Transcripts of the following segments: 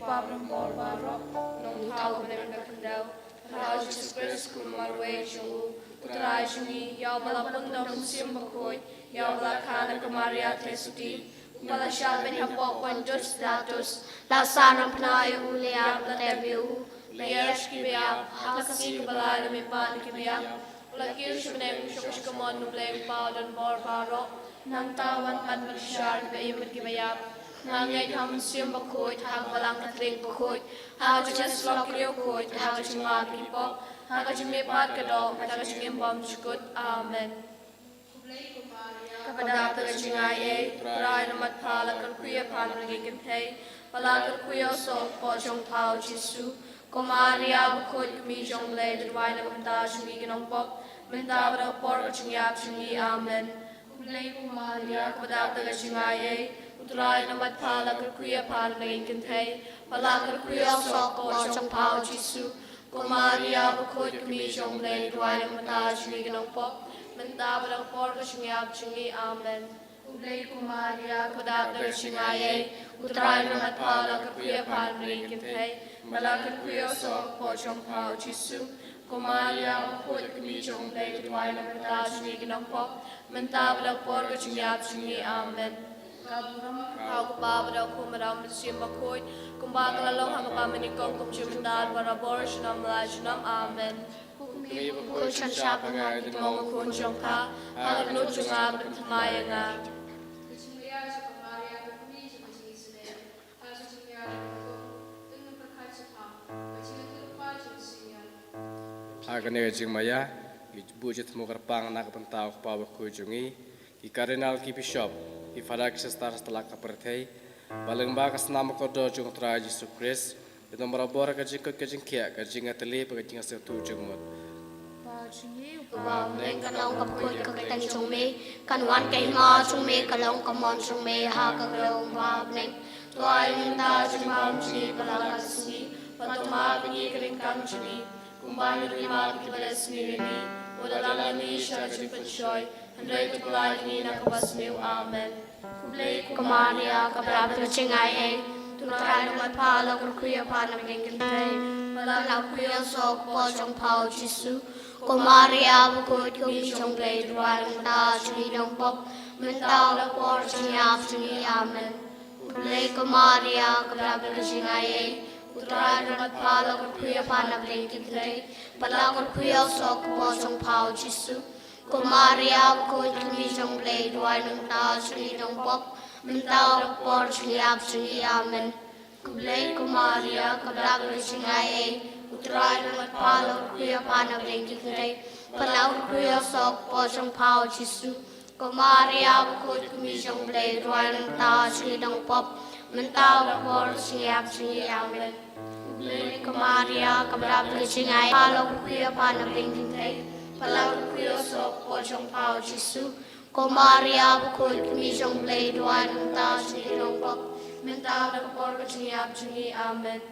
Pabram Borbarok, Nong Tau Menakandau, Rao Jesus Christ Kumarwe Chu, Utrai Shungi, Yabala Bunda Musim Bakoi, Yabala Kana Kamaria Tesuti, Bala Shabin Hapok and Just Datus, La Sana Pnaya Ulia Platebu, Layesh Kibia, Hakasi Kabala Mipan Kibia, Lakir Shubnem Shushkamon Nublem Bawdan Borbarok, Nantawan Padmashar Bayim Kibaya. Nangai ham siam bakoi, hag balang katring bakoi, hag just lokrio koi, hag chunga pipo, hag chunga pat kadom, hag chunga bom chukut. Amen. Kapada taga chunga ye, prai namat pala kalkuya pala nagiging thay, pala kalkuya so po chong pao jisu, kumaria bakoi kumi chong le, dirwai na manda chungi ginong pop, manda wada por chunga chungi. Amen. Kublay kumaria, kapada taga chunga ye, Utrai namat pala kerkuya pala naging kintay, pala kerkuya soko chong pao jisu, kumaria bakod kami chong lay, duwai namat ta chungi ganong pop, menta walang por ka chungyab chungi. Amen. Ublay kumaria kadak na chungaye, utrai namat pala kerkuya pala naging kintay, pala kerkuya soko chong pao jisu, kumaria bakod kami chong lay, duwai namat ta chungi ganong pop, menta walang por ka chungyab chungi. Amen. Kau kubabada kumaram simba koi kumbaga lalong hangapa manikong kumchumdad para borshnam lajnam. Amen. Kumi bakoi chansha pangar din mo kun jongka hagar no chunga bertamaya nga. Hagar ne jing maya budget mo karpang nakapantao pa bakoi jungi ki cardinal ki bishop I fadak sestar setelah kapertei, balang bakas nama kodo jung trai Yesus Kristus, itu merabor kajikut kajingkia, kajingat teli, kajingat setu jengmut. Wow, neng kalong kapkut kakitang chung me, kanwan kay ma chung me, kalong kamon chung me, ha kakalong wab neng, tuay minta chung mam chuni, balaga suni, patuma pingi kering kam chuni, kumbani lima kibalas ni rini, udalala ni siya chung penshoy, Andrei tukulay ni nakabasmiw. Amen. Kublay kumaria kabrabdo chingay tunay naman pala kuya pa naging kintay pala kuya sok po chong pao jisu kumaria bukod kumi chong play duwalang ta chunginong pop mentaw na por chingap chungi. Amen. Kublay kumaria kabrabdo chingay tunay naman pala kuya pa naging kintay pala kuya sok po chong pao jisu kumaria bakod kami chong play duwai ng ta chungi ng pop mentaw por chungap chungi. Amen. Kublay kumaria kabrag ng chingay utray ng matpalo kuya panag ring kikray palaw kuya sok po chong pao jisu kumaria bakod kami chong play duwai ng ta chungi ng pop mentaw por chungap chungi. Amen. Kublay kumaria kabrag ng chingay palaw kuya panag ring kikray palaw kuya sok po chong pao jisu kumaria bakod kami chong play duwan ng ta chungi ng pop mentaw na kapor ka chungiyap chungi. Amen.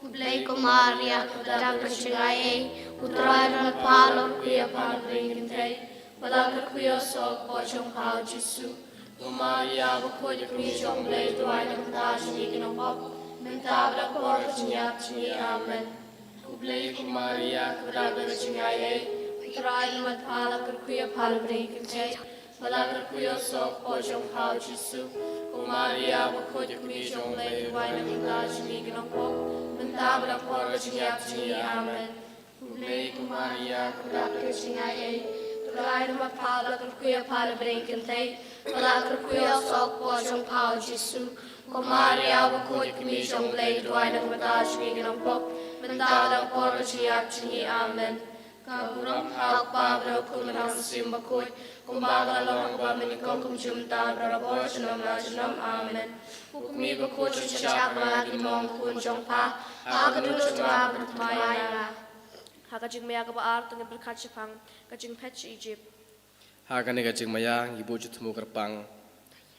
Kublay kumaria kabrag ng chingay utray na palaw kuya panag ring kintay palaw kuya sok po chong pao jisu kumaria bakod kami chong play duwan ng ta chungi ng pop mentaw na kapor ka chungiyap chungi. Amen. Kublay kumaria kabrag ng chingay Utray naman pala kuya pala break kay pala kuya sok po chong pao jisu kumaria bakod kami chong lay duwai na kita chungi ginong po mentab na por chungap chungi. Amen. Kublay kumaria kabrag ng chingay utray naman pala kuya pala break kay pala kuya sok po chong pao jisu kumaria bakod kami chong lay duwai na kita chungi ginong po mentab na por chungap chungi. Amen. Kaburang hak pabro kumanang simbakoi kumbaga long paminikong kumjumtan rabor sunam lajnam. Amen. Hukmi bakoi chak lagi mong kunjong pa agadu chunga bertmaya hakajing maya kabaar tengah berkat Jepang kajing patch Egypt Hakane kajing maya ibu jutmu kerpang,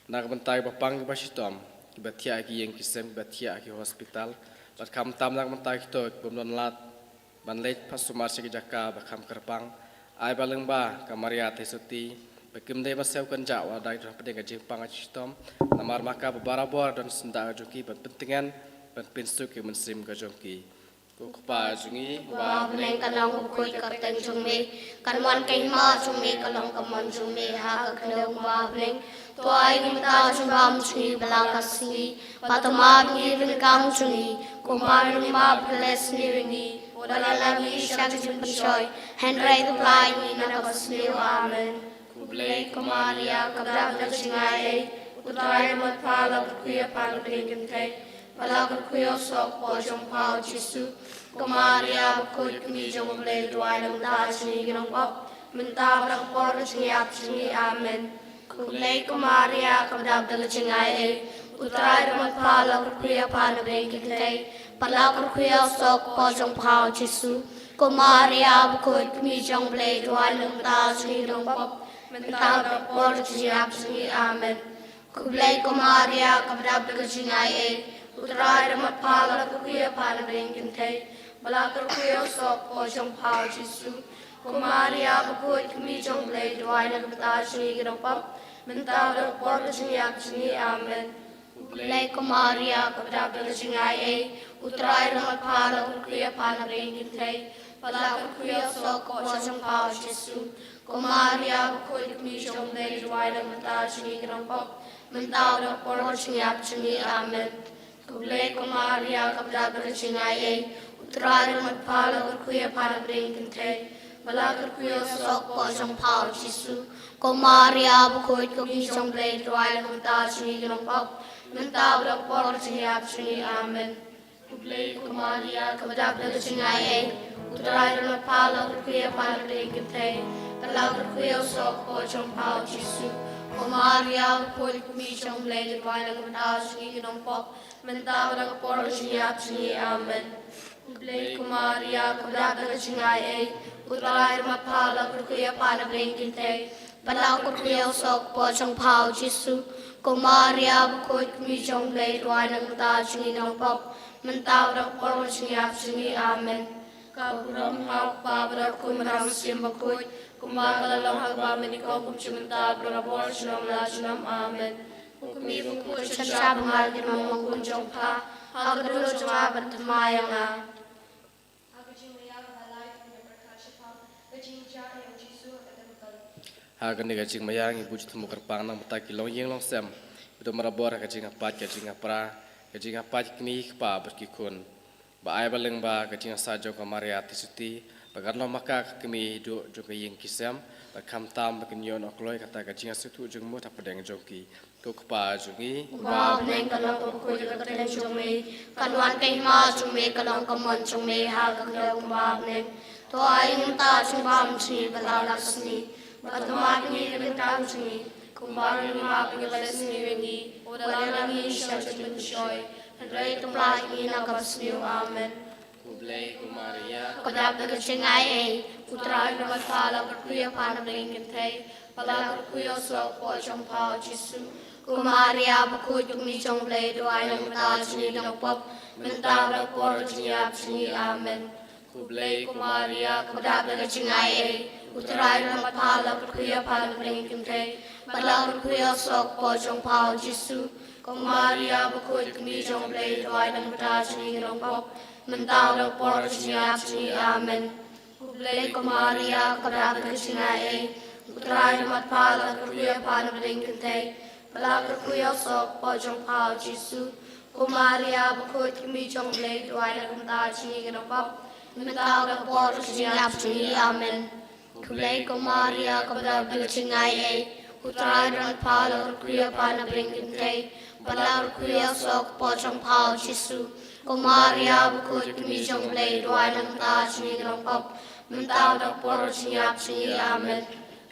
nak bentai bapang basitom, kibatia ki yang kisem kibatia ki hospital, bat kam tam nak bentai kita bumnon lat Banlej pasumar segi jaka bakam kerpang, ai baleng ba kamaria tesuti, bakim dei maseu kenja wadai dan pedeng jepang acistom, namar maka bebarabor dan senda ajuki pentingan ban pin su ke man sim ka jong ki ko pa jungi wa neng kalong khoi ka teng chung me kan wan kai ma chung me kalong ka mon chung me ha ka khlong wa neng toai nim ta chung bam chung bala ka si patama ni vin kam chung ni kumar ni ma bless ni ringi wala la mi shak chung choy henry the fly ni na ka si amen kublai kumaria kabra ka chingai utrai mat phala kuya phala ring kai bala ka kuya sok po chung pao jisu Kumaria kut kami jong blay duai ng taas ni ginong pop mentabrak por singyap singi amen kublay kumaria kabdab dala singay utray ramat pala kuya pana bengkitay pala kuya sok po jong pao jisu kumaria kut kami jong blay duai ng taas ni ginong pop mentabrak por singyap singi amen kublay kumaria kabdab dala singay utray ramat pala kuya pana bengkitay Balakar kuya sok po siyang pao jisu. Kumaria bakut kami siyang blay duay na kabata singi ginong pop. Mentaw na por na singiyak singi amen. Blay kumaria kabata na singay utray na magpala kuya pana rin gintay. Balakar kuya sok po siyang pao jisu. Kumaria bakut kami siyang blay duay na kabata singi ginong pop. Mentaw na por na singiyak singi amen. Kublay kumaria kabata na singay Utray naman pala kuya para bring kintay. Balakar kuya sok po siyang pao jisu. Kumaria bukod kami siyang blay duay ng taas singi ginong pop. Mentabrak por singyap singi amen. Kublay kumaria kabadab na singay Utray naman pala kuya para bring kintay. Balakar kuya sok po siyang pao jisu. Kumaria bukod kami siyang blay duay ng taas singi ginong pop. Mentabrak por singyap singi amen. Blay kumaria kabdab na singay utray maphala kuya pana bengkintay bala kuya sok po siyang pao jisu kumaria bukod kami siyang blay duay ng ta singi ng pop mentaw na por singyap singi amen kapuram hak pabra kumram simbakut kumakalalong hagbamin ikaw kumsimintag na por sinam la sinam amen kumi bukod siya siya bangal ginong mangkunjong pa hagdulo siya bantamayang Hagan ni kacing mayang ibu jutu mukar pang nang mata kilong yeng long sem itu merabor kacing apa kacing apa kini kpa berkikun ba ai baleng ba kacing sajo kamaria tisuti bagar lo maka kami do juga yeng kisem ba kam tam bakinyon okloi kata kacing sutu jung mu tapedeng jongki ko kpa jungi ba neng kalong ko juga teng jongme kanwan kai ma jongme kalong kamon jongme ha kalong ba neng to ai ta chumbam chi balalasni Patumat ni kami sini, kumbang ni maaf ni balas ni wengi, wala langi siya chunchoy, henry tumlay ni nakapsniw amen. Kublay kumaria Kadab na singay utray na matala kuya pana bengkintay, pala kuya sok po siyang pao jisu. Kumaria bakut kami siyang blay duay ng mataas ni ng pop, mentaw na por siyap singi amen. Kublay kumaria kadab na singay utray na matala kuya pana bengkintay, pala kuya sok po siyang pao jisu. Kumaria bakut kami siyang blay duay ng mataas ni ng pop, Mentaw na por siyap singi amen. Kublay kumaria kadab na singay utray na matpala kuya pana bengkintay, pala kuya sok po siyang pao jisu. Kumaria bakut kami siyang blay duay ng mataas ni ng pop, mentaw na por siyap singi amen. Kublay kumaria kadab na singay utray na matpala kuya pana bengkintay, pala kuya sok po siyang pao jisu. Kumaria bakut kami siyang blay duay ng taas ni ng pop, mentaw na por siyap singi amen.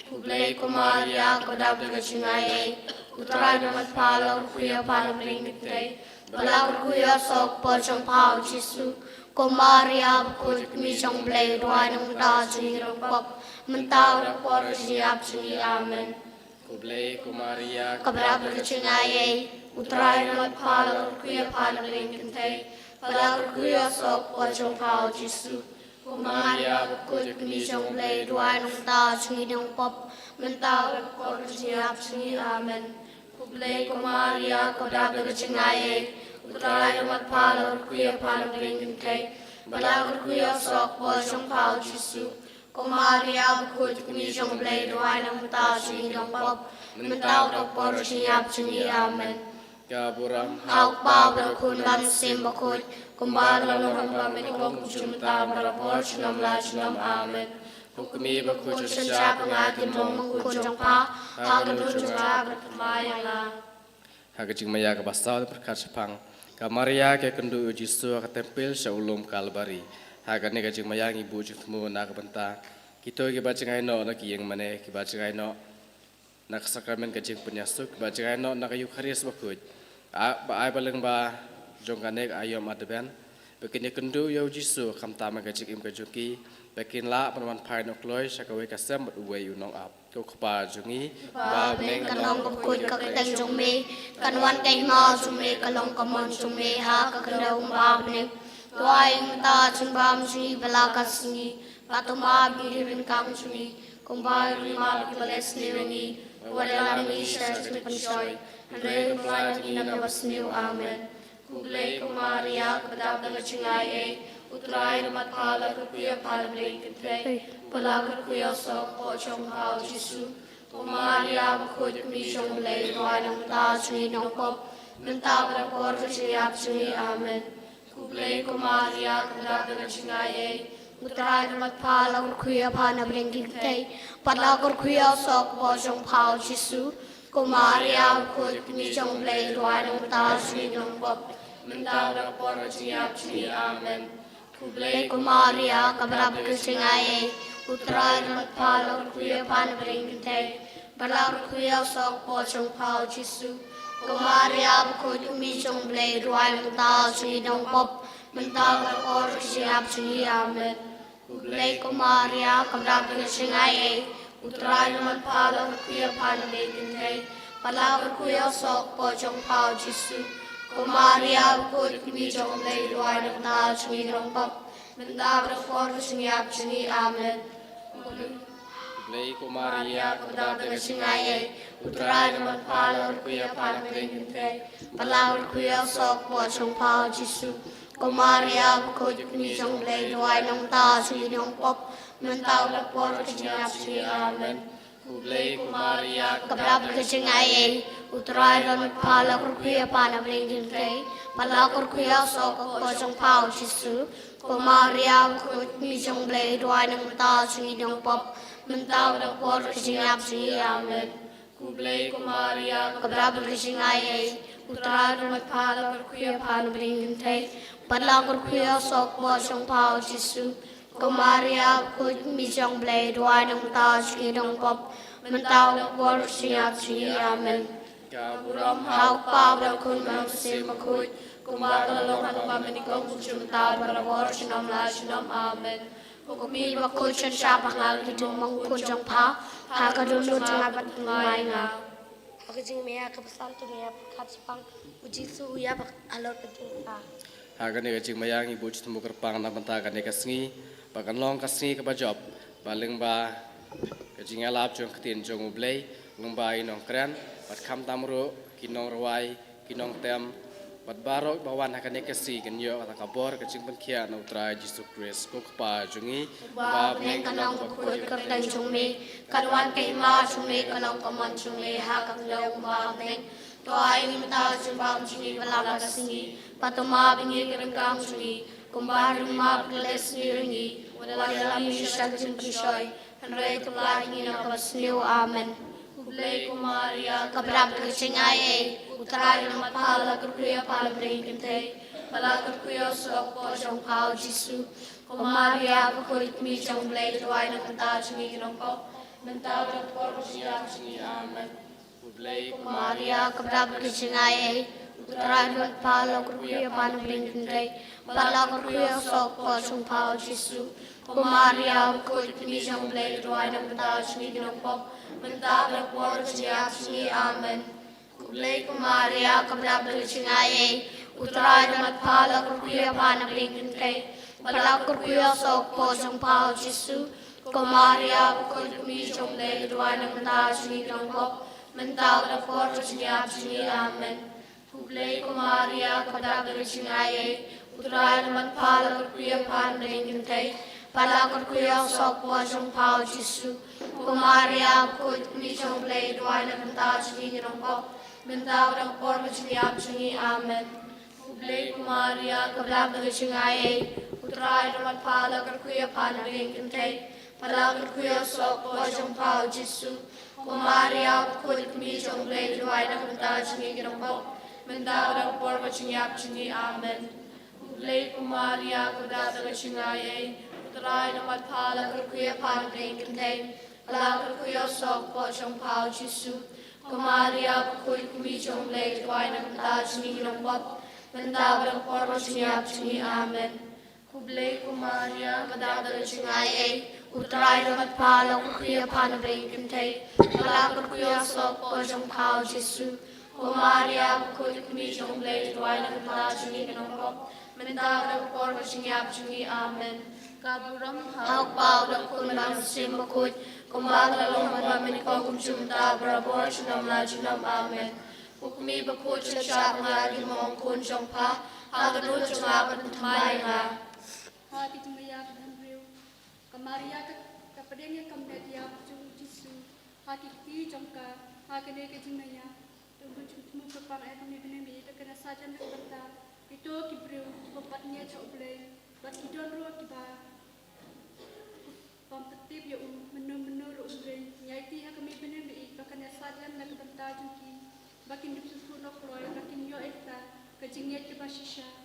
Kublay kumaria kadab na singay utray na matpala kuya pana bengkintay, pala kuya sok po siyang pao jisu. Kumaria bakut kami siyang blay duay ng taas ni ng pop, mentaw na por siyap singi amen. Kublay kumaria kadab na singay utray na matpala kuya pana bengkintay, pala kuya sok po siyang pao jisu. Kumaria bakut kami siyang blay duay ng taas ni ng pop, mentaw na por siyap singi amen. Kublay kumaria kadab na singay Utrai Ramat Pala Kuya Pala Bringin Kay Balagur Kuya Sok Boy Jong Pao Jisu Kumaria Bukut Kumi Jong Blade Wine Mata Suni Dong Pop Mentau Dok Por Siap Suni Amen Kaburam Hauk Pa Berakun Lam Sim Bakut Kumbar Lalong Pamit Kong Jumta Barapor Sinam La Sinam Amen Hukumi Bakuj Siap Ngatin Mong Kun Jong Pa Hagan Jong Abra Mayala Hagajing Maya ke Basal berkat Sepang Kamaria ke kendu Jisu ke tempel Shaulum Kalbari Hagan negajing Maya ibu jutmu nak benta Kita ke bacang aino nak yang mana ke bacang aino nak sakramen kajing penyasuk bacang aino nak Eucharis bakuj Ai baleng ba jongkanek ayom adben Bekinnya kendu yau Jisu kam tama kajing im kajuki Bekin la peneman pai nok loy syakawe kasem berduwe unong ap Kau kepa jungi Ba neng kalong kapkut kakitang jong me kanwan kay ma jong me kalong kamon jong me ha kakandong ba neng tuay ta jong bam jong balakas ni patuma birin kang jong kumbai rima bales ni wala ni shas ni pansoy andre kumai ni na basniu amen kublay kumaria kadab na chingai Utrai Ramat Pala Kuya Pala Bringin Kay Balagur Kuya Sok Po Jong Pao Jisu Kumaria Bakut Kumi Jong Blade Wine Mata Suni Dong Pop Mentau Rapor Siap Suni Amen Kublay Kumaria Kadab na Chingai Utrai Ramat Pala Kuya Pala Bringin Kay Balagur Kuya Sok Po Jong Pao Jisu Kumaria Bakut Kumi Jong Blade Wine Mata Suni Dong Pop Mentau Rapor Siap Suni Amen Kublay Kumaria kabrab kusingaye Utrai Ramat Pala Kuya Pan Bringin Tay Balar Kuya Sok Po Jong Pao Jisu Kumaria Bakut Kumi Jong Blade Ruay Mata Suni Dong Pop Mentau Rapor Siap Suni Amen Kublay Kumaria kabrab kusingaye Utrai Ramat Pala Kuya Pan Bringin Tay Balar Kuya Sok Po Jong Pao Jisu Kumaria Bakut Kumi Jong Blade Ruay Mata Suni Dong Pop Mentau Rapor Siap Suni Amen Kublay Kumaria Kadab na singaye Utrai Ramat Pala Kuya Pala Bringin Tay Balar Kuya Sok Po Jong Pao Jisu Kumaria Bakut Kumi Jong Blade Ruay Mata Suni Dong Pop Mentau Rapor Siap Suni Amen Kublay Kumaria Kadab na singaye Utrai Ramat Pala Kuya Pala Bringin Tay Balar Kuya Sok Po Jong Pao Jisu Kumaria Bakut Kumi Jong Blade Ruay Mata Suni Dong Pop Mentau Rapor Siap Suni Amen Kublay Kumaria Kadab na singaye Utrai Ramat Pala Kuya Pala Bringin Tay Balar Kuya Sok Po Jong Pao Jisu Kumaria Bakut Kumi Jong Blade Ruay Mata Suni Dong Pop Mentau Rapor Siap Suni Amen Kaburam Hauk Pa Berakun Lam Sim Bakut Kumbar Lalong Paminikong Jumta Barapor Sinam La Sinam Amen Hukumi Bakut Siya Pangal Hidung Mong Kun Jong Pa Hakadunod Jong Abat Ngay Nga Hakajing Mea Kapasal Tu Mea Pakat Sepang Ujisu Uya Alor Kajing Pa Hagan negajing mayang ibu jutmu kerpang na benta kan nekasngi Bakan long kasngi kebajob Baling ba Kajing alap jong ketin jong ublay Ngumba inong keren Bat kam tamru Kinong rawai Kinong tem Bat barok bawan hakan nekasi Ganyo kata kabor kajing penkia na utrai Jisu Kris Kukpa jungi Ba Neng Kanong Bakut Kertang Jong Me Kanwan Kay Ma Jong Me Kanong Kaman Jong Me Hakak Long Ba Neng Tuay Ni Mata Jong Bam Jong Me Balakas Singi Patuma Bingi Kerengkang Jong Me Kumbar Rumah Beles Niringi Wadalam Yishag Jong Kishoy Henry Tulay Ni Nakabasniu Amen Kublay Kumaria Kabrab Kasingaye Utrai Ramat Pala Kuya Pala Bringin Tay Balagur Kuya Sok Po Jong Pao Jisu Kumaria Bakut Kumi Jong Blade Ruay Mata Suni Dong Pop Mentau Rapor Siap Suni Amen Kublay Kumaria Kabrab Kasingaye Utrai Ramat Pala Kuya Pala Bringin Tay Balagur Kuya Sok Po Jong Pao Jisu Kumaria Bakut Kumi Jong Blade Ruay Mata Suni Dong Pop Mentau Rapor Siap Suni Amen Kublay Kumaria Kabrab Kasingaye Utrai Ramat Pala Kuya Pala Bringin Tay Balagur Kuya Sok Po Jong Pao Jisu Kumaria Bakut Kumi Jong Blade Ruay Mata Suni Dong Pop Mentau Rapor Siap Suni Amen Kublai Kumaria Kadak Richingaye, Utrai Namat Pala Kuya Pan Ringintai, Pala Kuya Sok Wajong Pao Jisu, Kumaria Kut Mijong Blade Wine and Taj Vinirong Mendavang Pormachiniap Chini Amen. Kublai Kumaria Kadak Richingaye, Utrai Namat Pala Kuya Pan Ringintai, Pala Kuya Sok Wajong Pao Jisu, Kumaria Kut Mijong Blade Wine and Taj Vinirong Mendavang Pormachiniap Chini Amen. Kublai Kumaria Kadak Richingaye, Utrai Namat Pala Kuya Pan Ringintai, Pala Kuya Sok Wajong Pao Jisu, Kumaria Kut Mijong Blade Wine and Taj Vinirong Mendavang Pormachiniap Chini Amen. Kublai Kumaria Kadak Richingaye, Utrai Namat Pala Kuya Pan Ringintai, Pala Kuya Sok Wajong Pao Jisu, Kumaria Kut Mijong Blade Wine and Taj Vinirong Mendavang Pormachiniap Chini Amen. Kaburam Hauk Pao Dak Kunbang Simbakut, Kumbaglalong Manaminikong Kumchumta Brabor Chinam Lajinam Amen. Ukmi Bakut Chachak Ngagi Mong Kun Jongpa, Hagadut Jangabat Tamay Nga. Hati tumaya kadamriu, kamaria kapadenya kamdadia jung jisu, hati ti jongka, hakene kajimaya, tunggu cuma berpang kami benembi, terkena saja nak berta, itu kibriu, bapatnya coblay, bat idon ruak kiba, pampetip ya menu rumbray, nyaiti kami benembi, terkena saja nak berta jungki, bakin dipsusun okloy, bakin yo ekta, kajingnya kiba shisha.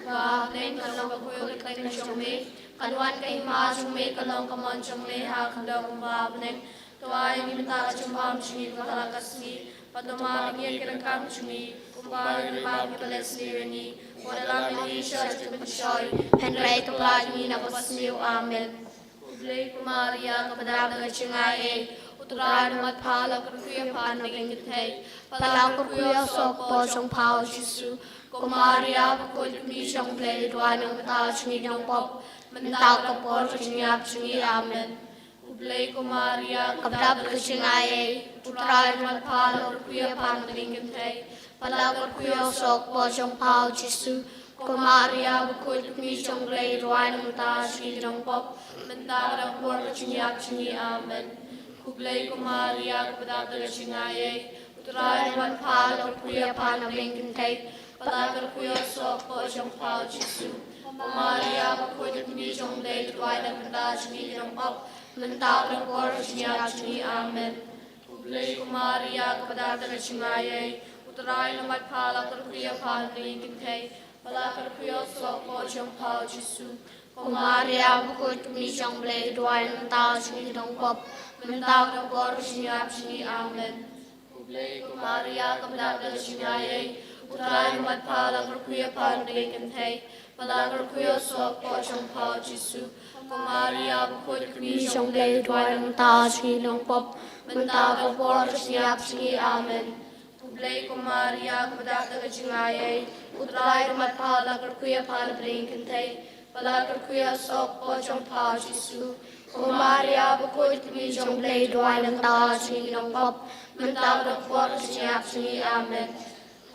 Ba neng kalong kakuyo kitay na siyome, kanuan kay ma siyome kalong kamon siyome ha kalong ba neng tuway mimita siyumpam siyumi kakalakasmi, patumaming iya kirangkam siyumi, kumbang rimang kitalas nirani, wadalang ini siya siyumisyoy, henry kaplag ni napasmiyo amen. Kublay Kumaria kapadarag na siyungaye, Utran Namat Pala Kuya Pan Ringintai, Pala Kuya Sok Wajong Pao Jisu, Kumaria Bakut Mijong Blade Wine and Taj Vinirong Mendavang Pormachiniap Chini Amen. Kublai Kumaria Kadak Richingaye, Utran Namat Pala Kuya Pan Ringintai, Pala Kuya Sok Wajong Pao Jisu, Kumaria Bakut Mijong Blade Wine and Taj Vinirong Mendavang Pormachiniap Chini Amen. Kublai Kumaria Kadak Richingaye, Utran Namat Pala Kuya Pan Ringintai, Pala Kuya Sok Wajong Pao Jisu, Kumaria Bakut Mijong Blade Wine and Taj Vinirong Mendavang Pormachiniap Chini Amen. Kublai Kumaria Kadak Richingaye, Utran Namat Pala Kuya Pan Ringintai, Pala Kuya Sok Wajong Pao Jisu, Kumaria Bakut Mijong Blade Wine and Taj Vinirong Mendavang Pormachiniap Chini Amen. Kublai Kumaria Kadak Richingaye, Utran Namat Pala Kuya Pan Ringintai, Pala Kuya Sok Wajong Pao Jisu, Kumaria Bakut Mijong Blade Wine and Taj Vinirong Mendavang Pormachiniap Chini Amen. Kublai Kumaria Kadak Richingaye, Utran Namat Pala Kuya Pan Ringintai, Pala Kuya Sok Wajong Pao Jisu, Kumaria Bakut Mijong Blade Wine and Taj Vinirong Mendavang Pormachiniap Chini Amen.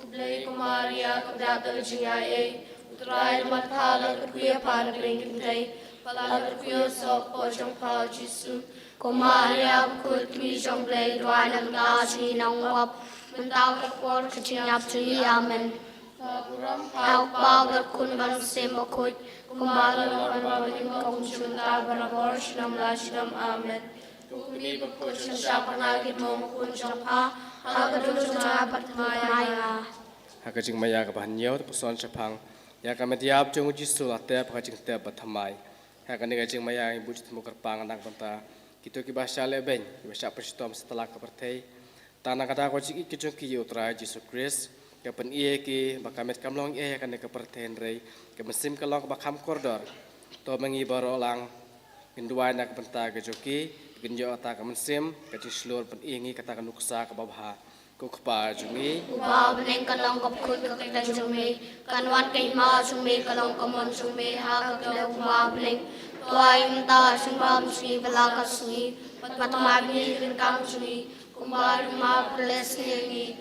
Kublai Kumaria Kadak Richingaye, Utran Namat Pala Kuya Pan Ringintai, Pala Kuya Sok Wajong Pao Jisu, Kumaria Bakut Mijong Blade Wine and Taj Vinirong Mendavang Pormachiniap Chini Amen. Hauk Pao Dak Kunbang Simbakut, Kumbaglalong Manaminikong Kumchumta Brabor Chinam Lajinam Amen. Ukmi Bakut Chachak Ngagi Mong Kun Jongpa, Hagadut Jangabat Tamay Nga. Hakajing maya kabahanyaw tapuson sapang, ya kametiap jung Jisu atep hakajing tep batamay. Hakanigajing maya ibu jitmu kerpang anak banta, kita kibasya lebeng, kibasya persitom setelah kepertai. Tanah kata kocik ikijung ki Utrai Jisu Kris, kapan iye ki bakamet kamlong iye akan kepertai rei, kemesim kalong bakam koridor, to mengibar olang, induai nak banta kejoki, genjo ata kemesim, kecil seluruh pen ingi kata kenuksa kebabha. Kukpa jungi, Uba beneng kalong kapkut kakita jume, kanuan kay ma jume kalong kamon jume ha kakita uba beneng, tuay unta sumbam sungi belaka sungi, patumabni rinkam sungi, kumbar ma peles nyangi,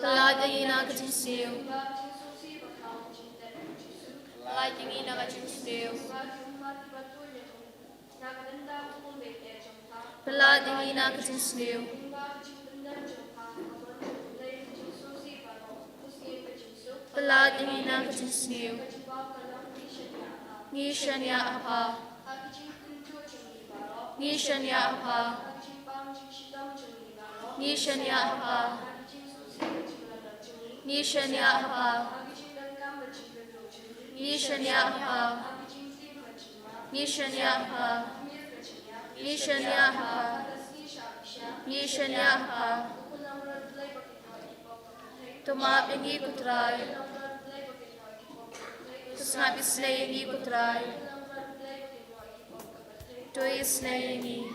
Palaging ina kajing siu. Palaging ina kajing siu. Palaging ina kajing siu. Palaging ina kajing siu. Nishan ya apa. Nishan ya apa. Nishan ya apa. Nishan ya apa. Nishan ya apa. Nishan ya apa. Nishan ya apa. Nishan ya apa. Tumap ini kutrai. Tusnap isnay ini kutrai. Tu isnay ini.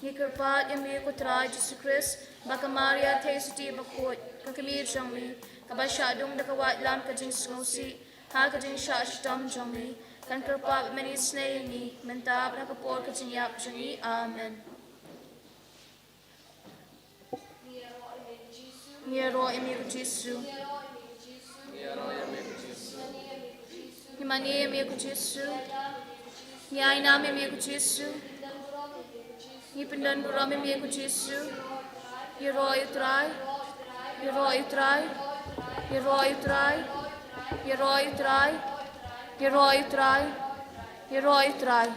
Yikerpat yami kutrai Jesus Christ. Baka Maria tesuti bakut. Kakimir jangmi. Kabashadung dakawat lam kajing sngosi. Ha kajing shashtam jangmi. Kan kerpat meni isnay ini. Mentab nakapor kajing yap jangi. Amen. Niero emigo Jesu. Imani emigo Jesu. Nyainam emigo Jesu. Ipindan buram emigo Jesu. Yero utrai. Yero utrai. Yero utrai. Yero utrai. Yero utrai. Yero utrai.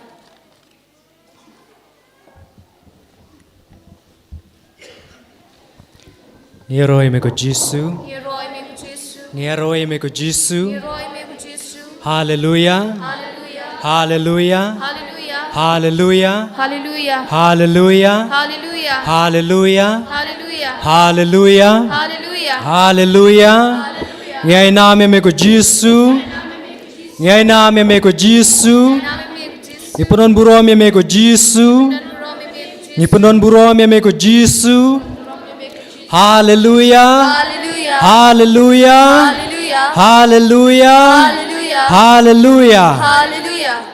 Ngeroi meko Jesu. Yero emigo Jesu. Ngeroi meko Jesu. Yero emigo Jesu. Hallelujah. Hallelujah. Hallelujah. Hallelujah. Hallelujah. Hallelujah. Hallelujah. Hallelujah. Hallelujah. Hallelujah. Hallelujah. Hallelujah. Hallelujah. Ngai name meko Jesu. Ngai name meko Jesu. Ipunon burom meko Jesu. Ipunon burom meko Jesu. Hallelujah. Hallelujah. Hallelujah. Hallelujah. Hallelujah. Hallelujah. Hallelujah. Hallelujah.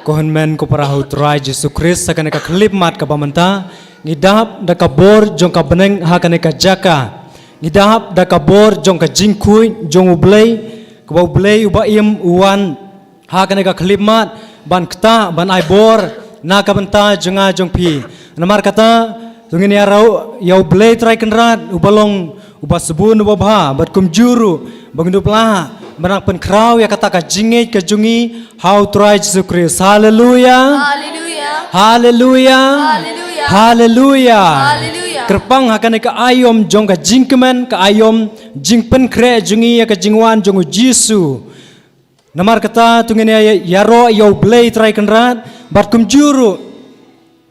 Kohon men ko parahu try Jesus Christ sa kaneka klip mat ka pamanta ngidahap da kabor jong ka beneng ha kaneka jaka ngidahap da kabor jong ka jingkui jong ublay ko ublay uba im uwan ha kaneka klip mat ban kta ban aibor na ka banta jonga jong pi namar kata tungin ya rau ya ublay try kenrat ubalong uba sebun uba bha bat kum juru bangundup lah Menang penkrau ya kata ka jingej ka jungi how try Jesus Christ. Hallelujah. Hallelujah. Hallelujah. Hallelujah. Hallelujah. Hallelujah. Kerpang hakan ka ayom jong ka jingkemen ka ayom jing penkre jungi ya ka jingwan jong Jesu. Namar kata tungin ya yaro yo blay try kenrat bat kum juru.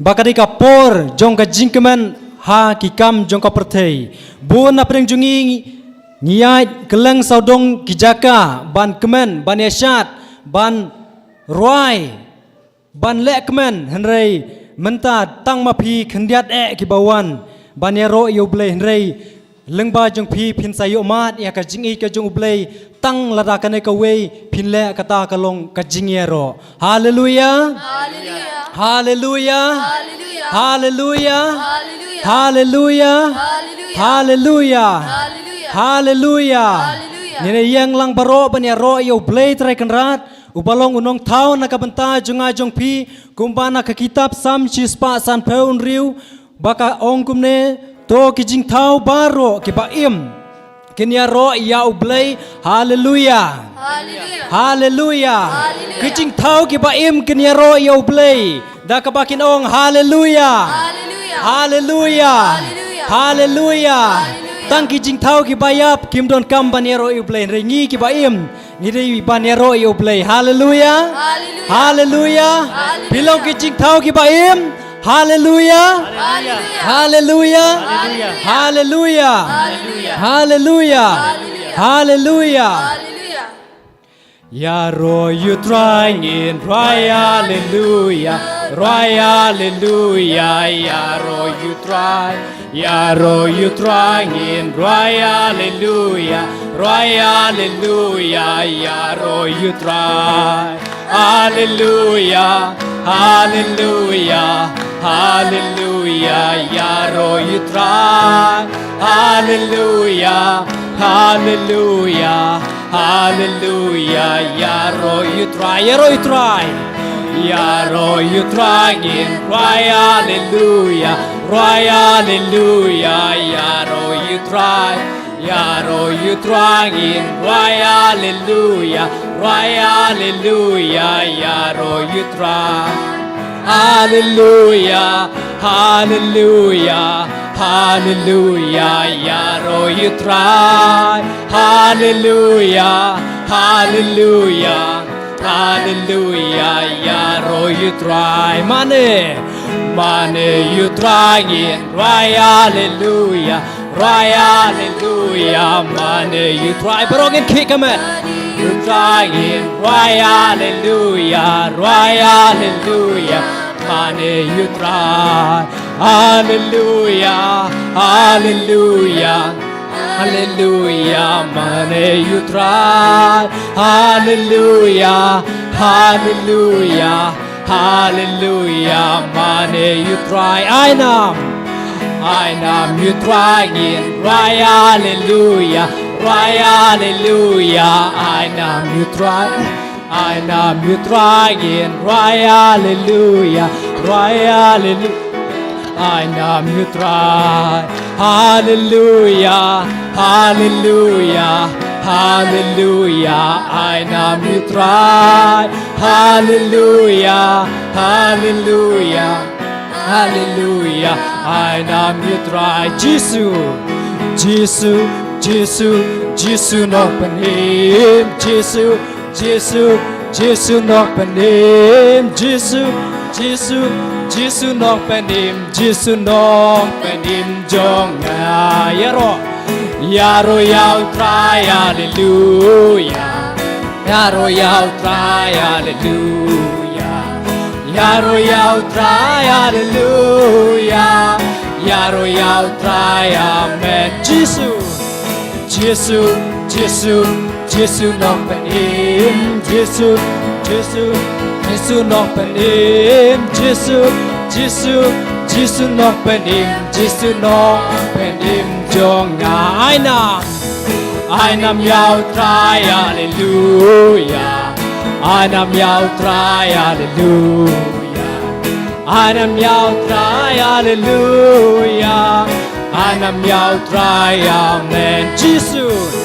Bakari ka por jong ka jingkemen ha kikam jong ka pertei. Bon apreng jungi Ngiat keleng saudong kijaka ban kemen ban yasyat ban ruai ban lek kemen henrei menta tang mapi kendiat kibawan ban yaro yo blay henrei lengba jong pi pin sayo mat ya ka jingi ka jong blay tang lada kane ka wei pin le kata kalong ka jingi yaro. Hallelujah. Hallelujah. Hallelujah. Hallelujah. Hallelujah. Hallelujah. Hallelujah. Hallelujah. Hallelujah. Hallelujah. Nene yang lang baro ban ya ro yo blay try kenrat ubalong unong tao nakabanta junga jong pi kumbana ka kitab sam chispa san peun riu baka ong kumne to kijing tao baro ki baim kenya ro ya ublay. Hallelujah. Hallelujah. Hallelujah. Kijing tao ki baim kenya ro ya ublay da ka bakin ong. Hallelujah. Hallelujah. Hallelujah. Hallelujah. Tang kijing tau ki bayap kim don kam banero i play ringi ki baim ni dei banero i play. Hallelujah. Hallelujah. Bilong kijing tau ki baim. Hallelujah. Hallelujah. Hallelujah. Hallelujah. Hallelujah. Ya ro you trying in try hallelujah. Try hallelujah. Ya ro you try. Ya ro you trying in try hallelujah. Try hallelujah. Ya ro you try. Hallelujah. Hallelujah. Hallelujah. Ya ro you try. Hallelujah, hallelujah, hallelujah. Yaro you try, yaro you try. Yaro you try in cry hallelujah, cry hallelujah. Yaro you try, yaro you try in cry hallelujah, cry hallelujah. Yaro you try. Hallelujah, hallelujah, hallelujah. Yaro you try. Hallelujah, hallelujah, hallelujah. Yaro you try. Money, money you try in right. Hallelujah, right. Hallelujah. Money you try. Broken kick him in. You try in right. Hallelujah, right. Hallelujah. Money you try. Hallelujah, hallelujah, hallelujah. Money you try. Hallelujah, hallelujah, hallelujah. Money you try. I know you try in right. Hallelujah, right. Hallelujah. I know you try. I know you try in right. Hallelujah, right. Hallelujah. I know you try. Hallelujah, hallelujah, hallelujah. I know you try. Hallelujah, hallelujah, hallelujah. I know you try. Jesus, Jesus, Jesus, Jesus, no panim. Jesus, Jesus, Jesus, no panim. Jesus, Jesus. Jesus nok penim, Jesus nok penim jonga yaro, yaro yau try hallelujah, yaro yau try hallelujah, yaro yau try hallelujah, yaro yau try amen. Jesus, Jesus, Jesus, Jesus nok penim, Jesus, Jesus. Jesus nok penim, Jesus, Jesus, Jesus nok penim, Jesus nok penim jonga. I nam yau try hallelujah, I nam yau try hallelujah, I nam yau try hallelujah, I nam yau try amen. Jesus,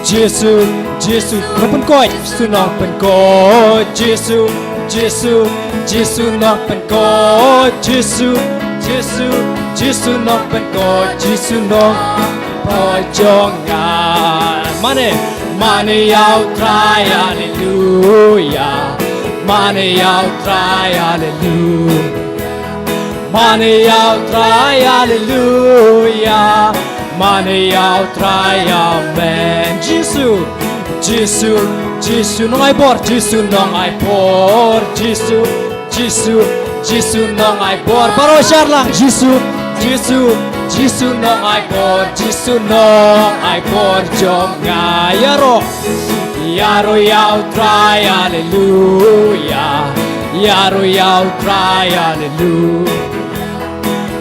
Jesus, Jesus, nó bên coi, Jesus nó bên coi, Jesus, Jesus, Jesus nó bên coi, Jesus, Jesus, Jesus nó bên coi, Jesus nó coi cho ngài. Money out try hallelujah, money out try hallelujah, money out try hallelujah. Money out try amen. Jesus, Jesus, Jesus nong ai bor, Jesus nong ai bor, Jesus, Jesus, Jesus nong ai bor. Paro shar lang Jesus, Jesus, Jesus nong ai bor, Jesus nong ai bor jom nga yaro, yaro out try hallelujah, yaro out try hallelujah.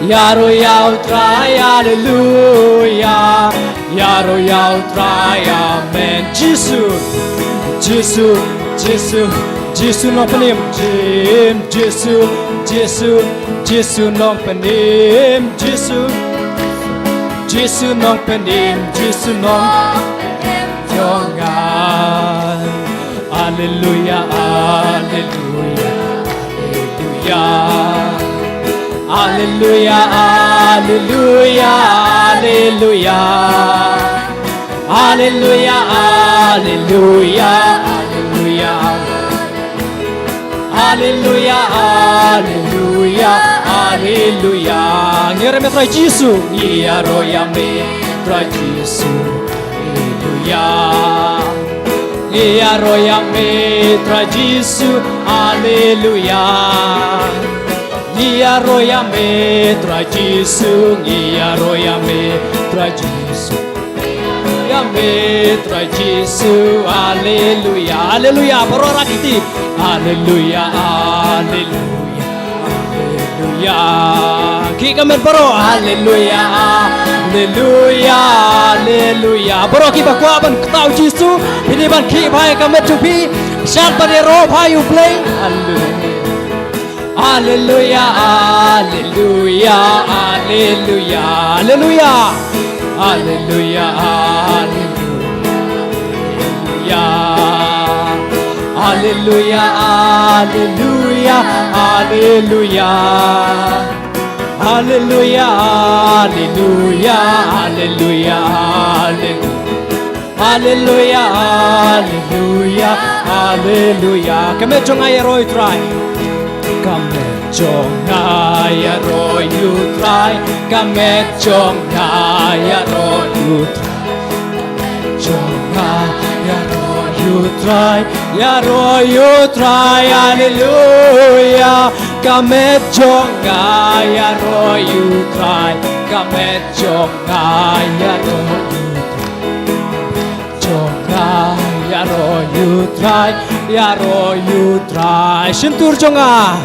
Yaro yau try hallelujah, yaro yau try amen. Jesus, Jesus, Jesus, Jesus no panim, Jesus, Jesus, Jesus no panim, Jesus, Jesus no panim, Jesus no jongan. Hallelujah, hallelujah, hallelujah. Hallelujah, hallelujah, hallelujah, hallelujah, hallelujah, hallelujah, hallelujah, hallelujah. Ngere me tra Jesus, ngero ya me tra Jesus, hallelujah. Ngero ya me tra Jesus, hallelujah. Ia roya me tra Jesus, ia roya me tra Jesus, ia me tra Jesus, hallelujah, hallelujah, paro rakiti, hallelujah, hallelujah, Hallelujah. Ki kamen baro. Hallelujah. Hallelujah. Hallelujah. Baro ki bakwa ban tao Giêsu. Ini ban ki bhai kamen chupi. Shat ban ro bhai you play. Hallelujah. Hallelujah. Hallelujah. Hallelujah. Hallelujah. Hallelujah. Hallelujah. Hallelujah. Hallelujah. Hallelujah. Hallelujah. Hallelujah. Hallelujah. Hallelujah. Hallelujah. Kami jong ay roy try. Kami jong ay roy you try. Kami jong ay roy you try. Jong ay roy you try. Ya roy you try. Hallelujah. Kami jong ay roy you try. Kami jong ay roy you Yaro you try, yaro you try. Sentur jonga,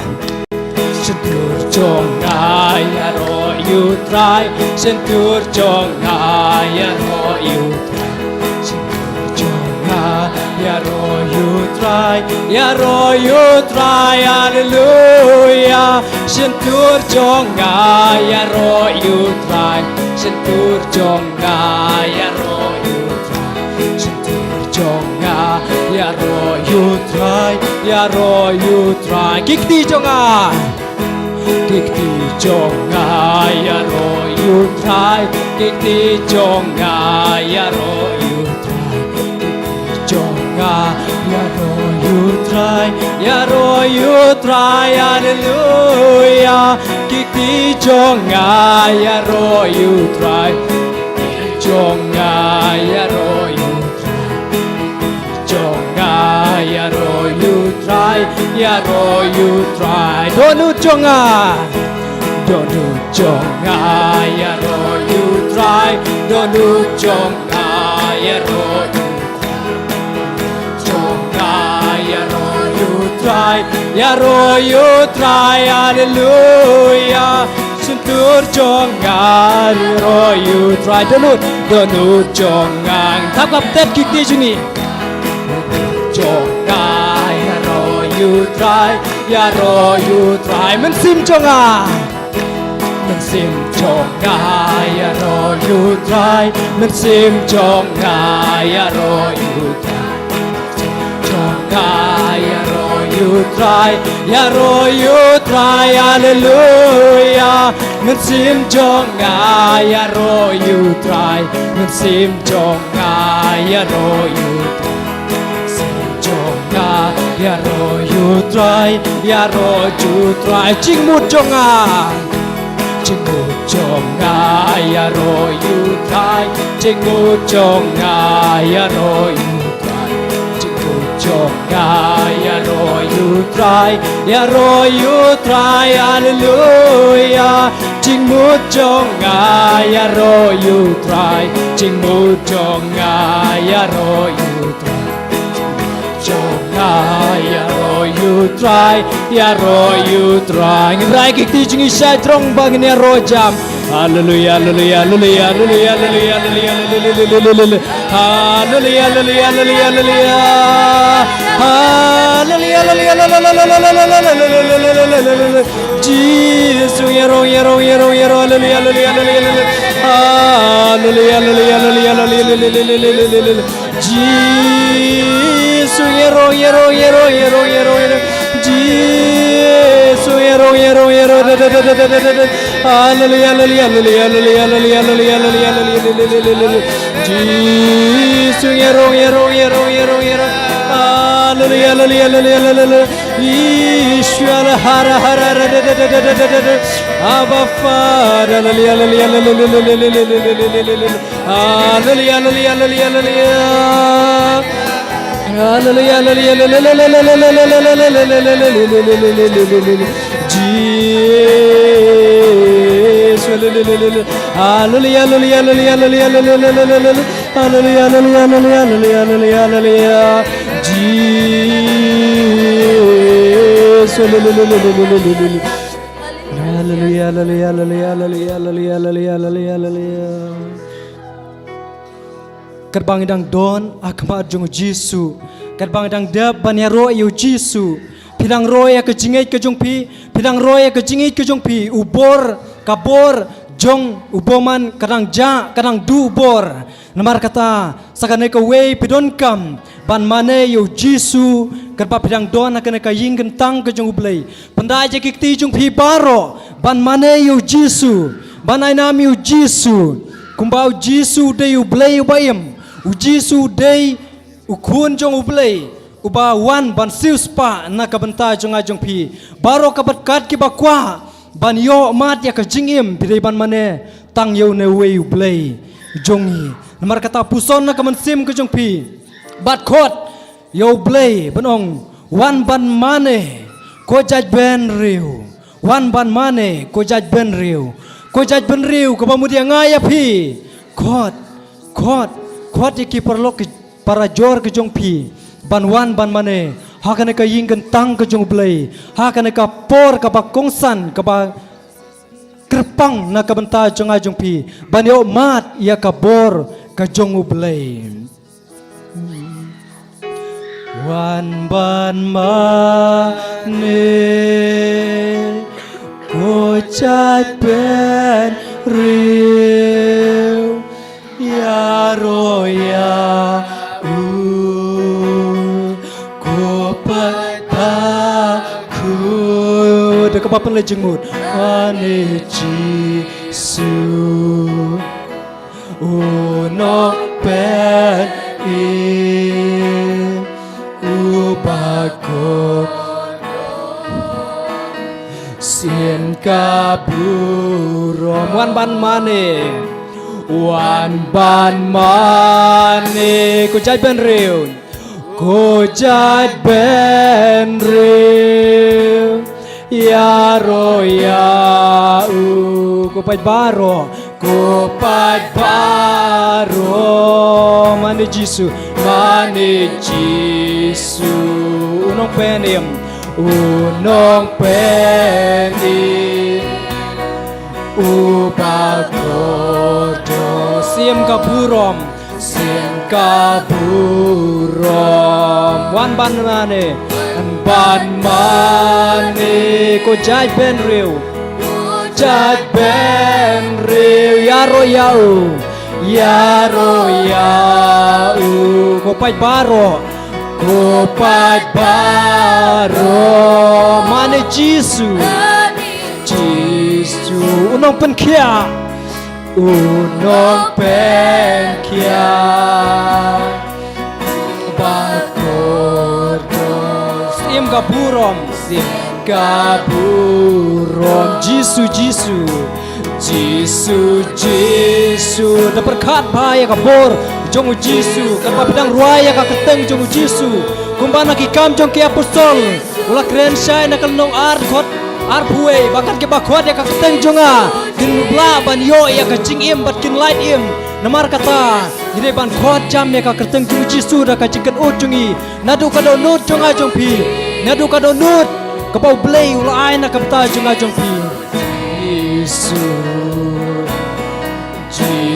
yaro you try. Sentur jonga, yaro you try. Sentur jonga, yaro you try, yaro you try. Hallelujah. Sentur jonga, yaro you try. Sentur jonga, yaro you Jonga, yaro you try, yaro you try. Kikti jonga, yaro you try. Kikti jonga, yaro you try. Jonga, yaro you try, yaro you try. Hallelujah. Kikti jonga, yaro you try. Jonga, yaro you Yaro you try, yaro you try. Donu jonga, yaro you try. Donu jonga, yaro you yaro you try, yaro you try. Hallelujah. Sentur jonga, yaro you try. Donu jonga. Thakap tet kikti juni. Jonga, yaro you try, yaro you try. Men sim jonga, yaro you try. Men sim jonga, yaro you try. Jonga, yaro you try, yaro you try. Hallelujah. Men sim jonga, yaro you try. Men sim jonga, yaro you try. Yaro you try, yaro you try. Ching mut jonga, yaro you try. Ching mut jonga, yaro you try. Ching mut jonga, yaro you try. Yaro you try. Hallelujah. Ching mut jonga, yaro you try. Ching mut jonga, yaro you try. Yaro you try, yaro you try. Ngrai kikti jungi sai trong bang ni rojam. Hallelujah, hallelujah, hallelujah, hallelujah, hallelujah, hallelujah, hallelujah, hallelujah, hallelujah, hallelujah. Jesus, yaro, yaro, yaro, yaro, hallelujah, hallelujah, hallelujah, hallelujah, hallelujah. Jesus, yaro, yaro, yaro, yaro, yaro, Jesus, yaro, yaro, yaro, hallelujah, hallelujah, hallelujah, hallelujah, hallelujah, hallelujah. Jesus, yaro, yaro, yaro, yaro, yaro, hallelujah, hallelujah, hallelujah. Ishwala hara hara, Abba Father, hallelujah, hallelujah, hallelujah, hallelujah, hallelujah, hallelujah. Jesus, hallelujah, hallelujah, hallelujah, hallelujah. Jesus, hallelujah. Haleluya, haleluya, haleluya, haleluya, haleluya, haleluya, haleluya, haleluya. Kerbang idang don akma jong Jisu. Kerbang idang dab ban ya ro yu Jisu. Pidang ro ya ke jingit ke jong pi, pidang ro ya ke jingit ke jong pi. Ubor kabor jong uboman kadang ja kadang du ubor. Namar kata sakane ka wei pidon kam ban mane yu Jisu. Kerba pidang don akane ka ying gentang ke jong ublei. Pendai je kikti jong pi baro ban mane yu Jisu. Ban ai nam yu Jisu. Kumbau Jisu de yu blei ubayem. Jisu de ukun jong ublei. Uba wan ban siu spa na kabenta jong ajong pi. Baro kabat kat ki bakwa ban yo mat ya ka jingim bidai ban mane tang yo ne wei ublei jongi. Namar kata puson na kamansim ke jong pi. Bat khot yo blei banong wan ban mane ko jaj ben riu. Wan ban mane ko jaj ben riu. Ko jaj ben riu ko bamudia ngaya pi. Khot ki perlok para jor ke jong pi. Ban wan ban mane hakane ka ying gentang ke jong blei. Hakane ka por ka ba kongsan ka ba kerpang na ka benta jong ajong pi. Ban yo mat ya ka bor ka jong blei. Wan ban mane ko chat ben riu ya ro ya Dekat papan lejeng mut Ane Jisu Unok pen in Ubako Sien kaburom Wan ban mane Wan ban mane Ko jai ben riu Ko jai ben riu Ya ro ya ko pai baro mane Jisu unong penim upagodo sim kaburom wan ban mane ban mane ko jai ben riu ya ro yau ko pai baro mane Jisu unong pen kia sim kaburom Jisu da berkat bahaya kabor jong Jisu kan papidang ruaya ka keteng jong Jisu kumbana ki kam jong ki apostol ula kren sai na kalnong khot buei bakat ke bakhot ya ka keteng jonga din bla ban yo ya ka jing im bat kin light im namar kata ire ban khot jam ya ka keteng jong Jisu da ka jingkan ujungi nadu ka do nut jonga jong pi nadu ka do nut ka bau blei ula ai na ka bta jonga jong pi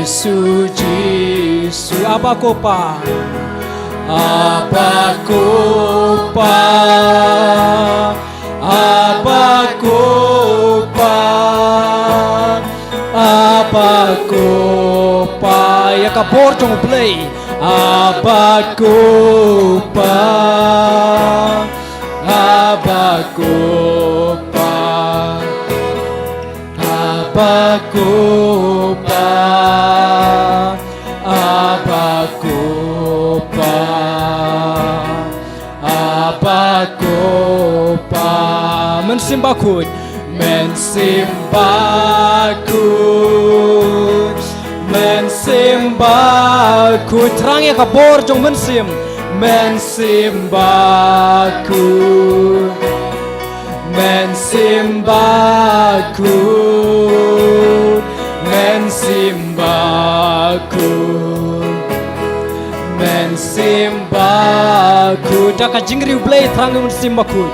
Jisu apa kopa ya kabor jong play apa kopa mensimbakut terang ya kabor jong mensimbaku daka jingri blay terang mensimbaku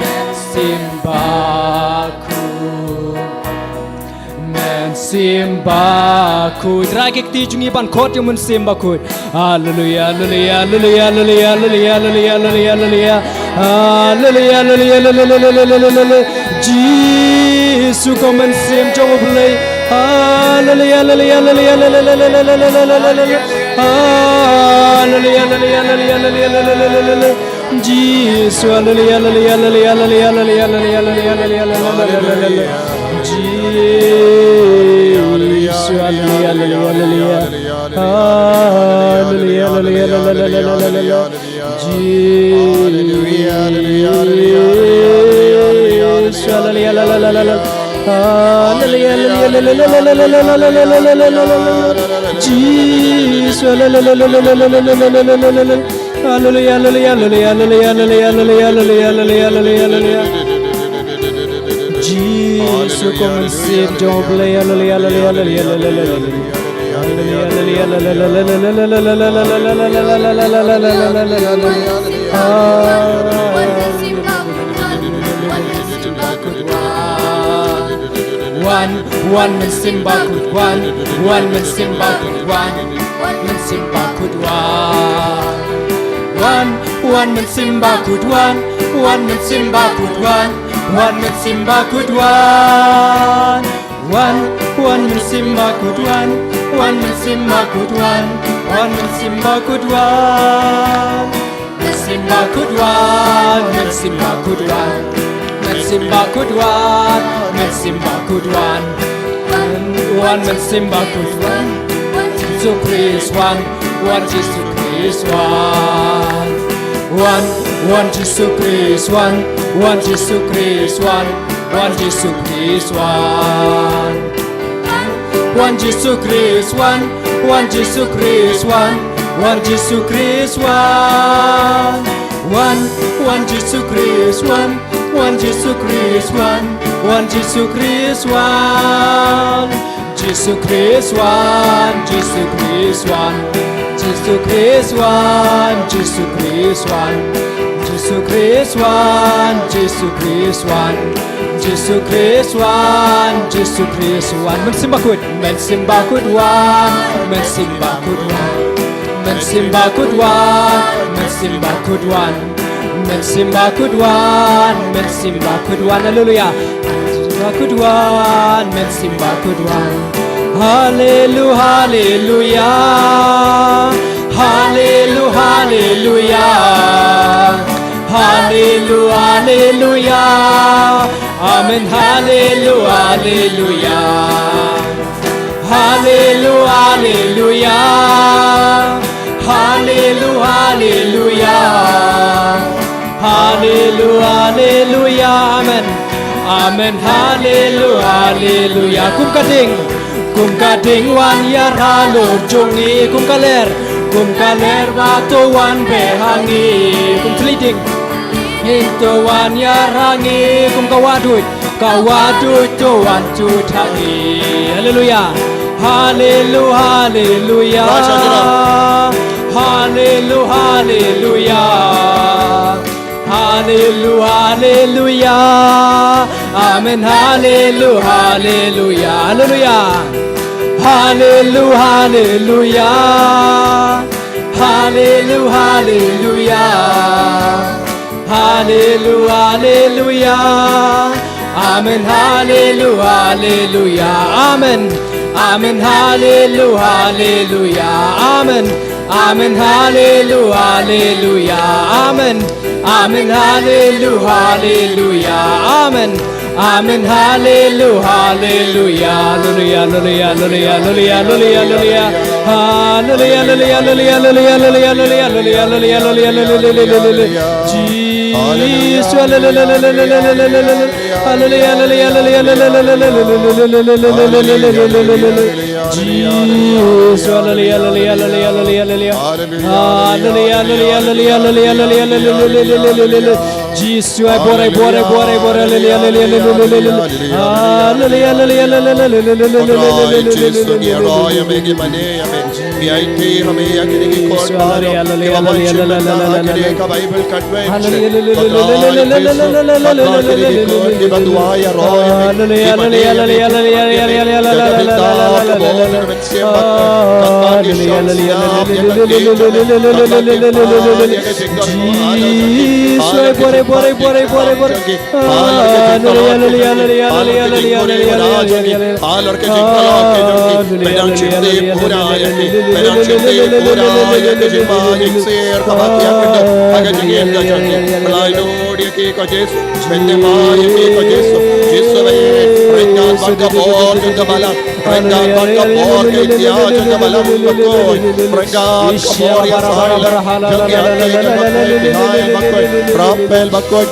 man simba kud ragik ti jungi ban khot yo man simba kud hallelujah hallelujah hallelujah hallelujah hallelujah hallelujah hallelujah hallelujah Jesus ko man sim jong play hallelujah hallelujah hallelujah hallelujah hallelujah Jesus hallelujah hallelujah hallelujah hallelujah hallelujah Jesus hallelujah hallelujah hallelujah hallelujah Jesus hallelujah Jesus hallelujah hallelujah Jesus come and save don't play hallelujah One man simba could one man simba could one man simba could one man simba could one man simba could one man simba could one man simba could one man simba could one man simba could one man simba could one man simba could one man simba could one man simba could one man simba could one Jesus Christ one Jesus Christ one Jesus Christ one Jesus Christ one Jesus Christ one Jesus Christ one Jesus Christ one Jesus Christ one Jesus Christ one Jesus Christ one Jesus Christ one Jesus Christ one Jesus Christ one Jesus Christ one Jesus Christ one Jesus Christ one Jesus Christ one Jesus Christ one Jesus Christ one man simba kud one man simba kud one man simba kud one man simba kud one man simba kud one man simba kud one hallelujah could one man simba could one hallelujah hallelujah hallelujah hallelujah hallelujah hallelujah amen hallelujah hallelujah hallelujah hallelujah hallelujah hallelujah hallelujah amen Amen, hallelujah, hallelujah. Kum kading wan yaralo jongi kum kaler wato wan behangi kum tliding into wan yarangi kum kawadut to wan tutangi. Hallelujah, hallelujah, hallelujah, hallelujah, hallelujah. Hallelujah, hallelujah, amen, hallelujah, hallelujah, hallelujah, hallelujah, hallelujah, hallelujah, hallelujah, hallelujah, amen, hallelujah, hallelujah, amen, amen, hallelujah, hallelujah, amen, amen, hallelujah, hallelujah, amen. Amen, hallelujah, hallelujah, amen, amen, hallelujah, hallelujah, hallelujah, hallelujah, hallelujah, hallelujah, hallelujah, hallelujah, hallelujah, hallelujah, Jesus, hallelujah, Jesus, hallelujah, hallelujah, hallelujah, Jesus ay bore hallelujah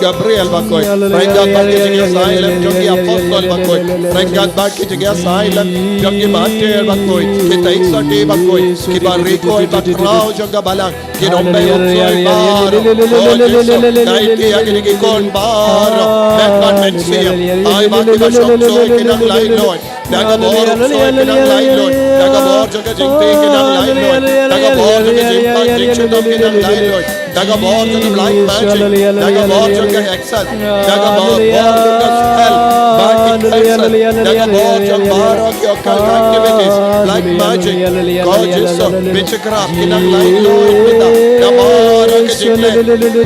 Gabriel Bakoy, thank God back to asylum, Jogi Apostle Bakoy, thank God back to asylum, Jogi Mater Bakoy, Kita Iksati Bakoy, Kibariko Bakrao Joga Balang, Kinombe Utsoi Baro, Naiti Agini Kon Baro, Mekman Mensia, I Bakima Shokso Kinang Lai Lord, Nagabor Utsoi Kinang Lai Lord, Nagabor Joga Jingti Kinang Lai Lord, Nagabor Joga Jingpa Jingshudom Kinang Lai Lord, Nagabor Joga Black Magic, Nagabor Joga Excel, Nagabor Joga Spell, Magic Excel, Nagabor Joga Barok Yokkal activities, like magic, God Jesus, witchcraft, Kinang Lai Lord, Pita, Nabarok Jingle,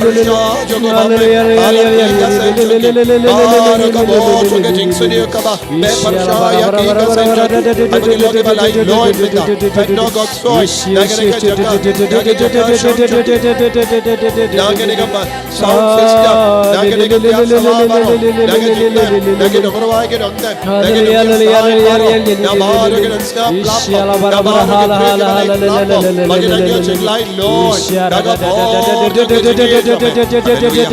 Prasha Joga Babe, Alakika Senjogi, Barok Joga Jingsuni Kaba, Me Prasha Yakika Senjogi, Abilogi Balai Lord Pita, Petno God Soy, Nagarika Joga, Nagarika sound system, Nagarika Salabaro, Nagarika, Nagarika Doctor, Nagarika Nabarok Snap Lord,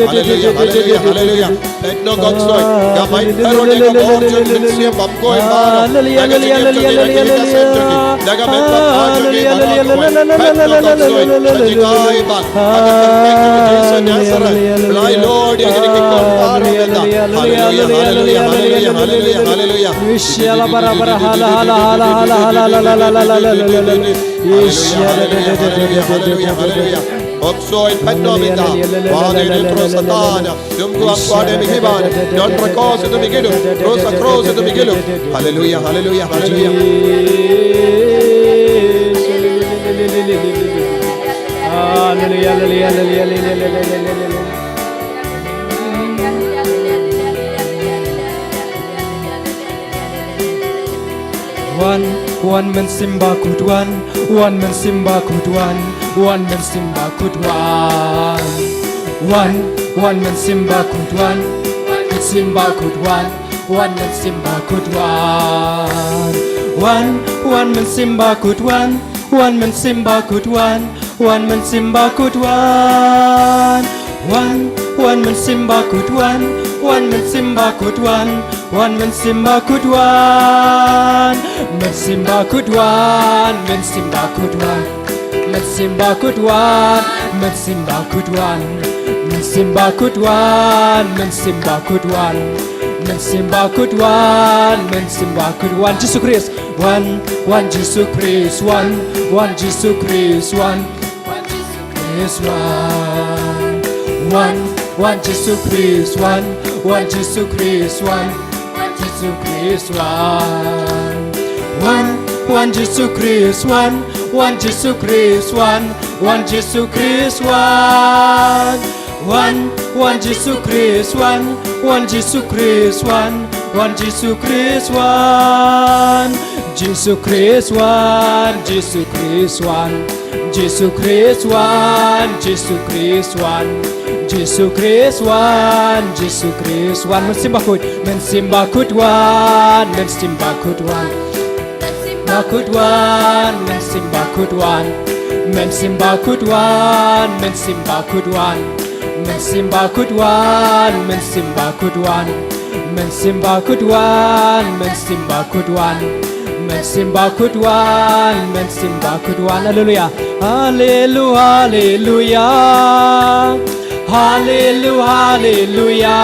hallelujah, hallelujah. No God soy, Gamai Perone Gabor Jogi Bamko Mara, Lord, hallelujah, hallelujah, hallelujah. Oxoil Penomita, Father dentro Satana, Dumku Aquade Mihiban, Don Recos at the beginning, Rosa Cross at the beginning. Hallelujah, hallelujah, hallelujah. One man Simba could one man Simba could one man Simba could one man Simba could Simba could one man Simba could one man Simba could one man Simba could one man Simba could one man Simba could one man Simba could one man Simba could man Simba could man Simba could man Simba could man Simba could man Simba could man Simba could man Simba could man Simba could Jesus Christ one Jesus Christ one Jesus Christ one Jesus Christ one Jesus Christ one Jesus Christ one Jesus Christ one Jesus Christ one Jesus Christ one Jesus Christ one Jesus Christ one Jesus Christ Jesus Christ Jesus Christ Jesus Christ Jesus Christ Jesus Christ Jesus Christ man Simba could man Simba could man Simba could man Simba could man Simba could man Simba could man Simba could man Simba could man Simba could man Simba could man Simba could hallelujah hallelujah hallelujah Hallelujah, hallelujah.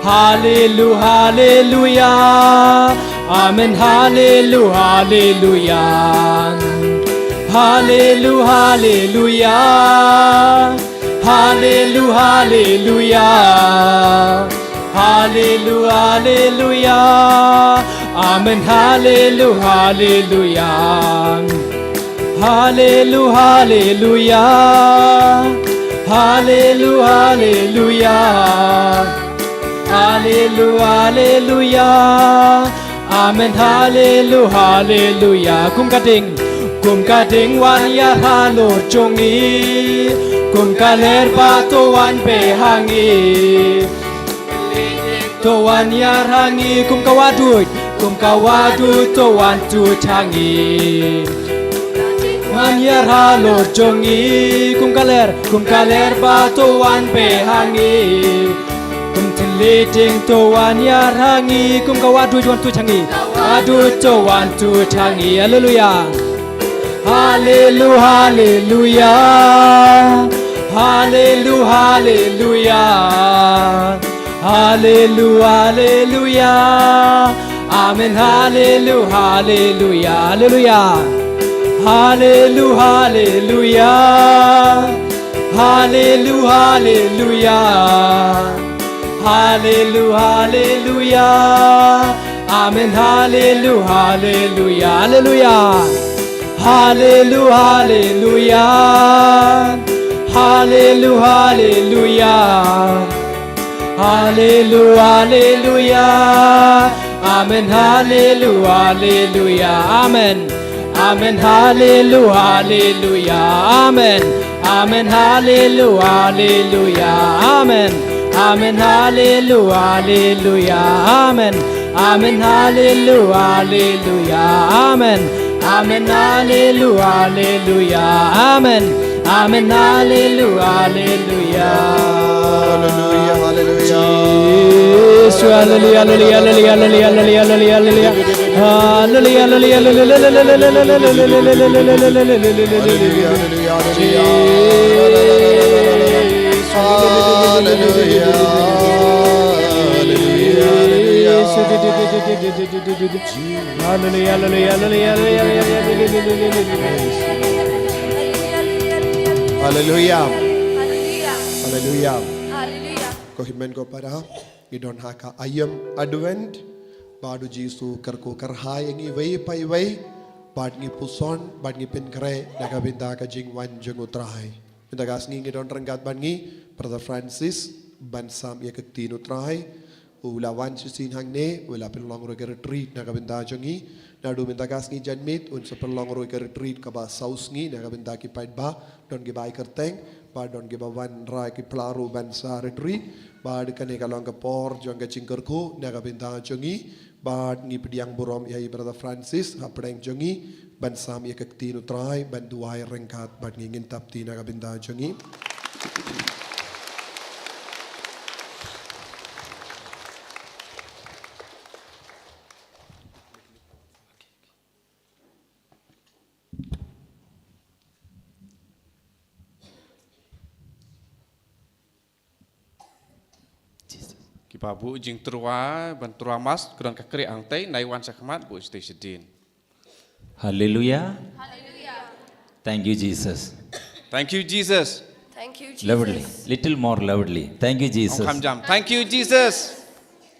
Hallelujah, hallelujah. Amen, hallelujah, hallelujah. Hallelujah, hallelujah. Hallelujah, hallelujah. Hallelujah, hallelujah. Amen, hallelujah, hallelujah. Hallelujah, hallelujah. Hallelujah, hallelujah. Hallelujah, hallelujah. Amen, hallelujah, hallelujah. Kum kating wan ya halo chongi. Kum kaler pa to wan pe hangi. To wan ya hangi kum kawadut to wan tu changi. Wan ya halo chongi kum kaler pa to wan pe hangi. Kum leading to wan ya hangi kum kawadut wan tu changi. Adu to wan tu changi. Hallelujah. Hallelujah, hallelujah. Hallelujah, hallelujah. Hallelujah, hallelujah. Amen, hallelujah, hallelujah. Hallelujah, hallelujah. Hallelujah, hallelujah. Hallelujah, hallelujah. Amen, hallelujah, hallelujah. Hallelujah, hallelujah. Hallelujah, hallelujah. Hallelujah, hallelujah. Amen, hallelujah, hallelujah. Amen. Amen, hallelujah, hallelujah. Amen. Amen, hallelujah, hallelujah. Amen. Amen, hallelujah, hallelujah. Amen. Amen, hallelujah, hallelujah. Amen. Amen, hallelujah, hallelujah. Amen. Amen, hallelujah, hallelujah. Hallelujah, hallelujah. Jesus, hallelujah, hallelujah, hallelujah, hallelujah, hallelujah, hallelujah, Hallelujah. Hallelujah. Hallelujah. Hallelujah. Kohimen ko para idon haka ayam advent badu jisu karko karhai ngi wei pai wei bad ngi puson bad ngi penkre naga binda ka jingwan jengutrai binda gas ngi idon renggat ban ngi Brother Francis ban sam ye kaktinu trai ula wan sin hangne ula pelong ro retreat naga binda jongi nadu binda gas ngi janmit un so pelong ro retreat ka ba saus ngi naga binda ki paid ba don gi bai kerteng ba don gi ba wan rai ki plaru ban sa retreat ba de kane ka long ka por jong ka chingkerku naga binda jongi ba ngi pediang burom yai Brother Francis hapdeng jongi ban sam ye kaktinu trai ban duai rengkat ban ngi ngintap ti naga binda jongi. Kipa bu jing trua ban trua mas kurang kakri angtai nai wan sakmat bu station. Hallelujah. Hallelujah. Thank you, Jesus. Thank you Jesus. Thank you, Jesus. Loudly, little more loudly. Thank you, Ong Jesus. kham jam. Thank you Jesus.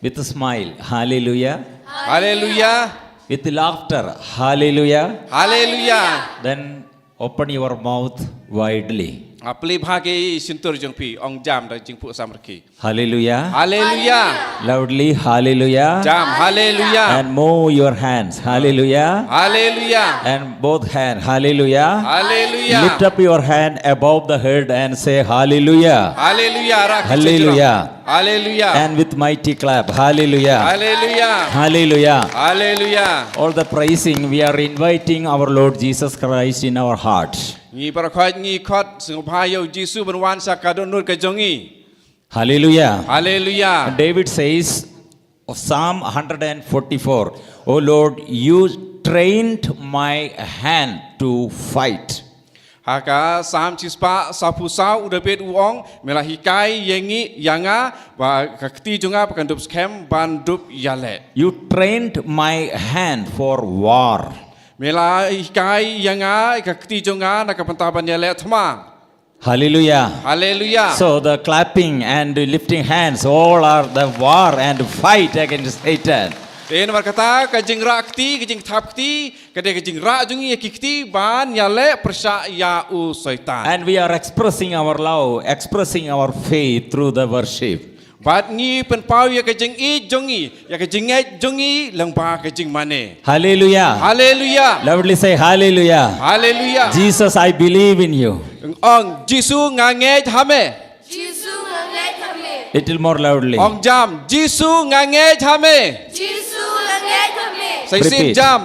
With a smile, hallelujah. Hallelujah. With laughter, hallelujah. Hallelujah. Then open your mouth widely. Apli bhage sintur jong pi ong jam da jing pu samrki. Hallelujah. Hallelujah. Loudly, hallelujah. Jam hallelujah. And move your hands, hallelujah. Hallelujah. And both hands, hallelujah. Hallelujah. Lift up your hand above the head and say hallelujah. Hallelujah. Rak Hallelujah. Hallelujah. And with mighty clap, hallelujah. Hallelujah. Hallelujah. Hallelujah. All the praising, we are inviting our Lord Jesus Christ in our hearts. Ngi parakhoi ngi khot sungphayo Jisu ban wan sakadon nur ka jongi. Hallelujah. Hallelujah. And David says, of Psalm 144, O Lord, you trained my hand to fight. Haka sam cispa sapu sau udah bet uong melahikai yengi yanga ba kakti junga pakandup skem bandup yale. You trained my hand for war. Melahikai yanga kakti junga nakapantaban yale thma. Hallelujah. Hallelujah. So the clapping and lifting hands all are the war and fight against Satan. Then berkata kajing rakti, kajing tapti, kajing rak jungi kikti ban yale persa ya u Satan. And we are expressing our love, expressing our faith through the worship. Bat ni penpau ya kajing I jungi, ya kajing I jungi lengpa kajing mane. Hallelujah. Hallelujah. Loudly say hallelujah. Hallelujah. Jesus, I believe in you. Ong Jisu ngange hame. Jisu ngangai kami. Little more loudly. Ong jam Jisu ngange hame. Jisu ngangai kami. Say sim Repeat. jam.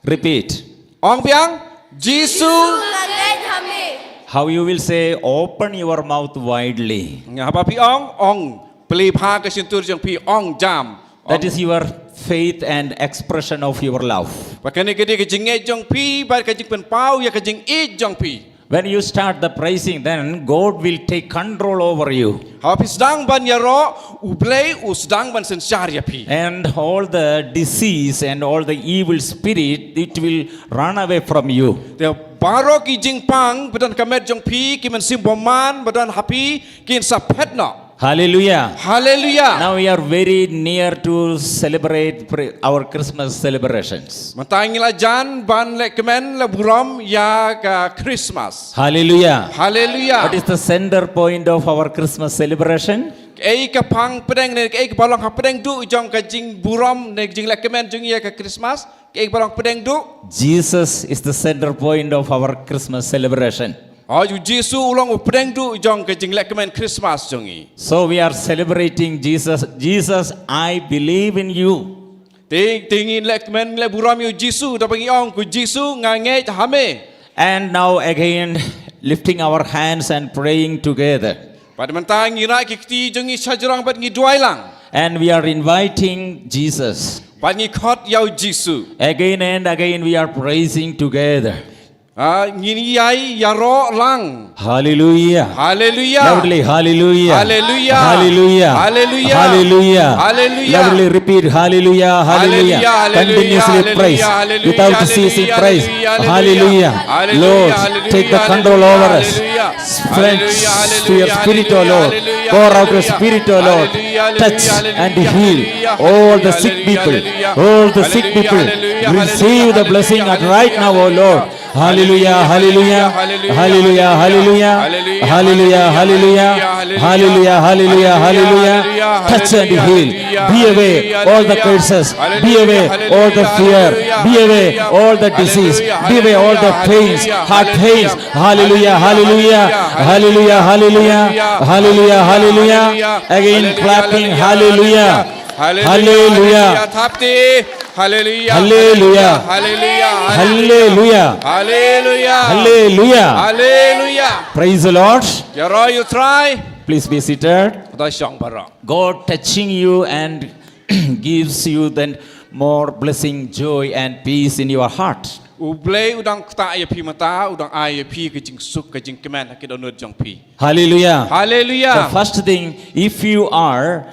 Repeat. Ong biang Jisu. ngangai kami. How you will say, open your mouth widely. Apa pi ong beli pha ke sintur jang pi ong jam. That is your faith and expression of your love. Pakane kede kajing I jong pi bar kajing penpau ya kajing I jong pi. When you start the praising, then God will take control over you. Apa pi sedang ban yaro ublei sedang ban sensar ya pi. And all the disease and all the evil spirit, it will run away from you. Dia baro ki jing pang badan kamet jong pi ki men sim boman badan happy kin sapet no. Hallelujah. Hallelujah. Now we are very near to celebrate our Christmas celebrations. Matangila jan ban le kemen le buram ya ka Christmas. Hallelujah. Hallelujah. What is the center point of our Christmas celebration? Ei ka pang pedeng ne ei ka balong ha pedeng du jong ka jing buram ne jing le kemen jong ya ka Christmas. Ei balong pedeng du. Jesus is the center point of our Christmas celebration. Aju Jisu ulang pedeng du jong ka jing le kemen Christmas jong I. So we are celebrating Jesus. Jesus, I believe in you. Tingin le kemen le buram yu Jisu da pangi ong ku Jisu ngange hame. And now again, lifting our hands and praying together. Pada mentang ngira kikti jong I sajarang bat ngi duai lang. And we are inviting Jesus. Bat ngi khot yau Jisu. Again and again we are praising together. Ngini yai yaro lang. Hallelujah. Hallelujah. Loudly, hallelujah. Hallelujah. Hallelujah. Hallelujah. Hallelujah. Hallelujah. Loudly repeat hallelujah. Hallelujah. Hallelujah. Continuously Hallelujah. praise Hallelujah. without Hallelujah. ceasing praise. Hallelujah. Hallelujah. Hallelujah. Lord, Hallelujah. take the control over us. Hallelujah. Friends, Hallelujah. to your spirit, O Lord. Hallelujah. Pour out your Hallelujah. spirit, O Lord. Hallelujah. Touch Hallelujah. and heal Hallelujah. all the sick Hallelujah. people. Hallelujah. All the sick Hallelujah. people. Hallelujah. Receive the blessing at right now, O Lord. Hallelujah. Hallelujah. Hallelujah. Hallelujah. Hallelujah. Hallelujah. Hallelujah. Hallelujah. Hallelujah. Touch and heal. Be away all the curses. Be away all the fear. Be away all the disease. Be away all the pains, heart pains. Hallelujah. Hallelujah. Hallelujah. Hallelujah. Hallelujah. Hallelujah. Again clapping. Hallelujah. Hallelujah. Tapti. Hallelujah. Hallelujah. Hallelujah. Hallelujah. Hallelujah. Hallelujah. Hallelujah. Praise the Lord. Yaro you try. Please be seated. Da syong barang. God touching you and gives you then more blessing, joy and peace in your heart. Ublei udang kta ya pi mata udang ai ya pi ke jing suk ke jing kemen hakid onur jong pi. Hallelujah. Hallelujah. The first thing, if you are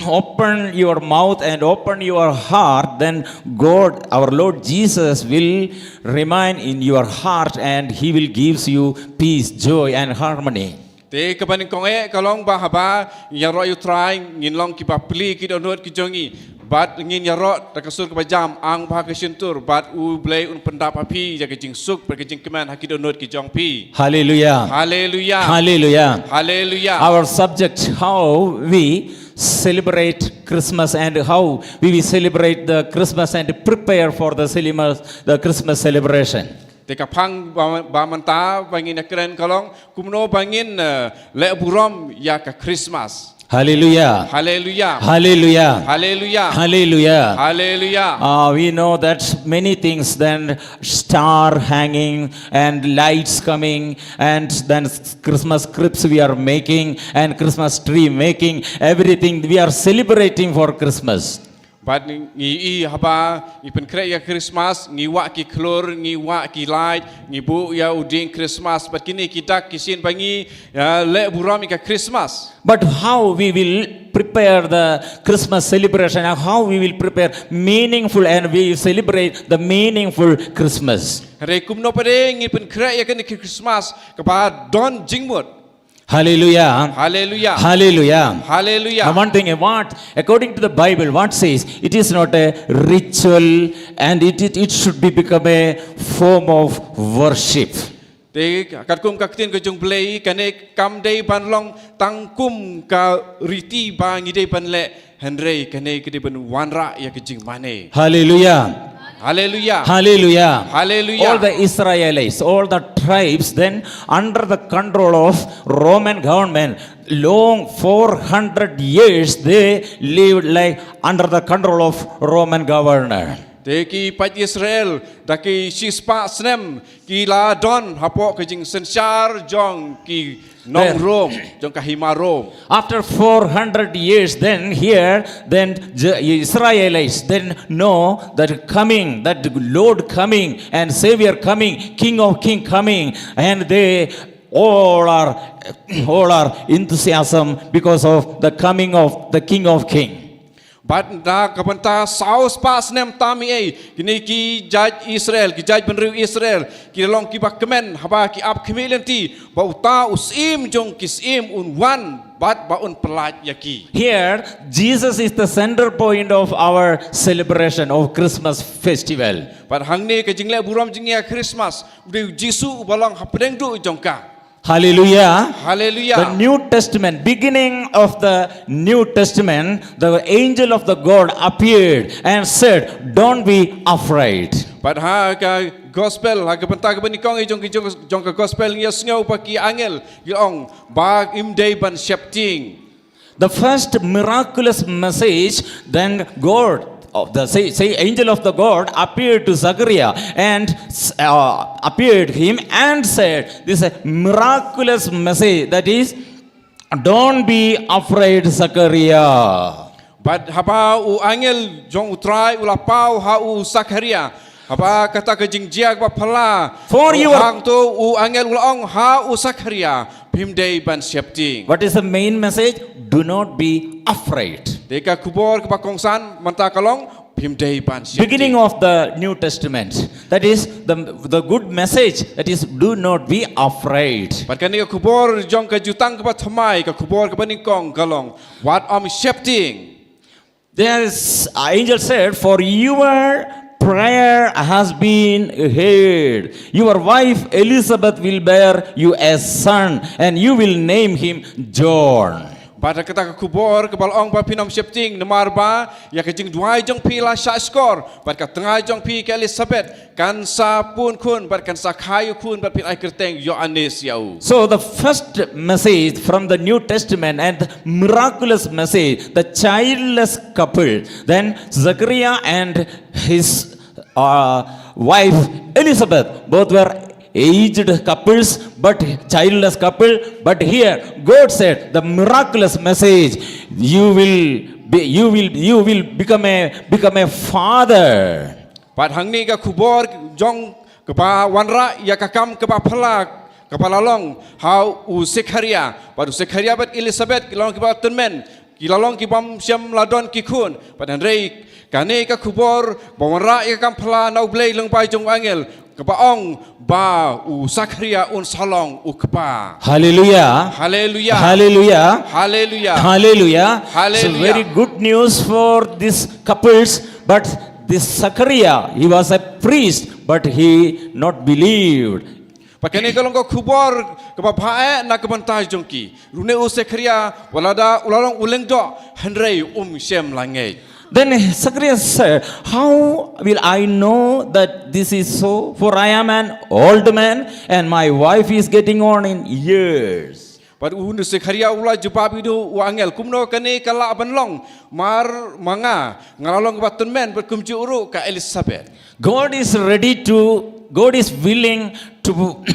open your mouth and open your heart, then God, our Lord Jesus, will remain in your heart and He will gives you peace, joy and harmony. Te kapaning kong kalong ba haba yaro you try ngin long ki ba pli ki onur ki jongi. Bat ngin yaro takasur ke bajam ang ba ke sintur bat ublei un pendap api ja ke jing suk per ke jing kemen hakid onur ki jong pi. Hallelujah. Hallelujah. Hallelujah. Hallelujah. Our subject, how we celebrate Christmas and how we will celebrate the Christmas and prepare for the Christmas celebration. Te kapang ba manta bangin akren kalong kumno bangin le burom ya ka Christmas. Hallelujah. Hallelujah. Hallelujah. Hallelujah. Hallelujah. Hallelujah. We know that many things, then star hanging and lights coming and then Christmas cribs we are making and Christmas tree making, everything we are celebrating for Christmas. But ngi haba ipen kre ya Christmas ngi wa ki klor ngi wa ki light ngi bu ya uding Christmas but kini kita kisin bangi le buram ka Christmas. But how we will prepare the Christmas celebration and how we will prepare meaningful and we celebrate the meaningful Christmas. Re kumno pare ngi pen kre ya kan Christmas kapa don jingmut. Hallelujah. Hallelujah. Hallelujah. Hallelujah. Now one thing, what according to the Bible, what says it is not a ritual and it should be become a form of worship. Te katkum kaktin ko jong play kane kam day ban long tangkum ka riti ba ngi day ban le henry kane kede ban wanra ya kijing mane. Hallelujah. Hallelujah. Hallelujah. Hallelujah. All the Israelites, all the tribes then under the control of Roman government, long 400 years they lived like under the control of Roman governor. Te pat Israel daki sispa snem ki la don hapo kijing sensar jong ki nong Rome jong kahima Rome. After 400 years then Israelites then know that coming, that Lord coming and Savior coming, King of King coming, and they all are enthusiasm because of the coming of the King of King. But da kapanta saus pas nem tami kini ki judge Israel ki judge penriu Israel ki long ki bakmen haba ki ap kemilenti ba uta usim jong kisim wan bat ba un pelat yaki. Here Jesus is the center point of our celebration of Christmas festival. But hangni ke jingle buram jingya Christmas ude Jisu balang hapdeng du jongka. Hallelujah. Hallelujah. The New Testament, beginning of the New Testament, the angel of the God appeared and said, "Don't be afraid." But ha ka gospel ha ka penta ka banikong jong ka gospel ngia sngo pa ki angel yong bag imday ban shepting. The first miraculous message then God of the say angel of the God appeared to Zachariah and appeared him and said, this is a miraculous message, that is, don't be afraid, Zachariah. But haba u angel jong utrai ulapau ha u Zachariah haba kata ke jingjia ba phala For you hang to u angel ulong ha u Zachariah pimday ban shepting. What is the main message? Do not be afraid. Deka kubor ke pakongsan manta kalong pimday ban shepting. Beginning of the New Testament, that is the good message, that is, do not be afraid. But kan ka kubor jong ka jutang ke pathamai ka kubor ke banikong kalong what am shepting. There's angel said, for your prayer has been heard. Your wife Elizabeth will bear you a son, and you will name him John. Pada kata ka kubor ke balong pa pinam shepting namar ba ya ke jing duai jong pi la sha skor pada ka tengah jong pi ke Elizabeth kan sa pun kun pada kan sa kayu kun pada pin ai kerteng Yohanes yau. So the first message from the New Testament and the miraculous message, the childless couple, then Zachariah and his wife Elizabeth, both were aged couples but childless couple, but here God said the miraculous message, you will become a father. Pat hang ni ka kubor jong ke ba wanra ya ka kam ke ba phala kepala long how u Zechariah pada Zechariah bat Elizabeth kilong ke ba tenmen kilalong ki bam syam ladon ki kun pada rei kane ka kubor bawanra ya kam phala nau blei leng pai jong angel kebaong ba u Zachariah un salong u kepa. Hallelujah. Hallelujah. Hallelujah. Hallelujah. Hallelujah. Hallelujah. So very good news for these couples, but this Zachariah, he was a priest, but he not believed. Pakane kalong ko kubor kebapae na kebantai jongki. Rune u Zachariah walada ulalong uleng do henrei syem langai. Then Zachariah said, how will I know that this is so? For I am an old man and my wife is getting on in years. But u Zechariah ula jawab itu u angel kumno kane kala banlong mar manga ngalalong batun men berkumju uru ka Elizabeth. God is willing to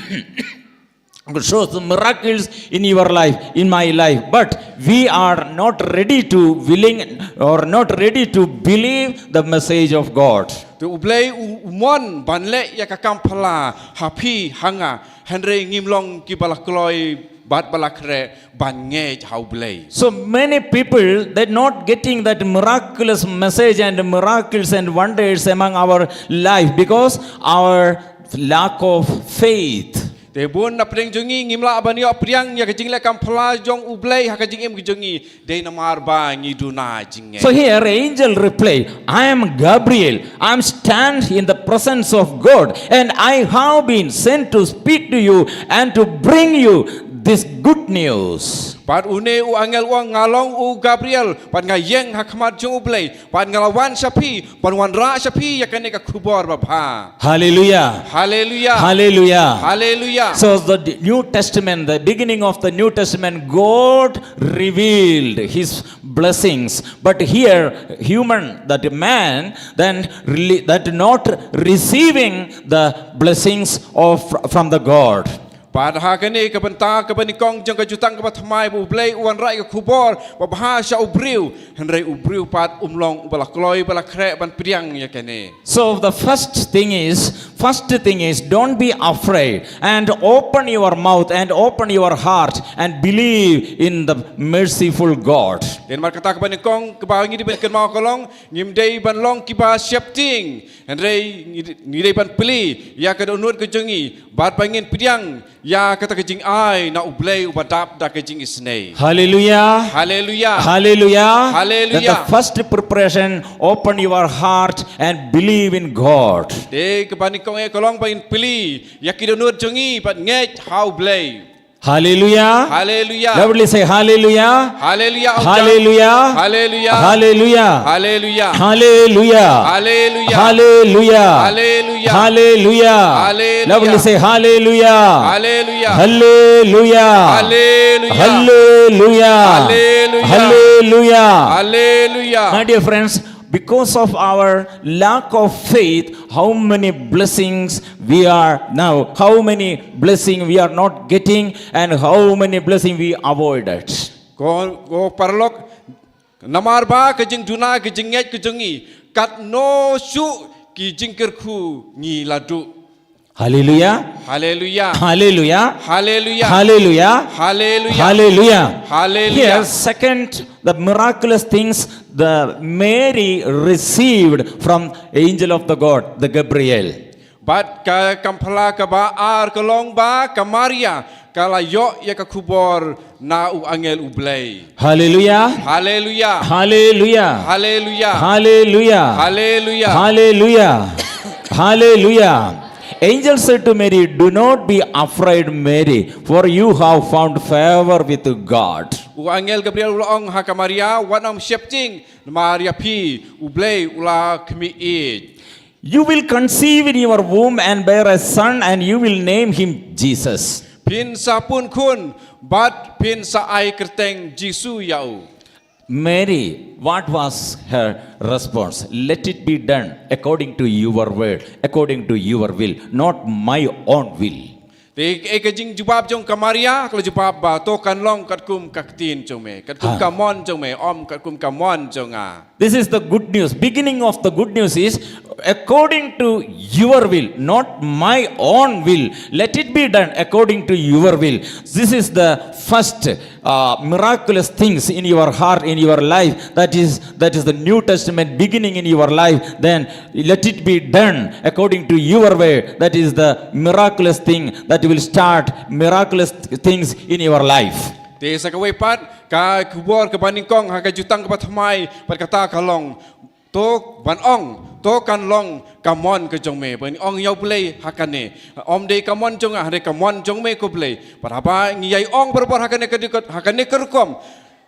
shows the miracles in your life, in my life, but we are not ready to willing or not ready to believe the message of God. Tu ublei umon banle ya kakam phala hapi hanga henry ngimlong ki balakloi bat balakre bange how blei. So many people, they're not getting that miraculous message and miracles and wonders among our life because our lack of faith. Te bun na pring jungi ngimla abani apriang ya kajing le kam phala jong ublei ha kajing em kijungi de namar ba ngi duna jinge. So here angel replied, I am Gabriel, I am stand in the presence of God, and I have been sent to speak to you and to bring you this good news. Pat une u angel u ngalong u Gabriel pat ngayeng hakmat jong ublei pat ngalawan sapi pat wan ra sapi ya kane ka khubor ba bha. Hallelujah. Hallelujah. Hallelujah. Hallelujah. So the New Testament, the beginning of the New Testament, God revealed his blessings. But here, human, that man, then that not receiving the blessings from the God. Pat ha kane ka banta ka banikong jong ka jutang ka patmai bu blei wan rai ka khubor ba bha sha ubriu henrei ubriu pat umlong balakloi balakre ban priang ya kane. So the first thing is don't be afraid and open your mouth and open your heart and believe in the merciful God. Den mar kata ka banikong ka ba ngi di ben kan mau kolong ngim dei ban long ki ba shapting henrei ngi dei ban pli ya ka donut ka jongi bat pangin priang ya kata kajing ai na ublei ubadap da kajing isnei. Hallelujah. Hallelujah. Hallelujah. Hallelujah. That the first preparation, open your heart and believe in God. De kebanikong e kolong pangin pli ya kidonut jongi pat ngej how blei. Hallelujah. Hallelujah. Loudly say hallelujah. Hallelujah. Hallelujah. Hallelujah. Hallelujah. Hallelujah. Hallelujah. Hallelujah. Hallelujah. Hallelujah. Hallelujah. Hallelujah. Loudly say hallelujah. Hallelujah. Hallelujah. Hallelujah. Hallelujah. Hallelujah. Hallelujah. Hallelujah. My dear friends, because of our lack of faith, how many blessings we are now, how many blessings we are not getting, and how many blessings we avoided. Go parlok namar ba kajing duna kajing ngej kajongi kat no shu ki jingker khu ngi ladu. Hallelujah. Hallelujah. Hallelujah. Hallelujah. Hallelujah. Hallelujah. Hallelujah. Hallelujah. Here, second, the miraculous things the Mary received from angel of the God, the Gabriel. Bat ka kampala ka ba ar kolong ba ka Maria kala yo ya ka kubor na u angel ublei. Hallelujah. Hallelujah. Hallelujah. Hallelujah. Hallelujah. Hallelujah. Hallelujah. Hallelujah. Angel said to Mary, do not be afraid, Mary, for you have found favor with God. U angel Gabriel ulong ha ka Maria wanam shepting Maria pi ublei ula kmi it. You will conceive in your womb and bear a son, and you will name him Jesus. Pin sa pun kun bat pin sa ai kerteng Jisu yau. Mary, what was her response? Let it be done according to your word, according to your will, not my own will. Te ekajing jawab jong ka Maria kalau jawab ba to kan long kat kum kaktin jong me kat kum kamon jong me om kat kum kamon jong a. This is the good news. Beginning of the good news is according to your will, not my own will. Let it be done according to your will. This is the first miraculous things in your heart, in your life. That is the New Testament beginning in your life. Then let it be done according to your way. That is the miraculous thing that will start miraculous things in your life. Te sakawai pat ka kubor ka baningkong ha ka jutang ka patmai pat kata kalong to ban ong to kan long kamon ka jong me ban ong yau play hakane om de kamon jong a de kamon jong me ko play paraba ngiyai ong berbor hakane ka dikot hakane kerkom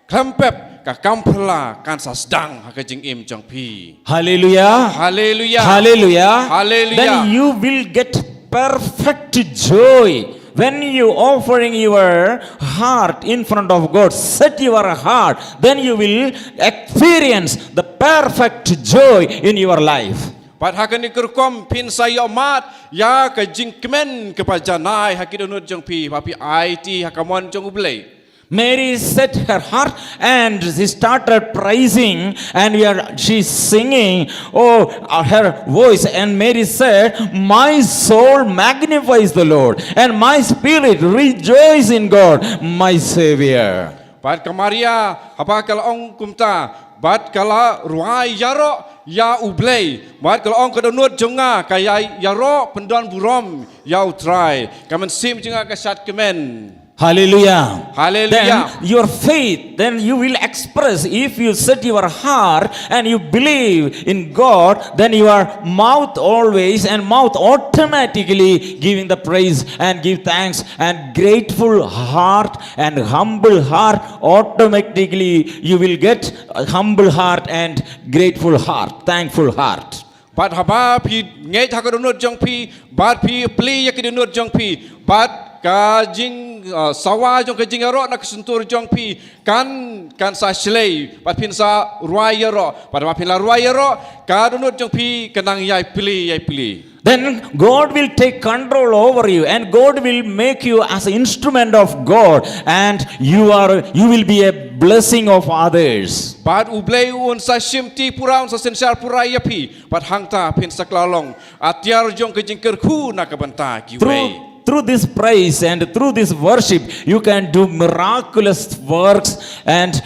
kampep ka kampla kan sasdang ha ka jing im jong pi. Hallelujah. Hallelujah. Hallelujah. Hallelujah. Then you will get perfect joy. When you offering your heart in front of God, set your heart, then you will experience the perfect joy in your life. But hakani kerkom pin saya mat ya ke jingkemen kepajanai hakid onut jong pi papi IT hakamon jong ublei. Mary set her heart and she started praising and she's singing, her voice. And Mary said, my soul magnifies the Lord and my spirit rejoices in God, my Savior. But kamaria apa kalau ong kumta, but kalau ruai yaro ya ublei, but kalau ong kedonut jonga kaya yaro pendon burom ya utrai, kamen sim jonga kasat kemen. Hallelujah. Hallelujah. Then your faith, then you will express, if you set your heart and you believe in God, then your mouth always and mouth automatically giving the praise and give thanks, and grateful heart and humble heart, automatically you will get a humble heart and grateful heart, thankful heart. But haba pi ngai hakadonut jong pi, but pi pli yakidonut jong pi, but ka jing sawa jong ka jing aro nak sentur jong pi kan sa slei pat pin sa ruai aro pat ma pin la ruai aro ka donut jong pi kanang yai pli. Then God will take control over you and God will make you as an instrument of God, and you will be a blessing of others. But ublei un sa shimti pura un sa sensar pura yapi pat hangta pin sa klalong atiar jong ka jing kerku nak banta ki wei. Through this praise and through this worship, you can do miraculous works, and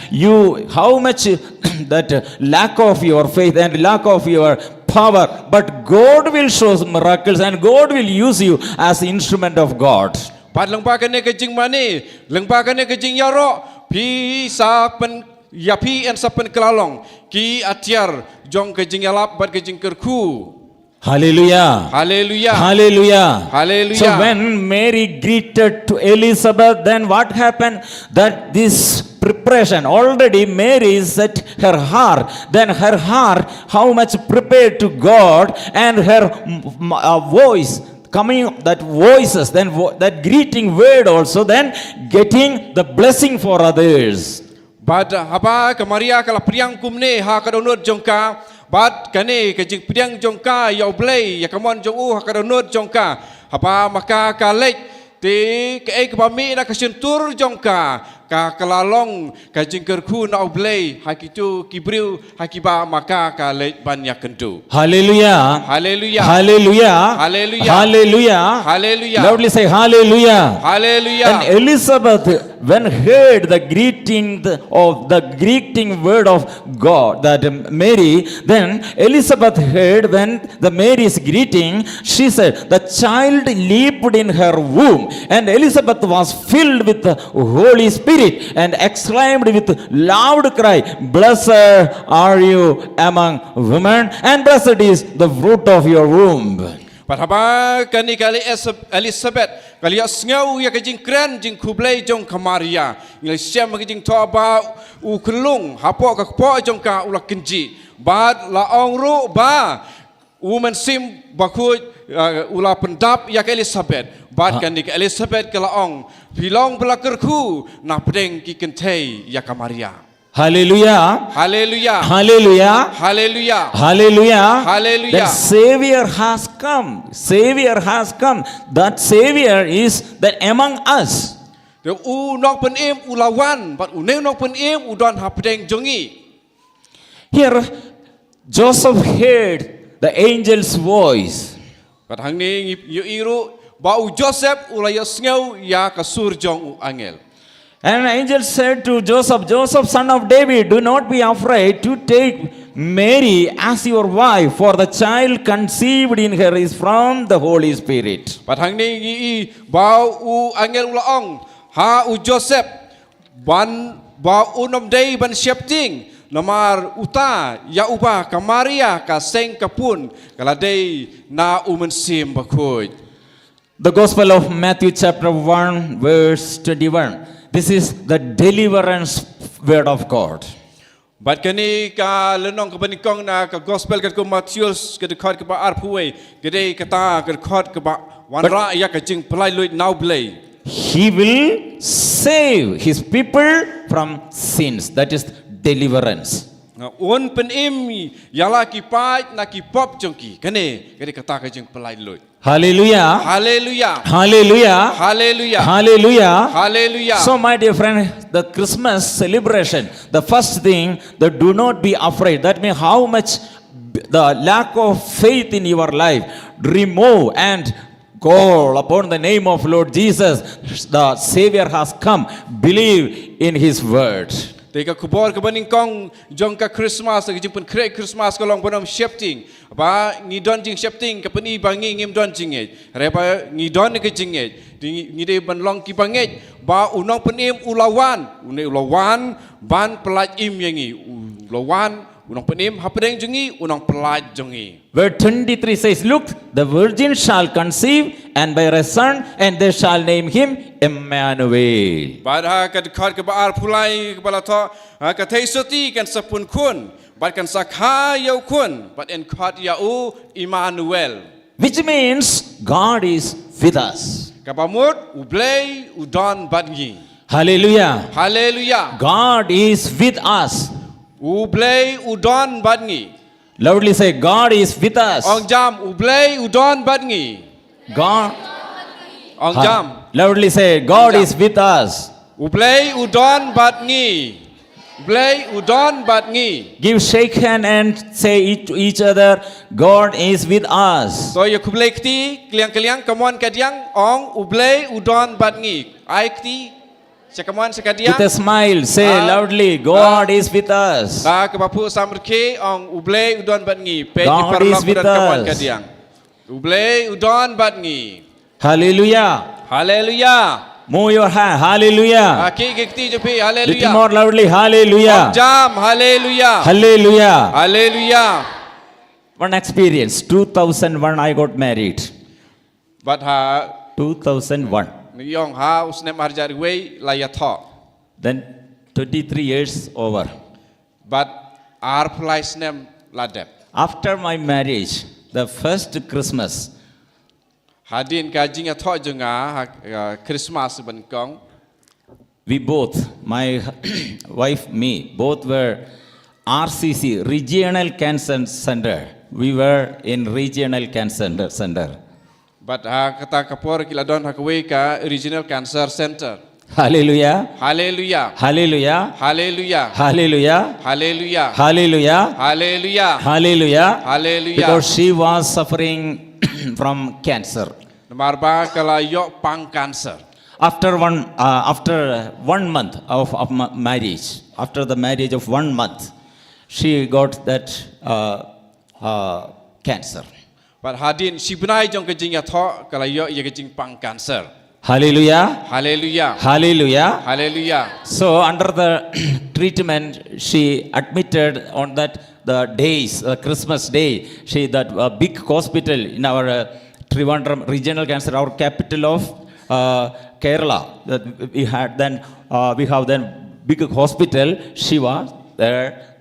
how much that lack of your faith and lack of your power, but God will show miracles and God will use you as instrument of God. Pat lengpa kene ke jing mani, lengpa kene ke jing yaro, pi sa pen yapi en sa pen kelalong, ki atiar jong ke jing yalap bat ke jing kerku. Hallelujah. Hallelujah. Hallelujah. Hallelujah. So when Mary greeted to Elizabeth, then what happened? That this preparation, already Mary set her heart, then her heart how much prepared to God, and her voice coming, that voices, then that greeting word also, then getting the blessing for others. But haba kamaria kala priang kumne ha kadonut jongka, but kane ke jing priang jongka ya oblei ya kamon jong ha kadonut jongka, haba maka kalek ti ke ke pami na kasentur jongka ka kalalong ka jing kerku na oblei ha kitu kibriu ha kiba maka kalek banyak kentu. Hallelujah. Hallelujah. Hallelujah. Hallelujah. Hallelujah. Hallelujah. Loudly say hallelujah. Hallelujah. And Elizabeth, when heard the greeting of the greeting word of God, that Mary, then Elizabeth heard when the Mary's greeting, she said, the child leaped in her womb, and Elizabeth was filled with the Holy Spirit and exclaimed with loud cry, blessed are you among women, and blessed is the fruit of your womb. Parhaba kani kali Elizabeth kali asngau ya kajing kren jing kublai jong kamaria ngai siam kajing toba u kelung hapo ka po jong ka ula kenji bad la ong ru ba woman sim baku ula pendap ya Elizabeth bad kani Elizabeth kala ong pilong belakerku na pedeng ki kentei ya kamaria. Hallelujah. Hallelujah. Hallelujah. Hallelujah. Hallelujah. Hallelujah. That Savior has come. Savior has come. That Savior is that among us. The u nok pen em ulawan, but u ne nok pen em u don ha pedeng jongi. Here, Joseph heard the angel's voice. But hang ni yu iru ba u Joseph ulaya sneu ya kasur jong u angel. And an angel said to Joseph, Joseph, son of David, do not be afraid to take Mary as your wife, for the child conceived in her is from the Holy Spirit. But hang ni ba u angel ulaong ha u Joseph ban ba u nom day ban shepting namar uta ya uba kamaria ka seng kapun kaladei na umensim bakoy. The Gospel of Matthew chapter 1 verse 21. This is the deliverance word of God. But kani ka lenong ka banikong na ka gospel ka Matthews ka dekat ka ba arpuwe gede kata ka dekat ka ba wanra ya ka jing pelai luit now blay. He will save his people from sins. That is deliverance. Un penim yala ki pai na ki pop jongki. Kane kata ka jeng pelai lut. Hallelujah. Hallelujah. Hallelujah. Hallelujah. Hallelujah. Hallelujah. So, my dear friend, the Christmas celebration, the first thing, that do not be afraid. That means how much the lack of faith in your life, remove and call upon the name of Lord Jesus. The Savior has come. Believe in His word. Teka kubor ke baning kong jong ka Christmas ke jing pen krek Christmas kolong bonom shifting ba ngi don jing shifting ke peni bangi ngim don jing e repa ngi don ke jing e ngi de ban long ki bangi ba unong penim ulawan ban pelaj im yangi ulawan unong penim hapedeng jengi unong pelaj jengi. Verse 23 says, look, the virgin shall conceive and bear a son, and they shall name him Emmanuel. Badha kad khad ke baar phulai ke bala tho ka thei soti kan sapun kun bad kan sakha yau kun but en khad ya u Emmanuel. Which means God is with us. Kapamut ublei udon badngi. Hallelujah. Hallelujah. God is with us. Ublei udon badngi. Loudly say, God is with us. Ong jam ublei udon badngi. God. Ong jam. Loudly say, God is with us. Ublei udon badngi. Ublei udon badngi. Give shake hand and say to each other, God is with us. So ya kublei kti kliang kamon kadiang ong ublei udon badngi. Ai kti Sekamon sekadiang. With a smile, say loudly, God is with us. Da ke bapu samrke ong ublei udon badngi. Pe God is with kamon us. kadiang. Ublei udon badngi. Hallelujah. Hallelujah. Move your hand. Hallelujah. Ki kti jepi Little hallelujah. more loudly. Hallelujah. Jam hallelujah. Hallelujah. Hallelujah. One experience. 2001 I got married. But ha 2001. Yong ha usnem harjar wei laya tho. Then 23 years over. But our place nem ladep. After my marriage, the first Christmas, Hadin ka jing a tho junga Christmas ban kong. we both, my wife, me, both were RCC, Regional Cancer Center. We were in Regional Cancer Center. But kata kapor kila don hakwe ka Regional Cancer Center. Hallelujah. Hallelujah. Hallelujah. Hallelujah. Hallelujah. Hallelujah. Hallelujah. Hallelujah. Hallelujah. Hallelujah. Because she was suffering from cancer. Marba kala yok pang cancer. After 1 month of marriage, after the marriage of 1 month, she got that cancer. But hadin si benai jong ke jing ya tho kala yok ye ke jing pang cancer. Hallelujah. Hallelujah. Hallelujah. Hallelujah. So under the treatment, she admitted on the days, Christmas day, that big hospital in our Trivandrum Regional Cancer, our capital of Kerala. That we had then, we have then big hospital. She was there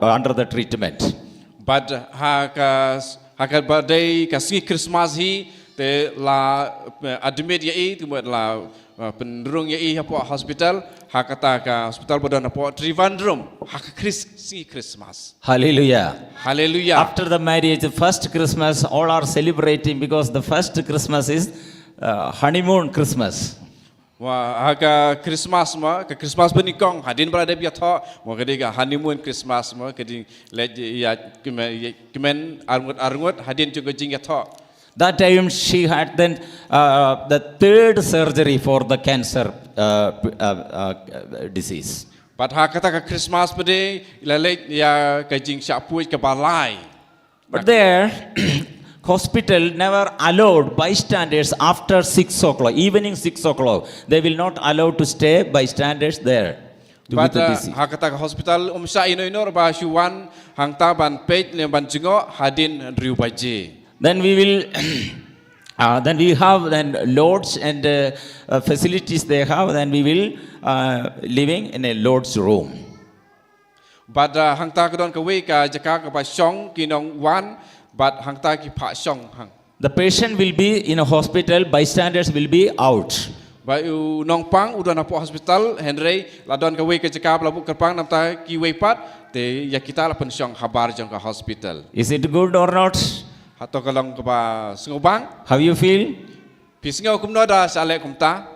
under the treatment. But haka badai kasih Christmas hi te la admit ya i tu la penderung ya i hapo hospital hakata ka hospital bodan hapo Trivandrum haka Christmas. Hallelujah. Hallelujah. After the marriage, the first Christmas, all are celebrating because the first Christmas is honeymoon Christmas. Wah haka Christmas ma ka Christmas benikong hadin berada biar tho mau kedega honeymoon Christmas ma keding let ya kemen arngut hadin juga jing ya tho. That time she had then the third surgery for the cancer disease. But hakata ka Christmas pade lalet ya ka jing syapui ke balai. But there, hospital never allowed bystanders after 6 o'clock, evening 6 o'clock. They will not allow to stay bystanders there. But hakata ka hospital umsa ino ba syuan hangta ban page le ban jingo hadin driu baje. Then we will, then we have then lodge and facilities they have. Then we will living in a lodge room. But hangta ka don ka we ka jaka ka ba syong kinong wan but hangta ki pha syong hang. The patient will be in a hospital. Bystanders will be out. Ba u nong pang u don hapo hospital Henry la don ka we ka jaka la bu kerpang namta ki we pat te ya kita la pensyong habar jong ka hospital. Is it good or not? Hato kalong ka ba sungubang? How you feel? Pisngaw kum no da sa ale kum ta.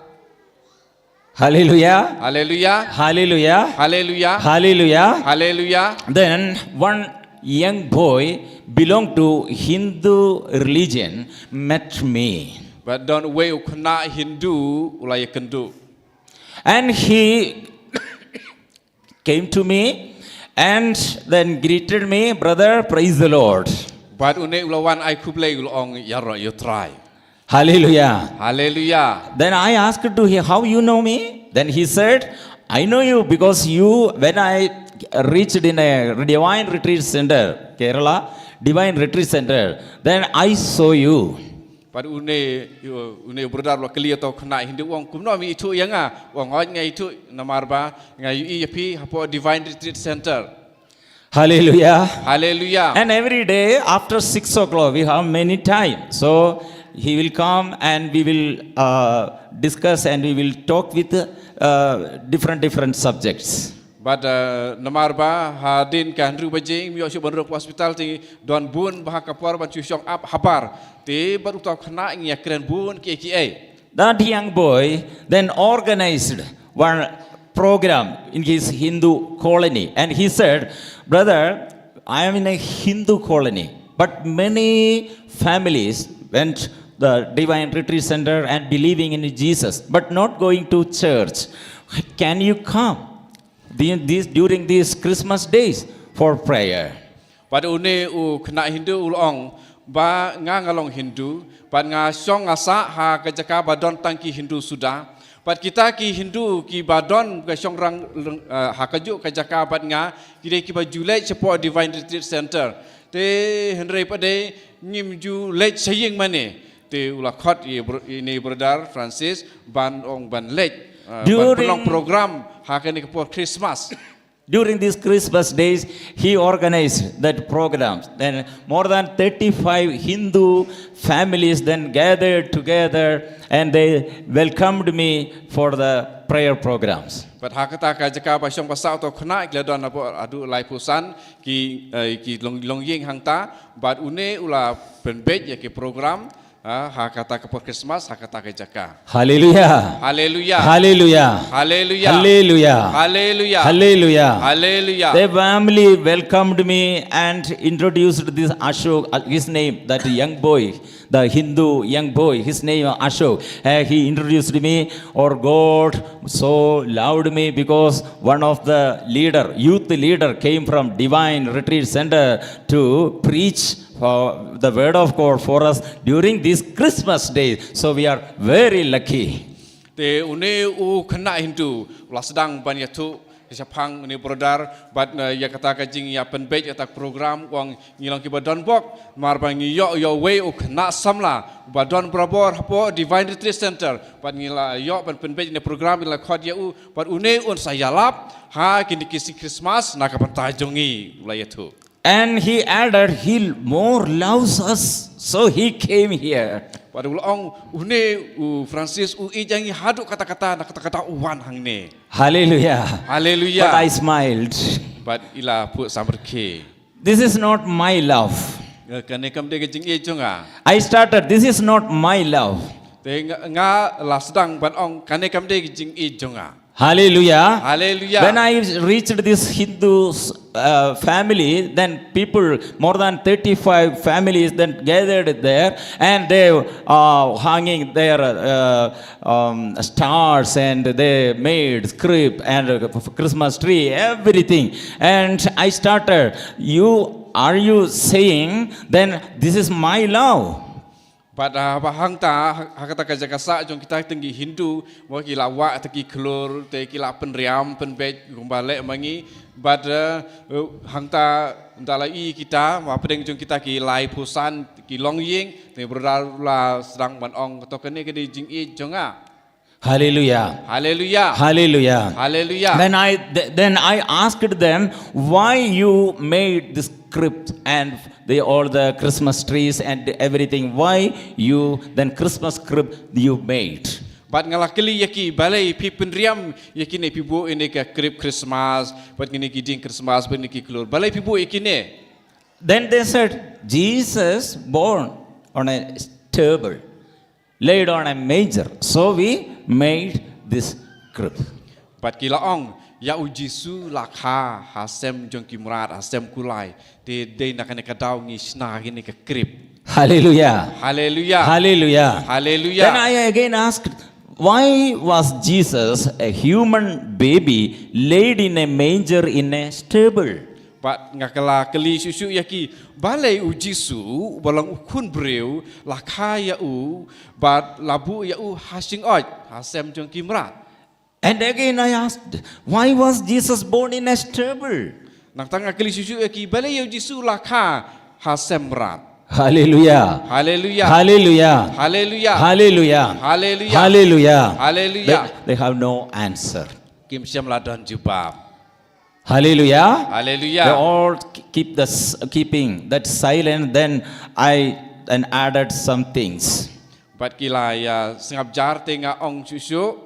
Hallelujah. Hallelujah. Hallelujah. Hallelujah. Hallelujah. Hallelujah. Then one young boy belonged to Hindu religion met me. But don't way ukna Hindu ulay kendu. And he came to me and then greeted me, brother, praise the Lord. But une ulawan ay kublay ulong yaro you try. Hallelujah. Hallelujah. Then I asked to him, how you know me? Then he said, I know you because when I reached in a divine retreat center, Kerala, divine retreat center, then I saw you. But une brother lo klia to khna Hindu wong kumno mi itu yanga wong oj ngai itu namarba ngai EAP hapo divine retreat center. Hallelujah. Hallelujah. And every day after 6 o'clock, we have many time. So he will come and we will discuss and we will talk with different subjects. But namarba hadin kan ru bajing mi osyo bonrok hospital ti don bun bah kapor ban chusyong up habar ti baru taw khna ngia kren bun ki That young boy then organized one program in his Hindu colony. And he said, brother, I am in a Hindu colony, but many families went the divine retreat center and believing in Jesus, but not going to church. Can you come during these Christmas days for prayer? But une u khna Hindu ulong ba nga ngalong Hindu, but nga syong asa ha kajaka badon tangki Hindu sudah. But kita ki Hindu ki badon ka syong rang ha kaju kajaka bad nga kire ki ba julai cepo divine retreat center. Te Henry pade ngim ju lech saying mane te ula khot ini brother Francis ban ong ban lech ban program ha ka ni for Christmas. During these Christmas days, he organized that program. Then more than 35 Hindu families then gathered together and they welcomed me for the prayer programs. But hakata ka jaka ba syong pasau to khna ikledon apo adu lai pusan ki longying hangta but une ula penbej ya ki program hakata ka Christmas hakata ka jaka. Hallelujah. Hallelujah. Hallelujah. Hallelujah. Hallelujah. Hallelujah. Hallelujah. Hallelujah. The family welcomed me and introduced this Ashok, his name, that young boy, the Hindu young boy, his name Ashok. He introduced me, or God so loved me because one of the youth leader came from Divine Retreat Center to preach for the word of God for us during these Christmas days. So we are very lucky. Te une u khna Hindu ula sedang ban yatu sapang ni brother but ya kata ka jing ya penbej atak program wang ngilong ki badon bok mar bang yo we u khna samla badon brabor hapo divine retreat center but ngila yo ban penbej ni program ila khod ya u but une un sayalap ha kini kisi Christmas na ka pantajongi ula yatu. And he added, he more loves us, so he came here. Pada ulang une Francis ijangi haduk kata-kata na kata-kata uwan hang ne. Hallelujah. Hallelujah. But I smiled. But ila put samberke. This is not my love. Kane kam de jing e jonga. I started, this is not my love. Te nga la sedang ban ong kane kam de jing e jonga. Hallelujah. Hallelujah. When I reached this Hindu family, then people, more than 35 families then gathered there and they hanging their stars and they made script and Christmas tree, everything. And I started, are you saying then this is my love? Pada bahang ta hakata ka jakasa jong kita tinggi Hindu mo kila wa teki klur te kila penriam penbej gumbale mangi bad hangta ndala kita ma pedeng jong kita ki lai pusan ki longying te berdala sedang ban ong to kene ke di jing i jonga. Hallelujah. Hallelujah. Hallelujah. Hallelujah. Then I asked them why you made this script and all the Christmas trees and everything. Why you then Christmas script you made? But ngalakali yaki balai pi penriam yaki ne pibu ini ke krip Christmas, but ini kiding Christmas, but ini klur. Balai pibu yaki ne. Then they said, Jesus born on a stable, laid on a manger. So we made this crib. But kila ong ya ujisu lakha hasem jong kimrat hasem kulai de nakane kadau ngi sna gini ke krip. Hallelujah. Hallelujah. Hallelujah. Hallelujah. Then I again asked, why was Jesus, a human baby, laid in a manger in a stable? But ngakala kali susu yaki balai ujisu balang ukun breu lakha ya but labu ya hasing oj hasem jong kimrat. And again I asked, why was Jesus born in a stable? Nang tanga kali susu yaki balai ujisu lakha hasem rat. Hallelujah. Hallelujah. Hallelujah. Hallelujah. Hallelujah. Hallelujah. Hallelujah. Hallelujah. They have no answer. Kim siam ladon jubab. Hallelujah. Hallelujah. They all keeping that silent. Then I added some things. But kila ya sengap jar tenga ong susu.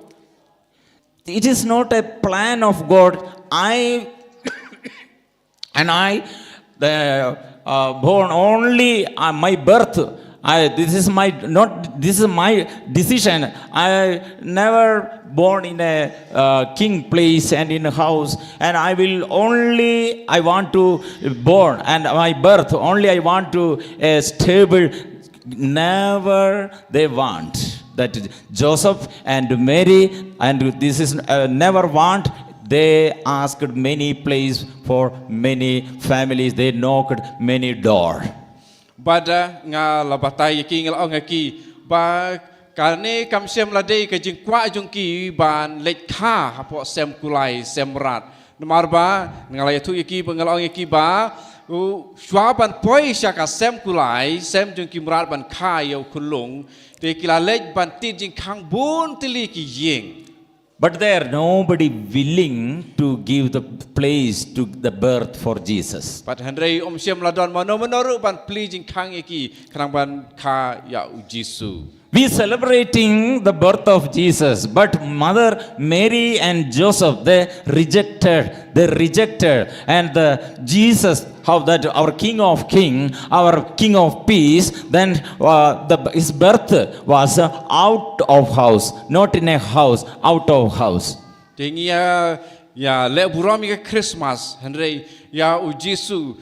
It is not a plan of God. Born only my birth. This is my decision. I never born in a king place and in a house, and I want to born and my birth only I want to a stable. Never they want that Joseph and Mary, and this is never want. They asked many places for many families. They knocked many doors. Bada nga labatai yaki ngala ngaki ba karne kam sem ladai ka jing kwa jung ki ban let kha hapo sem kulai sem rat namar ba ngala tu yaki ngala yaki ba shwa ban poi sha ka sem kulai sem jung ki mrat ban kha yo kulung te kila let ban ti jing khang bun tili ki ying. But there nobody willing to give the place to the birth for Jesus. But Henry siam ladon manoru ban pleasing khang yaki khrang ban kha ya Jisu. We celebrating the birth of Jesus, but Mother Mary and Joseph, they rejected, and Jesus, how that our King of King, our King of Peace, then his birth was out of house, not in a house, out of house. Tengia ya le burami ke Christmas, Henry ya Jisu.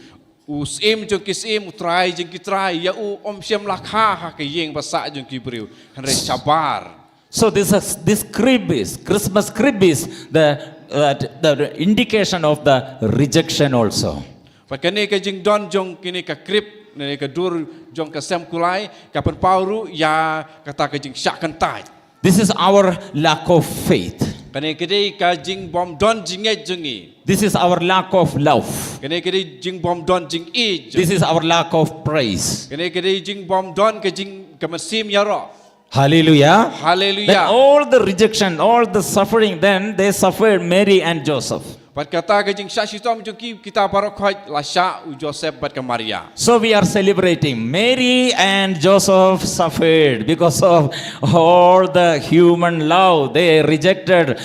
Usim jong kisim utrai jong kitrai ya siam lakha ha ke yeng basa jong kibriu Henry sabar. So this crib is Christmas crib is the indication of the rejection also. Pakane ke jing don jong kini ka krip ne ka dur jong ka sem kulai ka pen pauru ya kata ke jing syak kentai. This is our lack of faith. Kane kedi ka jing bom don jinge jungi. This is our lack of love. Kane kedi jing bom don jing I. This is our lack of praise. Kane kedi jing bom don ke jing kamasim yaro. Hallelujah. Hallelujah. Then all the rejection, all the suffering, then they suffered, Mary and Joseph. Pat kata ke jing syak sitom jong kita barokhat la syak u Joseph bat ke Maria. So we are celebrating. Mary and Joseph suffered because of all the human love. They rejected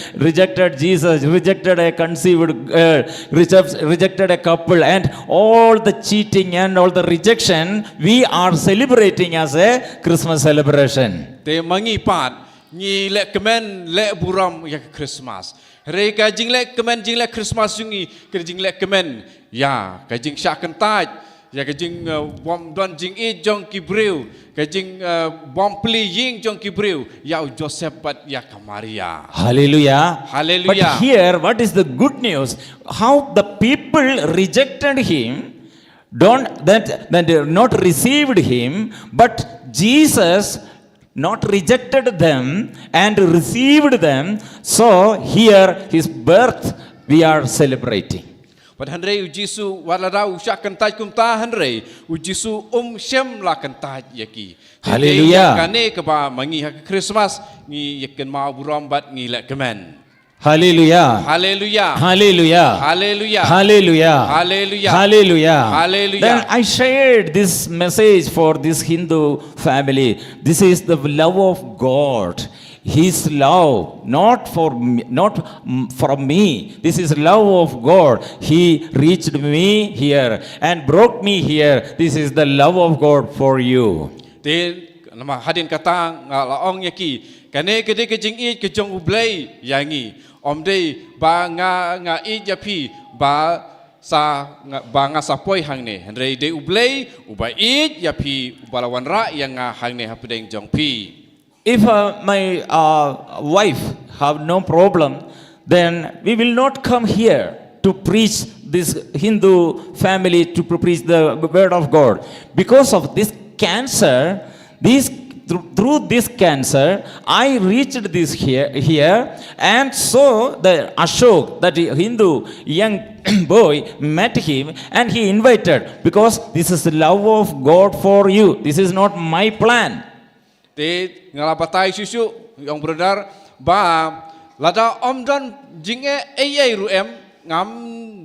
Jesus, rejected a conceived girl, rejected a couple, and all the cheating and all the rejection we are celebrating as a Christmas celebration. Te mangi pat ni le kemen le buram ya Christmas. Reka jing le kemen jing le Christmas jungi ke jing le kemen ya ka jing syak kentaj ya ka jing bom don jing I jong kibriu ka jing bom pli ying jong kibriu ya Joseph bat ya ka Maria. Hallelujah. Hallelujah. But here what is the good news? How the people rejected him, that they not received him, but Jesus not rejected them and received them. So here his birth we are celebrating. But Henry Jisu walada usyak kentaj kumta Henry Jisu shem la kentaj yaki. Hallelujah. Kane ke ba mangi ha Christmas ni yakin mau buram bat ngi le kemen. Hallelujah. Hallelujah. Hallelujah. Hallelujah. Hallelujah. Hallelujah. Hallelujah. Hallelujah. Then I shared this message for this Hindu family. This is the love of God. His love, not from me. This is love of God. He reached me here and brought me here. This is the love of God for you. Tin nama hadin kata laong yaki kane kede kejing I kejong ublay yangi om dei ba nga I yapi ba nga sapoi hang ne Henry de ublay uba I yapi balawan ra yang hang ne hapdeng jong pi. If my wife have no problem, then we will not come here to preach this Hindu family to preach the word of God. Because of this cancer, through this cancer, I reached this here, and so the Ashok, that Hindu young boy, met him, and he invited, because this is the love of God for you. This is not my plan. Te ngalapatai susu yang brother ba lada omdan jinge ai ruem ngam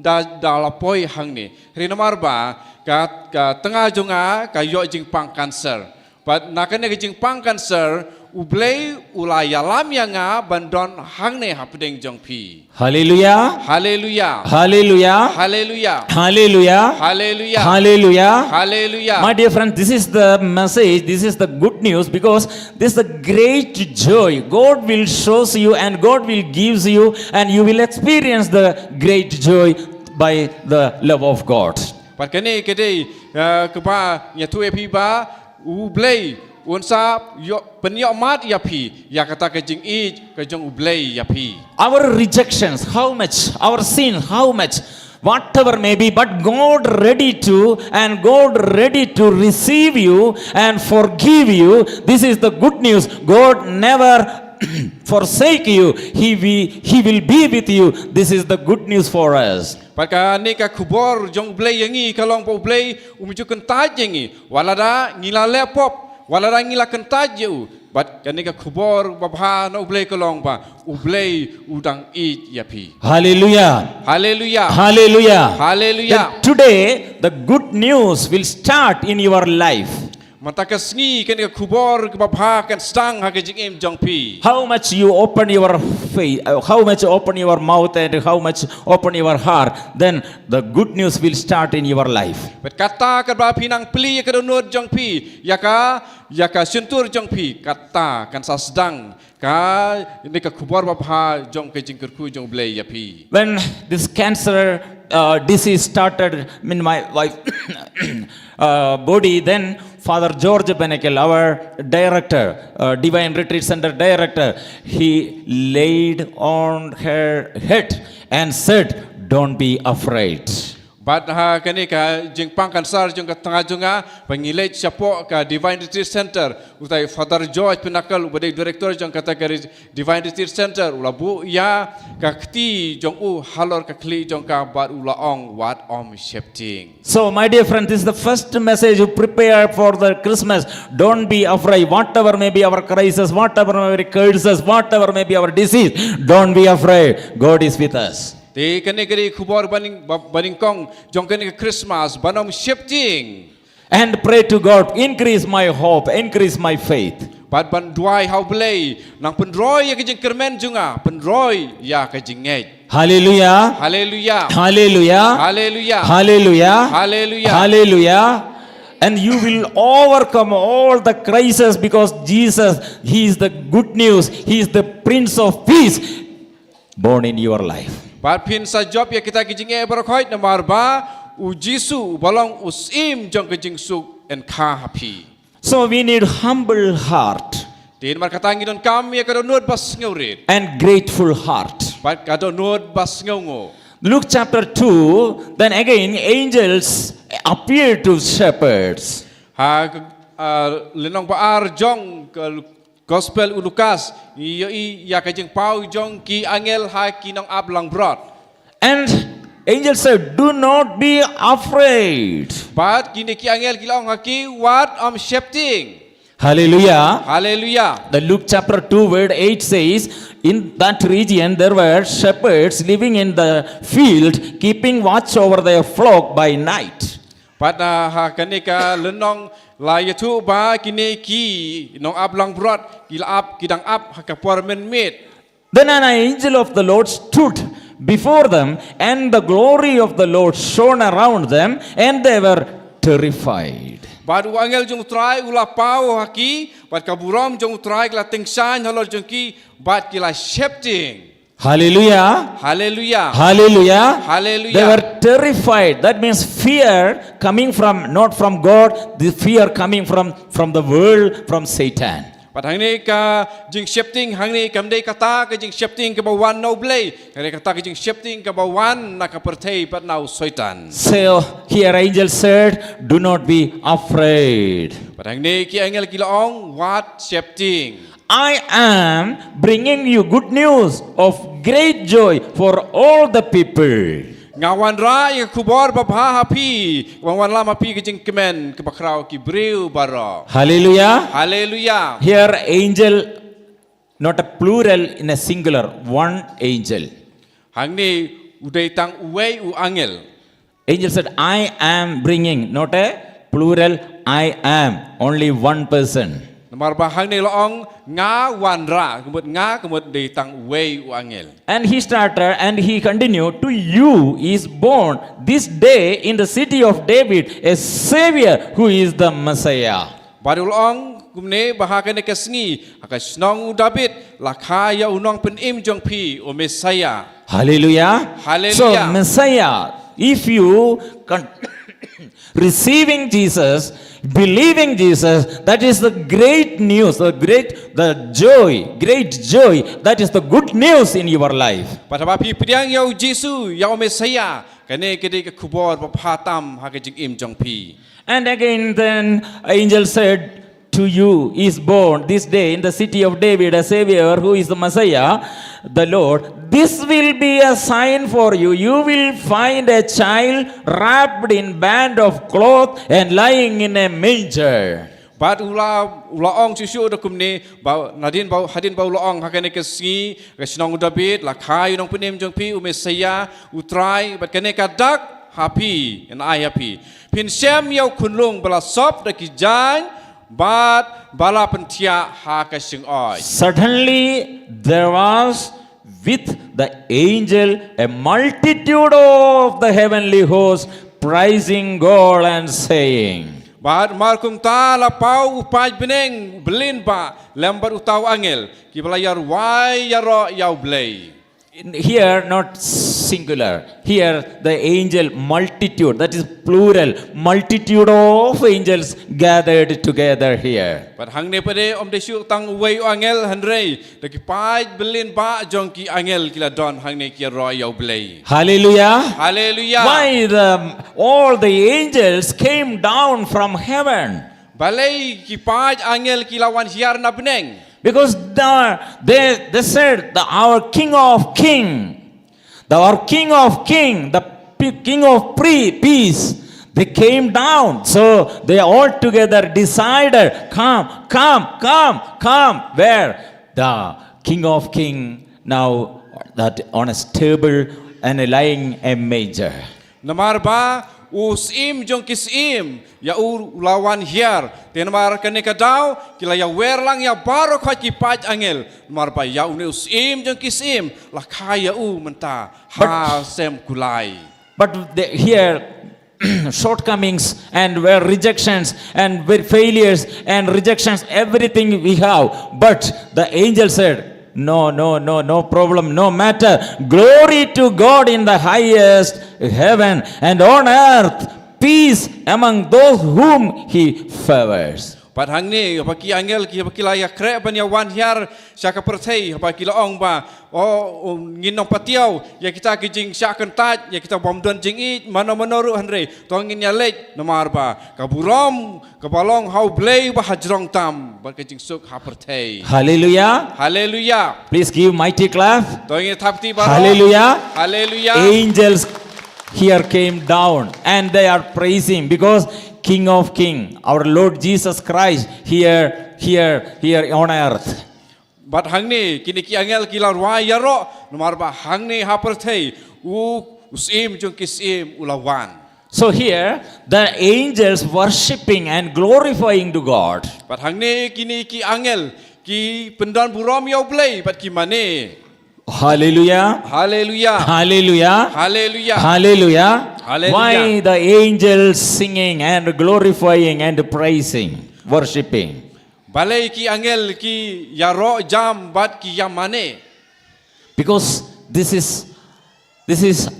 da lapoi hang ni rinamar ba ka tengah jonga ka yo jing pang cancer but nakane ka jing pang cancer ublay ulaya lam yanga bandon hang ne hapdeng jong pi. Hallelujah. Hallelujah. Hallelujah. Hallelujah. Hallelujah. Hallelujah. Hallelujah. Hallelujah. My dear friends, this is the message, this is the good news, because this is the great joy. God will show you and God will give you, and you will experience the great joy by the love of God. Pat kene kede kepa nyatu epi ba ublay unsa yo penyomat yapi ya kata kejing I kejong ublay yapi. Our rejections, how much? Our sin, how much? Whatever may be, but God ready to receive you and forgive you. This is the good news. God never forsake you. He will be with you. This is the good news for us. Paka nika kubor jong ublay yangi kalong pa ublay umiju kentaj yangi walada ngila lepop walada ngila kentaj you. But kanika kubor babha na ublay kalong pa ublay udang I yapi. Hallelujah. Hallelujah. Hallelujah. Hallelujah. Then today the good news will start in your life. Mataka Sngi kanika kubor babha kan stang hakajing im jong pi. How much you open your faith, how much you open your mouth and how much open your heart, then the good news will start in your life. Bet kata kan ba pinang pli ka donor jong pi yaka suntur jong pi kata kan sasdang ka nika kubor babha jong kajing kerku jong blay yapi. When this cancer disease started in my wife body, then Father George Benekel, our director, Divine Retreat Center director, he laid on her head and said, "Don't be afraid." But ha kani ka jing pang kansar jong ka tengah jonga pengilai siapo ka Divine Retreat Center utai Father George Penakal ubadai director jong kata ka Divine Retreat Center ulabu ya ka kti jong halor ka kli jong ka bat ulaong wat om shepting. So my dear friend, this is the first message you prepare for the Christmas. Don't be afraid. Whatever may be our crisis, whatever may be curses, whatever may be our disease, don't be afraid. God is with us. Te kani kari kubor baning kong jong kani Christmas banom shifting. And pray to God, increase my hope, increase my faith. Bat ban duai hau belai nang pendroy ya kejing kermen junga pendroy ya kejing ngej. Hallelujah. Hallelujah. Hallelujah. Hallelujah. Hallelujah. Hallelujah. Hallelujah. And you will overcome all the crises, because Jesus, He is the good news. He is the Prince of Peace born in your life. Bat pin sa job ya kita kejing berkhoi namar ba u Jisu balong usim jong kejing suk en kha happy. So we need humble heart Tin mar kata ngidon kami ya kadonod bas ngeurit and grateful heart. bat kadonod bas ngeungo. Luke chapter 2, then again angels appear to shepherds. Ha lenong baar jong Gospel Lukas ya kajeng pau jong ki angel ha kinong ablang brot. And angels said, "Do not be afraid." But kini ki angel kilong haki what shifting. Hallelujah. Hallelujah. The Luke chapter 2 verse 8 says, in that region there were shepherds living in the field, keeping watch over their flock by night. But ha kanika lenong laya tu ba kini ki nong ab lang brot kila ab kidang ab hakapor men mit. Then an angel of the Lord stood before them, and the glory of the Lord shone around them, and they were terrified. Bad u angel jong try ula pau haki bad kaburam jong try kila tengsan halor jong ki bad kila shepting. Hallelujah. Hallelujah. Hallelujah. Hallelujah. They were terrified. That means fear coming from, not from God, the fear coming from the world, from Satan. But hang ni ka jing shifting hang ni kam dei kata ka jing shifting ka bawan no blay kare kata ka jing shifting ka bawan na ka perthei pat nau soitan. So here angel said, do not be afraid. But hang ni ki angel kilaong what shifting. I am bringing you good news of great joy for all the people. Ngawan ra ya kubor babha hapi wan lama pi ka jing kemen ka bakrau ki breu baro. Hallelujah. Hallelujah. Here angel, not a plural in a singular, one angel. Hang ni udai tang uwei u angel. Angel said, I am bringing, not a plural, I am, only one person. Namar ba hang ni loong nga wan ra kemut dei tang uwei u angel. And he started and he continued, to you is born this day in the city of David a Savior who is the Messiah. Baru loong kumne bahakan ke Sngi akas nong David lakaya unong penim jong pi o Messiah. Hallelujah. Hallelujah. So Messiah, if you receiving Jesus, believing Jesus, that is the great news, the joy, great joy, that is the good news in your life. Pada bapi pediang yau Jesu yau Messiah kane kede ke kubor bapatam hakajing im jong pi. And again then angel said, to you is born this day in the city of David a Savior who is the Messiah, the Lord. This will be a sign for you. You will find a child wrapped in band of cloth and lying in a manger. Bat ulaong susu dokum ni bau nadin bau hadin bau ulaong hakane ke Sngi ke Snong David lakai unong penim jong pi u Messiah utrai bat kane kadak happy and I happy. Pin sem yau kunlung bala sop da kijang but bala pentia ha ka sing oi. Suddenly there was with the angel a multitude of the heavenly host praising God and saying, Bat markum ta la pau upaj beneng belin ba lembar utau angel ki belayar wai yaro yau blay. Here not singular, here the angel multitude, that is plural, multitude of angels gathered together here. But hang ne pade om desu tang wei angel hanrei de ki paj belin ba jong ki angel kila don hang ne ki ro yau blay. Hallelujah. Hallelujah. Why all the angels came down from heaven? Balai ki paj angel kila wan hiar na beneng. Because they said, our King of King, our King of King, the King of Peace, they came down. So they all together decided, come. Where? The King of King now that on a stable and lying a manger. Namar ba usim jong kisim ya lawan hiar tenmar kane kadau kila ya werlang ya baro khat ki paj angel mar ba ya une usim jong kisim la khaya menta ha sem kulai. But here shortcomings and where rejections and where failures and rejections, everything we have. But the angel said, no problem, no matter. Glory to God in the highest heaven, and on earth peace among those whom he favors. Pat hang ni baki angel ki baki la ya kre ban ya wan hiar saka perthei baki la ong ba o ngin nong patiau ya kita ki jing sya kentat ya kita bom don jing I mano ru hanre to ngin ya lej namar ba ka burom ka balong hau blei ba hajrong tam ba ki jing suk ha perthei. Hallelujah. Hallelujah. Please give mighty clap. To ngin thapti ba. Hallelujah. Hallelujah. Angels here came down and they are praising because King of King, our Lord Jesus Christ, here on earth. But hang ni kini ki angel kila ruai yaro nomar ba hang ni ha perthei usim jong kisim ulawan. So here, the angels worshipping and glorifying to God. Bat hang ne kini ki angel ki pendan buram yau play bat ki mane. Hallelujah. Hallelujah. Hallelujah. Hallelujah. Hallelujah. Hallelujah. Why the angels singing and glorifying and praising, worshipping? Balai ki angel ki yaro jam bat ki yamane. Because this is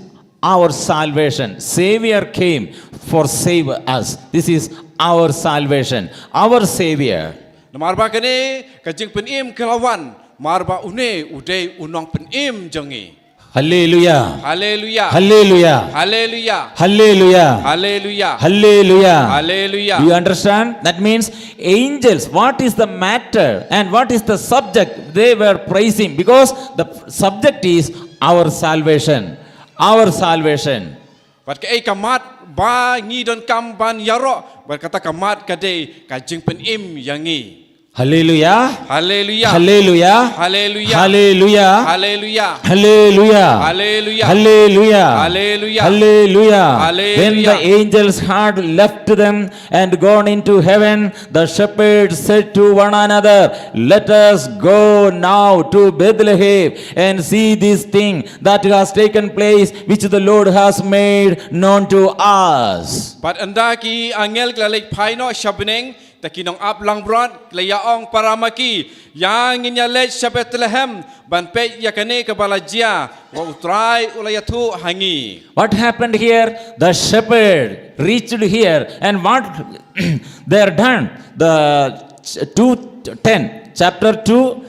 our salvation. Savior came for save us. This is our salvation. Our Savior. Marba kene kajing penim kelawan marba une uday unong penim jangi. Hallelujah. Hallelujah. Hallelujah. Hallelujah. Hallelujah. Hallelujah. Hallelujah. Hallelujah. Do you understand? That means angels, what is the matter and what is the subject they were praising? Because the subject is our salvation. Our salvation. Bat ke kamat ba ngi don kam ban yaro bat kata kamat kade kajing penim yangi. Hallelujah. Hallelujah. Hallelujah. Hallelujah. Hallelujah. Hallelujah. Hallelujah. Hallelujah. Hallelujah. Hallelujah. Hallelujah. Hallelujah. When the angels had left them and gone into heaven, the shepherds said to one another, "Let us go now to Bethlehem and see this thing that has taken place, which the Lord has made known to us." Bat anda ki angel klalek paino shabneng takinong ap lang brod klayaong paramaki yang inyalej sa Bethlehem ban pe yakane kabalajia wa utray ulayatu hangi. What happened here? The shepherd reached here, and what they are done? The 2:10, chapter 2,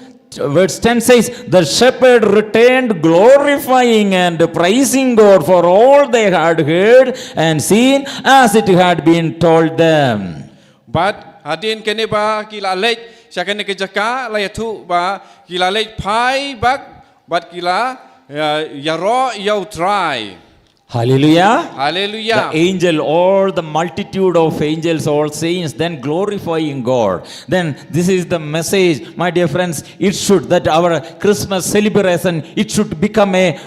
verse 10 says, "The shepherd returned glorifying and praising God for all they had heard and seen as it had been told them." But hadin kene ba kilalej sa kene kejaka layatu ba kilalej pai bak bat kila yaro yau try. Hallelujah. Hallelujah. The angel, all the multitude of angels, all saints, then glorifying God. Then this is the message, my dear friends. It should, that our Christmas celebration, it should become a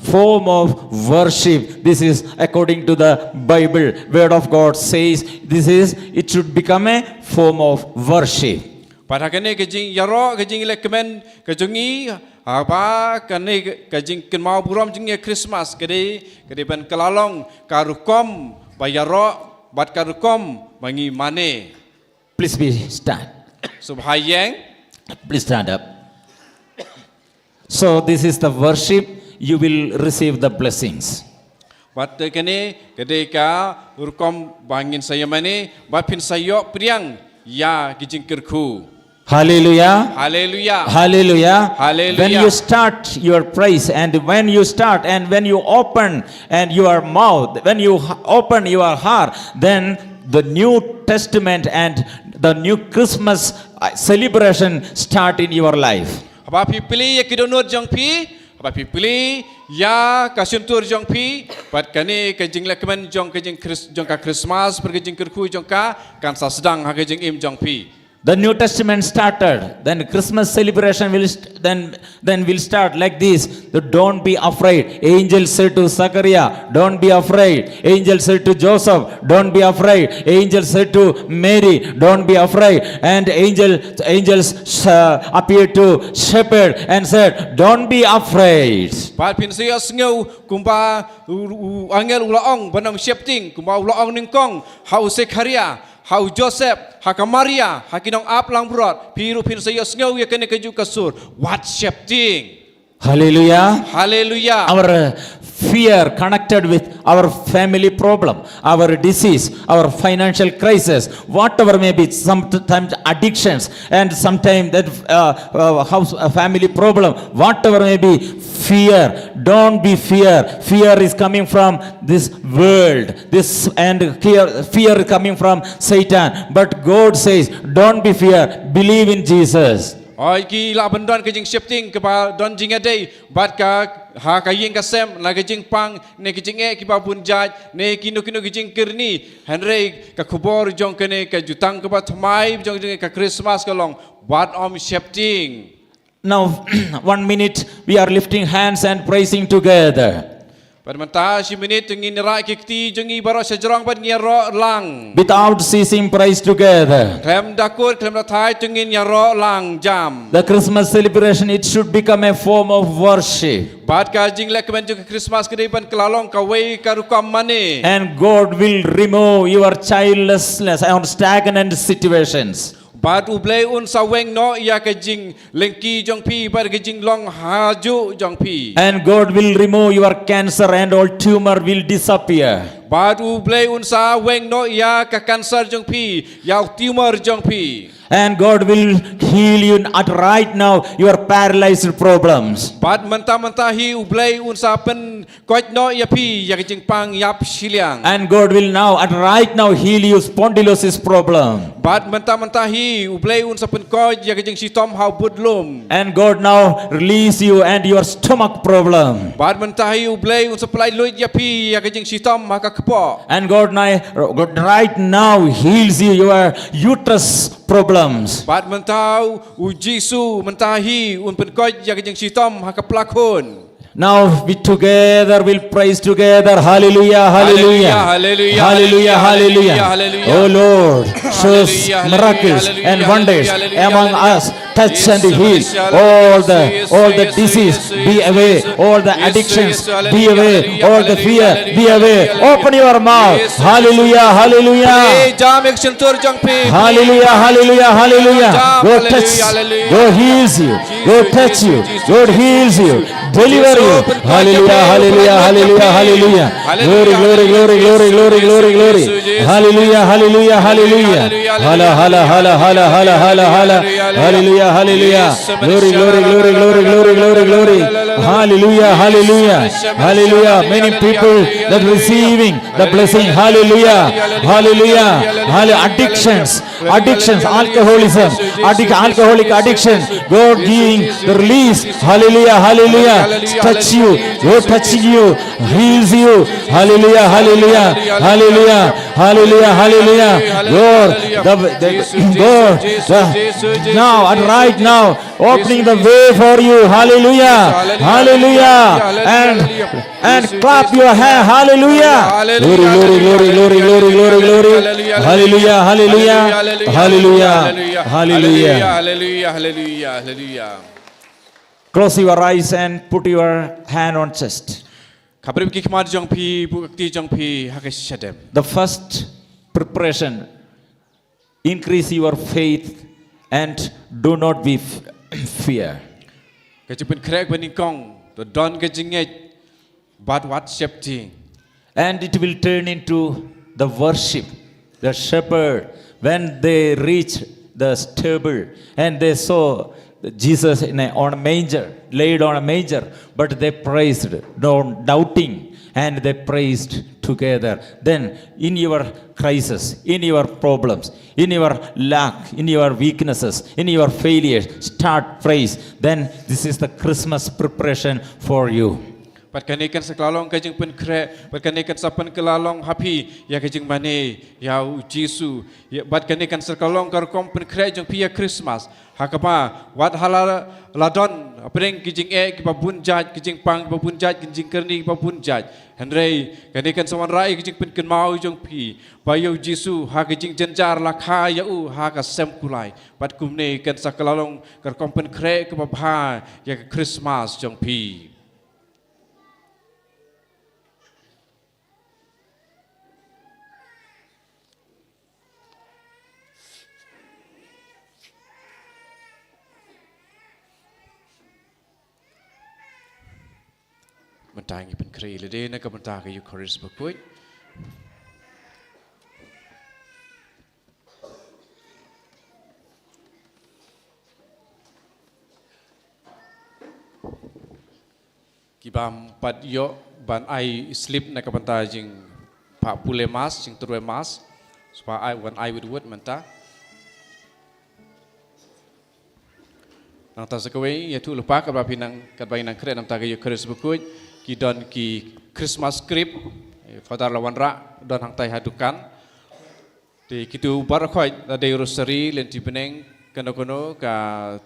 form of worship. This is according to the Bible. Word of God says it should become a form of worship. Pada kene kejing yaro kejing lekmen kejungi apa kene kejing kenmau buram jingnya Christmas kede ban kelalong karukom bayaro bat karukom bangi mane. Please be stand. Subhayeng. Please stand up. So this is the worship. You will receive the blessings. Bat kene kede ka rukom bangin saya mane bat pin sayo priang ya kejing kerku. Hallelujah. Hallelujah. Hallelujah. Hallelujah. When you start your praise and when you start and when you open and your mouth, when you open your heart, then the New Testament and the new Christmas celebration start in your life. Apa pipili ya kidonor jong pi, apa pipili ya kasuntur jong pi, pat kani kajing lekmen jong kajing ka Christmas perkajing kerku jong ka kan sa sedang ha kajing im jong pi. The New Testament started. Then Christmas celebration will then will start like this. Don't be afraid. Angel said to Zachariah, "Don't be afraid." Angel said to Joseph, "Don't be afraid." Angel said to Mary, "Don't be afraid." And angels appeared to shepherd and said, "Don't be afraid." Pat pin sia sngau kumpa angel ulaong banang shepting kumpa ulaong ningkong hau Zachariah hau Joseph, haka Maria, hakinong ap lang brod, piru pin sayo sngau ya kene kaju kasur. What shepting? Hallelujah. Hallelujah. Our fear connected with our family problem, our disease, our financial crisis, whatever may be, sometimes addictions, and sometimes that house family problem, whatever may be, fear. Don't be fear. Fear is coming from this world. Fear is coming from Satan. But God says, don't be fear. Believe in Jesus. Oi ki la bandon kajing shifting kepa don jing adai bat ka ha kaying kasem na kajing pang ne kajing ki ba bunjaj ne kinu kajing kirni henry ka khubor jong kene ka jutang kepa thmai jong ka Christmas kalong what om shifting. Now 1 minute we are lifting hands and praising together. Pada menta si menit ngin rak kikti jongi baro sejerong pada ngiro lang. without ceasing praise together. Klem dakut klem datai ngin ngiro lang jam. The Christmas celebration, it should become a form of worship. Bad ka jing lek kemen jung Christmas kedai pan kelalong kawai karukam mane. And God will remove your childlessness and stagnant situations. Bad ublay un saweng no ia ka jing lengki jong pi bar ka jing long haju jong pi. And God will remove your cancer and all tumor will disappear. Bad ublay un saweng no ia ka cancer jong pi, ya tumor jong pi. And God will heal you at right now your paralyzed problems. Bad mentah-mentahi ublay un sapen koj no ia pi ya ka jing pang yap siliang. And God will now at right now heal you spondylosis problem. Bad mentah-mentahi ublay un sapen koj ya ka jing sitom hau budlum. And God now release you and your stomach problem. Bad mentahi ublay un supply luit ya pi ya ka jing sitom maka kepo. And God right now heals you your uterus problems. Bad mentau u Jisu mentahi un pen koj ya ka jing sitom haka plakon. Now we together will praise together. Hallelujah, hallelujah, Hallelujah, hallelujah, hallelujah, hallelujah. Oh Lord, show Hallelujah, miracles hallelujah, and wonders hallelujah, among hallelujah. us. Touch and Yes, heal yes, all yes, the yes, disease yes, be yes, away, yes, all the yes, addictions yes, be hallelujah, away, hallelujah, all the fear hallelujah, be away. hallelujah, Open your mouth. yes, yes, Hallelujah, hallelujah. Jam ek sentur jong pi. Hallelujah, hallelujah, hallelujah. Jam, God touch, hallelujah, God heals you, God touch you, God heals you, deliver you. Hallelujah, hallelujah, hallelujah, hallelujah. Glory, glory, glory, glory, glory, glory, glory. Hallelujah, hallelujah, hallelujah. Hala, hala, hala, hala, hala, hala, hala. Hallelujah, hallelujah. Glory, glory, glory, glory, glory, glory, glory. Hallelujah, hallelujah, hallelujah. Many people that receiving the blessing. Hallelujah, hallelujah. Addictions, alcoholism, alcoholic addiction. God giving the release. Hallelujah, hallelujah. Touch you, God touching you, heals you. Hallelujah, hallelujah, hallelujah, hallelujah, hallelujah. God, now and right now, opening the way for you. Hallelujah, hallelujah, and clap your hand. Hallelujah, glory, glory, glory, glory, glory, glory, glory. Hallelujah, hallelujah, hallelujah, hallelujah. Hallelujah, hallelujah, hallelujah. Close your eyes and put your hand on chest. Kabrim ki khmar jong pi bukti jong pi hakesh shadem. The first preparation, increase your faith and do not be fear. Kajipin krek bening kong to don kajinget but what safety. And it will turn into the worship. The shepherd, when they reached the stable and they saw Jesus on a manger, laid on a manger, but they praised, no doubting, and they praised together. Then in your crisis, in your problems, in your lack, in your weaknesses, in your failures, start praise. Then this is the Christmas preparation for you. Perkanikan sekelalong kajing pen krek, perkanikan sapan kelalong happy ya kajing mane ya Jisu. Ya perkanikan sekelalong karkom pen krek jong pia Christmas. Hakapa wat halal ladon apeng kajing kipa bunjat kajing pang kipa bunjat kajing kerni kipa bunjat. Henry kanikan sawan rai kajing pen ken mau jong pi. Bayo Jisu ha kajing jenjar lakha ya ha ka sem kulai. Pat kumne kan sekelalong karkom pen krek kipa bha ya Christmas jong pi. Mentah ngi pen krei le de na ka mentah ka yu chorus bakut. Kibam pat yo ban ai slip na ka mentah jing pa pule mas jing terue mas supaya ai wan ai wit mentah. Nang ta sakawe ya tu lupa ka pinang kat bayi nang kre nam ta ka yu chorus bakut. Ki don ki Christmas script father lawan ra don hang tai hadukan di kitu bar khoi da de rosary len ti peneng kono ka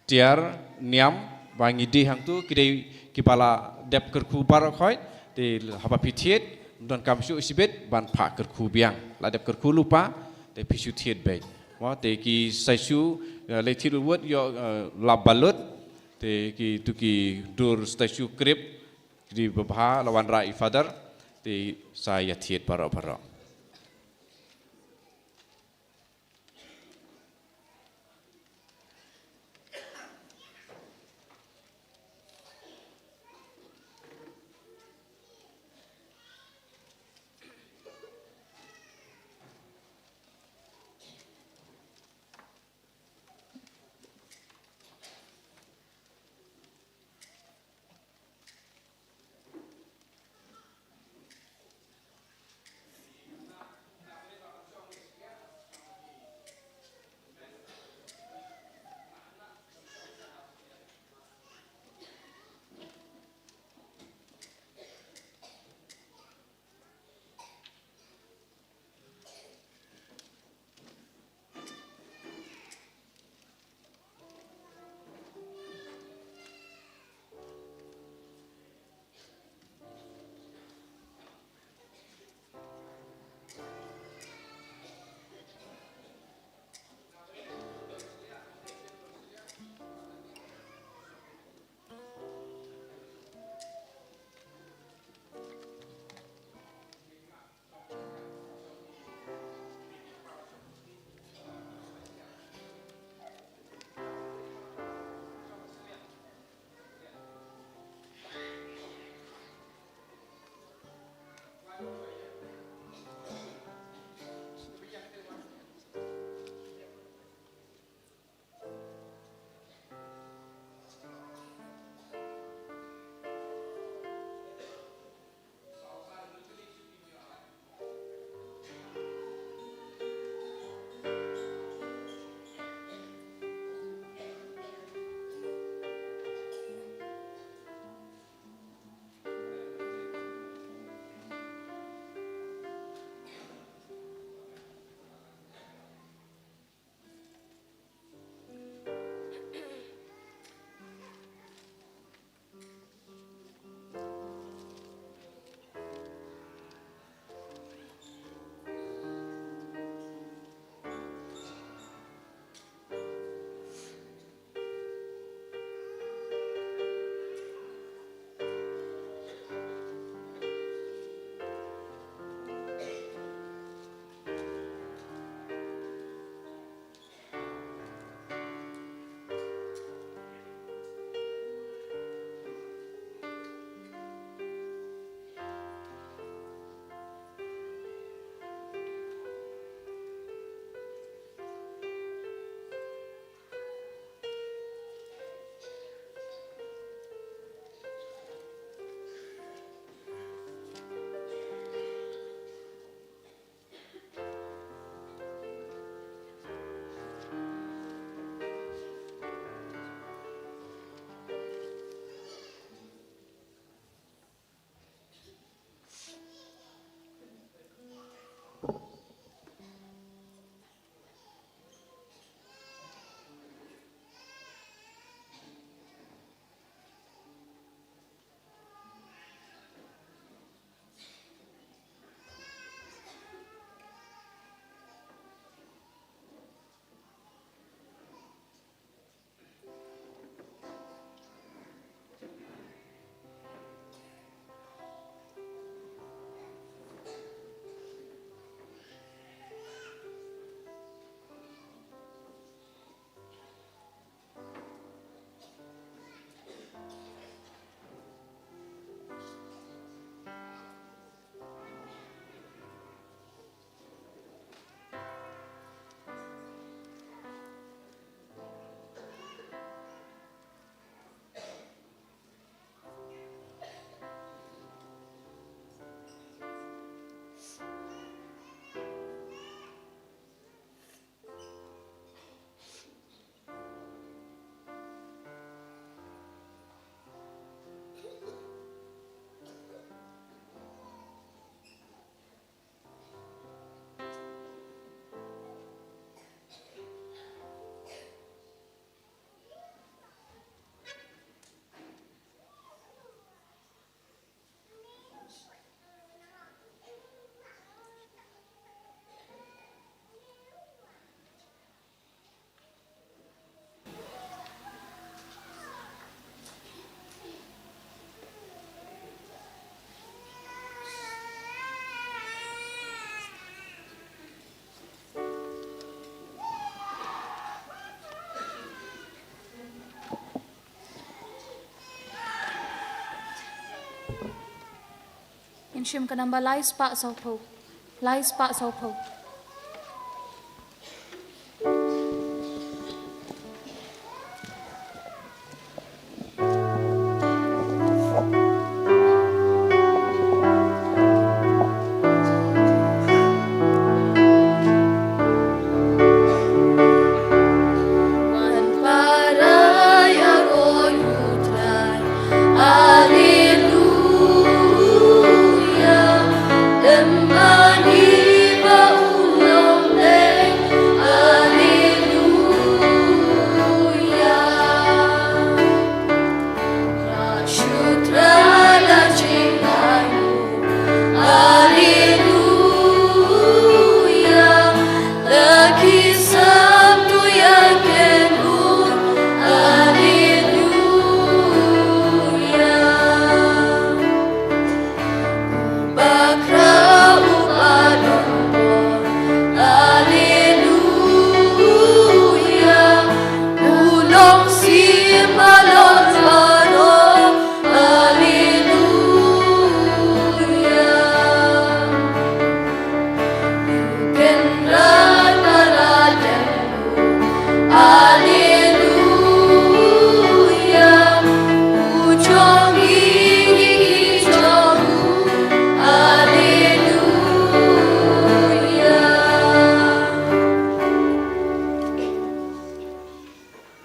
tiar niam bangi di hang tu ki pala dep kerku bar khoi te haba pithiet don kam shu sibet ban pha ker khu biang la dep ker khu lupa te pishu thiet be wa te ki sai shu le thit wot yo la balut te ki tu ki dur stashu krip di babha lawan rai father te saya thiet paro chim ka namba lai spa sau po. Lai spa sau po.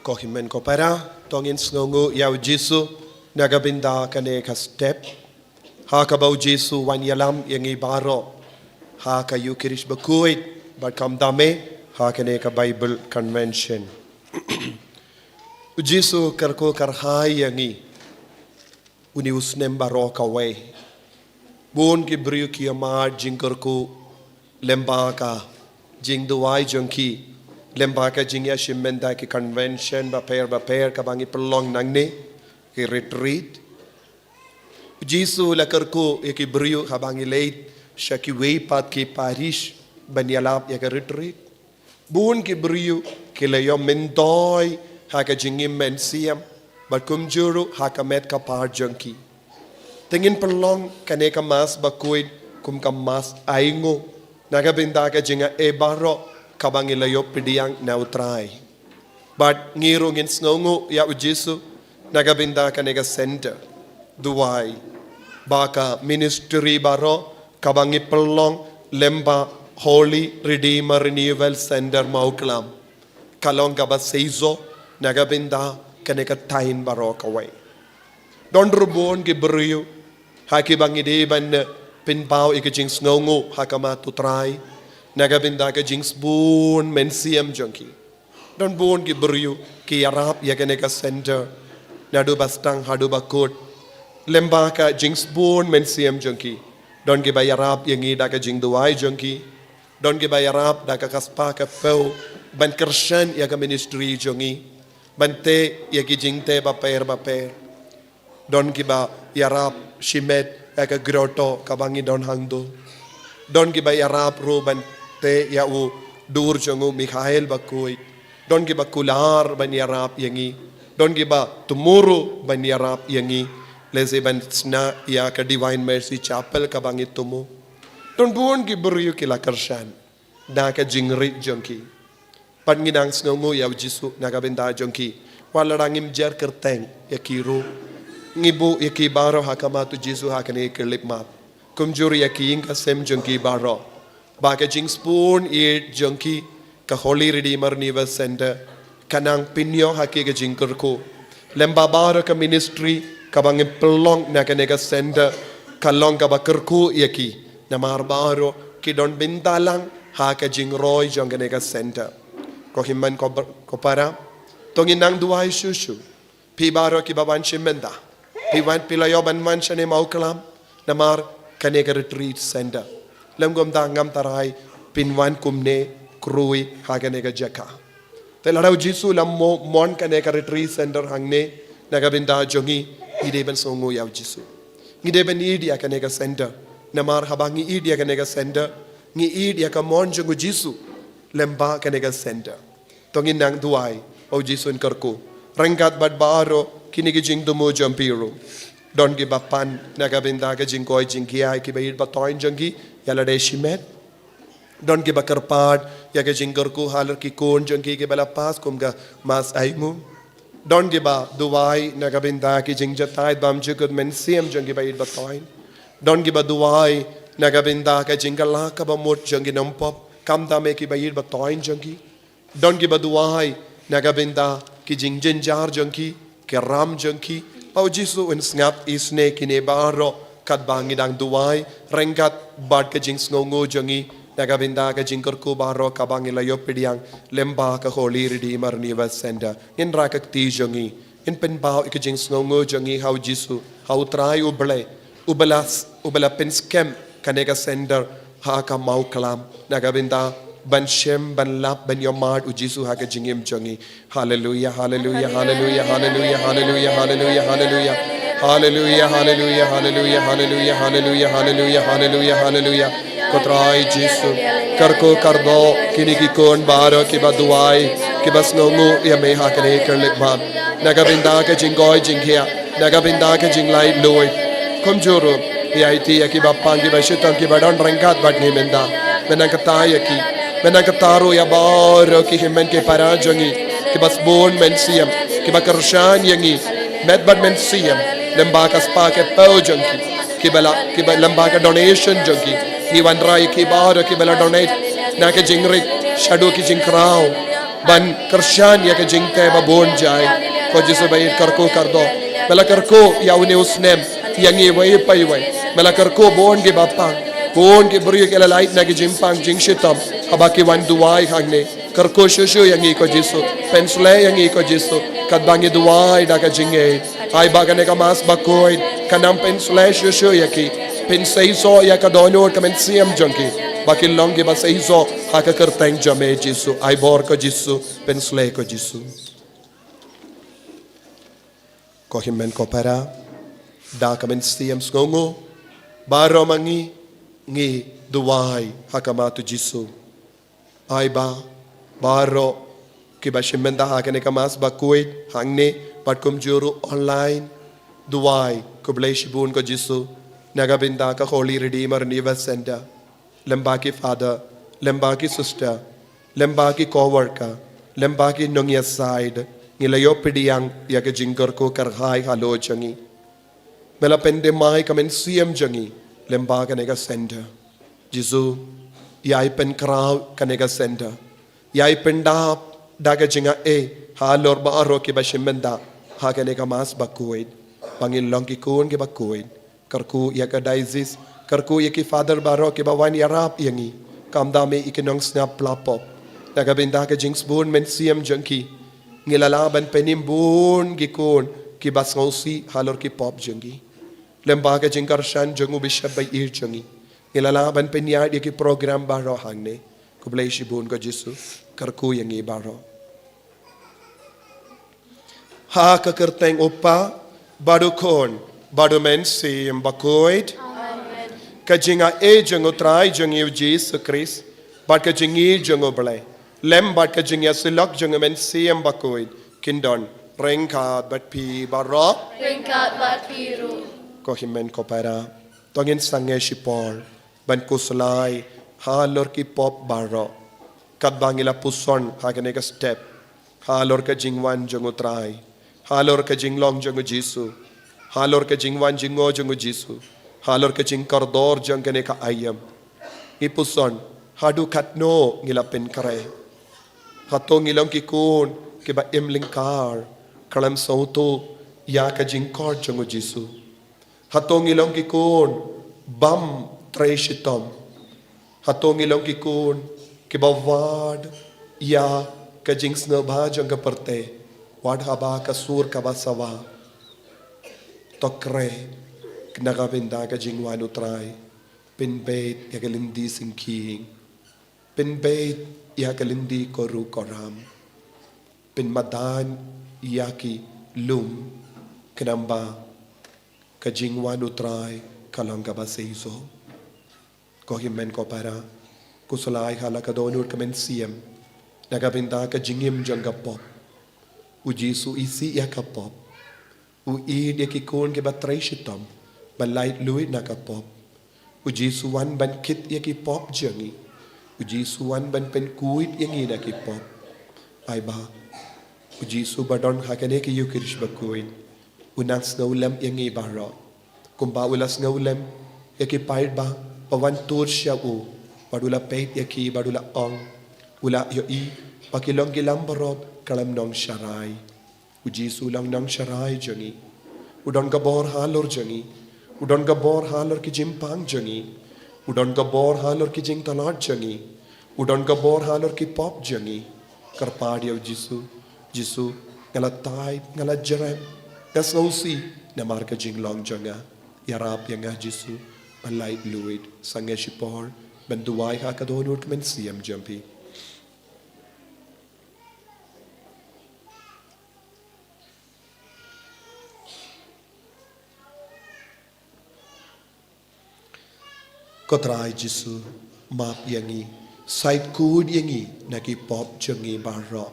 Kohimen ko para tongin sngongu yaw Jesu nagabinda kane ka step ha kabaw Jesu wan yalam yang ibaro ha kayu kirish bakuit but kam dame ha kane ka Bible convention Jesu karko karhai yangi uni usnem baro kawe bon ki briu ki amar jingkarko lemba ka jing duai jongki lembaga jingya shimmenda ki convention ba pair ka bangi pelong nangne ki retreat Jesu lakarko ki brio ka bangi late shaki way pat ki parish banyalap ya ka retreat bun ki brio ki layo mendoy ha ka jingim mensiam ba kumjuru ha ka met ka par junki tingin pelong kane ka mas ba kuid kum ka mas aingo nagabinda ka jinga e baro kabang ilayo pidiyang nautray. But ngirong insngongo ya Jesu nagabinda kanega center duway baka ministry baro kabang ipelong lemba Holy Redeemer Renewal Center mauklam kalong kaba seizo nagabinda kanega tain baro kaway. Don rubon gibriyo hakibang ideban pinpaw ikajing sngongo hakamatutray nagabinda ka jings bun mensiam junkie don bun ki beriu ki arab ya ka center nadu bastang hadu bakut lemba ka jings bun mensiam junkie don ki bayarab yang ida ka jing duai junkie don ki bayarab da ka kaspa ka peu ban kershan ya ka ministry junkie bante ya ki jing te baper don ki ba yarab shimet ya ka groto ka bangi don hangdo don ki bayarab ro ban te ya u dur jongu Mikhail bakui don giba kular ban yarap yangi don giba tomorrow ban yarap yangi leze ban sna ya ka Divine Mercy Chapel ka bangit tumo don buon giburiyo kila karshan da ka jingri jonki pan nginang sngongu ya Jesu nagabenda jonki wala rangim jer kerteng ya kiro ngibu ya kibaro hakamatu Jesu hakane kelip map kumjuri ya kiing ka sem jonki baro Baka jing spoon eat junkie ka Holy Redeemer Renewal Center kanang pinyo haki ka jingkerko lemba baro ka ministry ka bang pelong na kanega center kalong ka bakerku yaki na marbaro ki don bintalang ha ka jing roy jong kanega center ko himman ko para tongin nang duai shushu pi baro ki baban shimenda pi wan pilayo ban man shane mauklam na mar kanega retreat center lam gom da ngam tarai pinwan kumne krui haganega jaka te laraw Jesu lam mo mon kanega retreat center hangne nagabinda jongi ide ben songo yaw Jesu ngide ben idi akanega center namar habangi idi akanega center ngi idi akamon jongo Jesu lemba kanega center tongin nang duai o Jesu en karko rangat bad baro kinigi jing dumo jampiro Don gi bapan nagabinda ka jingkoy jingkiay ki bayid batoin jangi yalade shimet. Don gi bakarpad ya ka jingar ku halar ki kon jangi ki balapas kumga mas aimu. Don gi ba duwai nagabinda ki jingjatay bam jugud men siem jangi bayid batoin. Don gi ba duwai nagabinda ka jingala ka bamut jangi nampop kam dame ki bayid batoin jangi. Don gi ba duwai nagabinda ki jingjinjar jangi ki ram jangi. Pau Jisu in snap isne kine baro kat bangidang duwai rengkat bad ka jing sngongo jangi nagabinda ka jingkar ko baro ka bangilayo pidiang lemba ka Holy Redeemer Niva Senda in rakak ti jangi in penbao ka jing sngongo jangi how Jisu how try ubala penskem kanega sender ha ka mau kalam nagabinda ban shem ban lap ban yomad u Jisu ha ka jingim jangi hallelujah hallelujah hallelujah hallelujah hallelujah hallelujah hallelujah hallelujah hallelujah hallelujah hallelujah hallelujah hallelujah hallelujah hallelujah kotrai Jisu karko kardo kini ki kon baro ki baduai ki bas ngongu ya me ha kare kerlik bam nagabinda ka jingoy jinghia nagabinda ka jinglai loy komjoro ya iti ya ki bapang ki bashitan ki badon rengkat bad ni menda menang kataya ki menangkataro ya baro ki himen ke parajangi ki bas bon mensiam ki bakarshan yangi medbad mensiam lembaka spa ke paujangi ki bala lembaka donation jangi ki wanrai ki baro ki bala donate na ke jingrik shadow ki jingkrao ban karshan ya ke jingte ba bon jai ko Jisu bayit karko kardo bala karko ya une usnem yangi wai pai wai bala karko bon ge bapang bon ke beri ke lalait na ke jimpang jing shitam habaki wan duwai hangne karko shushu yangi ko Jisu pensle yangi ko Jisu kadbangi duwai da ka jinge ai bagane ka mas bakoy kanam pensle shushu yaki pensei so ya ka donor ka mensiam jonki baki longi ba sei so ha ka kerteng jame Jisu ai bor ko Jisu pensle ko Jisu ko himen ko para da ka mensiam sngongo baro mangi ngi duwai hakamatu Jisu ai ba baro ki ba shimenda hakane kamas ba kuit hangne patkum juru online duwai ko bleshibun ko Jisu nagabinda ka Holy Redeemer Niva Senda lemba ki father lemba ki sister lemba ki coworker lemba ki nongya side ngilayo pidiang ya ke jingkar ko karhai halo jangi mela pende mai kamen siem jangi lemba kanega center Jisu yai pen kraw kanega center yai penda daga jinga halor ba aro ki bashimenda ha kanega mas bakuid pangil long ki kun ki bakuid karku ya ka disease karku ya ki father baro ki bawan yarap yangi kamda me ikinong snap plapop daga benda ka jings bun men siem janki ngilalaban penim bun gikun ki basngausi halor ki pop jangi lembaga jingkar shan jangu bishab bay ir jangi ilalaban penyad yaki program baro hangne kublay shibun ko Jisu karku yangi baro ha kakerteng upa badu kon badu mensi mbakoid kajinga jangu try jangi Jisu Christ bad kajingi jangu blay lem bad kajinga silok jangu mensi mbakoid kindon rengkat bat pi baro Ringkat bat piru ko himen ko para tongin sange sipol ban kuslai halor ki pop baro kat bangila puson hakane ka step halor ka jingwan jongo trai halor ka jinglong jongo Jisu halor ka jingwan jingo jongo Jisu halor ka jingkardor jangane ka ayam ipuson hadu katno ngila pen kare hatong ilong ki kun ki ba imlingkar kalam sauto ya ka jingkor jongo Jisu hatong ilong kikun bam treshitom hatong ilong kikun kibawad ya kajings na bhajang kaparte wad haba kasur kabasawa tokre knagabinda kajingwan utray pinbait ya kalindi singking pinbait ya kalindi koru koram pinmadan yaki lum knamba kajingwan utray kalangga baseiso ko himen ko para kusulay hala kadonur kamen siem nagabinda ka jingim jangga pop u Jisu isi ya ka pop i dia ki kon ke batrai shitom ban light lui na ka pop u Jesu wan ban kit ya ki pop jangi u Jesu wan ban pen kuit yangi na ki pop ai ba u Jesu badon hakane ki yukirish bakuin unas ngaulam yangi baro kumba ulas ngaulam ya ki paid ba pawan tur sya u badula peit ya ki badula ong ula yo i pakilong kilam barot kalam nong sharai u Jesu lang nong sharai jangi udon gabor halor jangi udon gabor halor ki jimpang jangi udon gabor halor ki jing talat jangi udon gabor halor ki pop jangi karpadio Jesu ngala tai ngala jerem kasausi na marka jing long janga yarap yanga Jesu malai luid sange shipor benduai ha kadonur kmen siam jampi Kotrai Jesu map yangi sait kud yangi naki pop jangi baro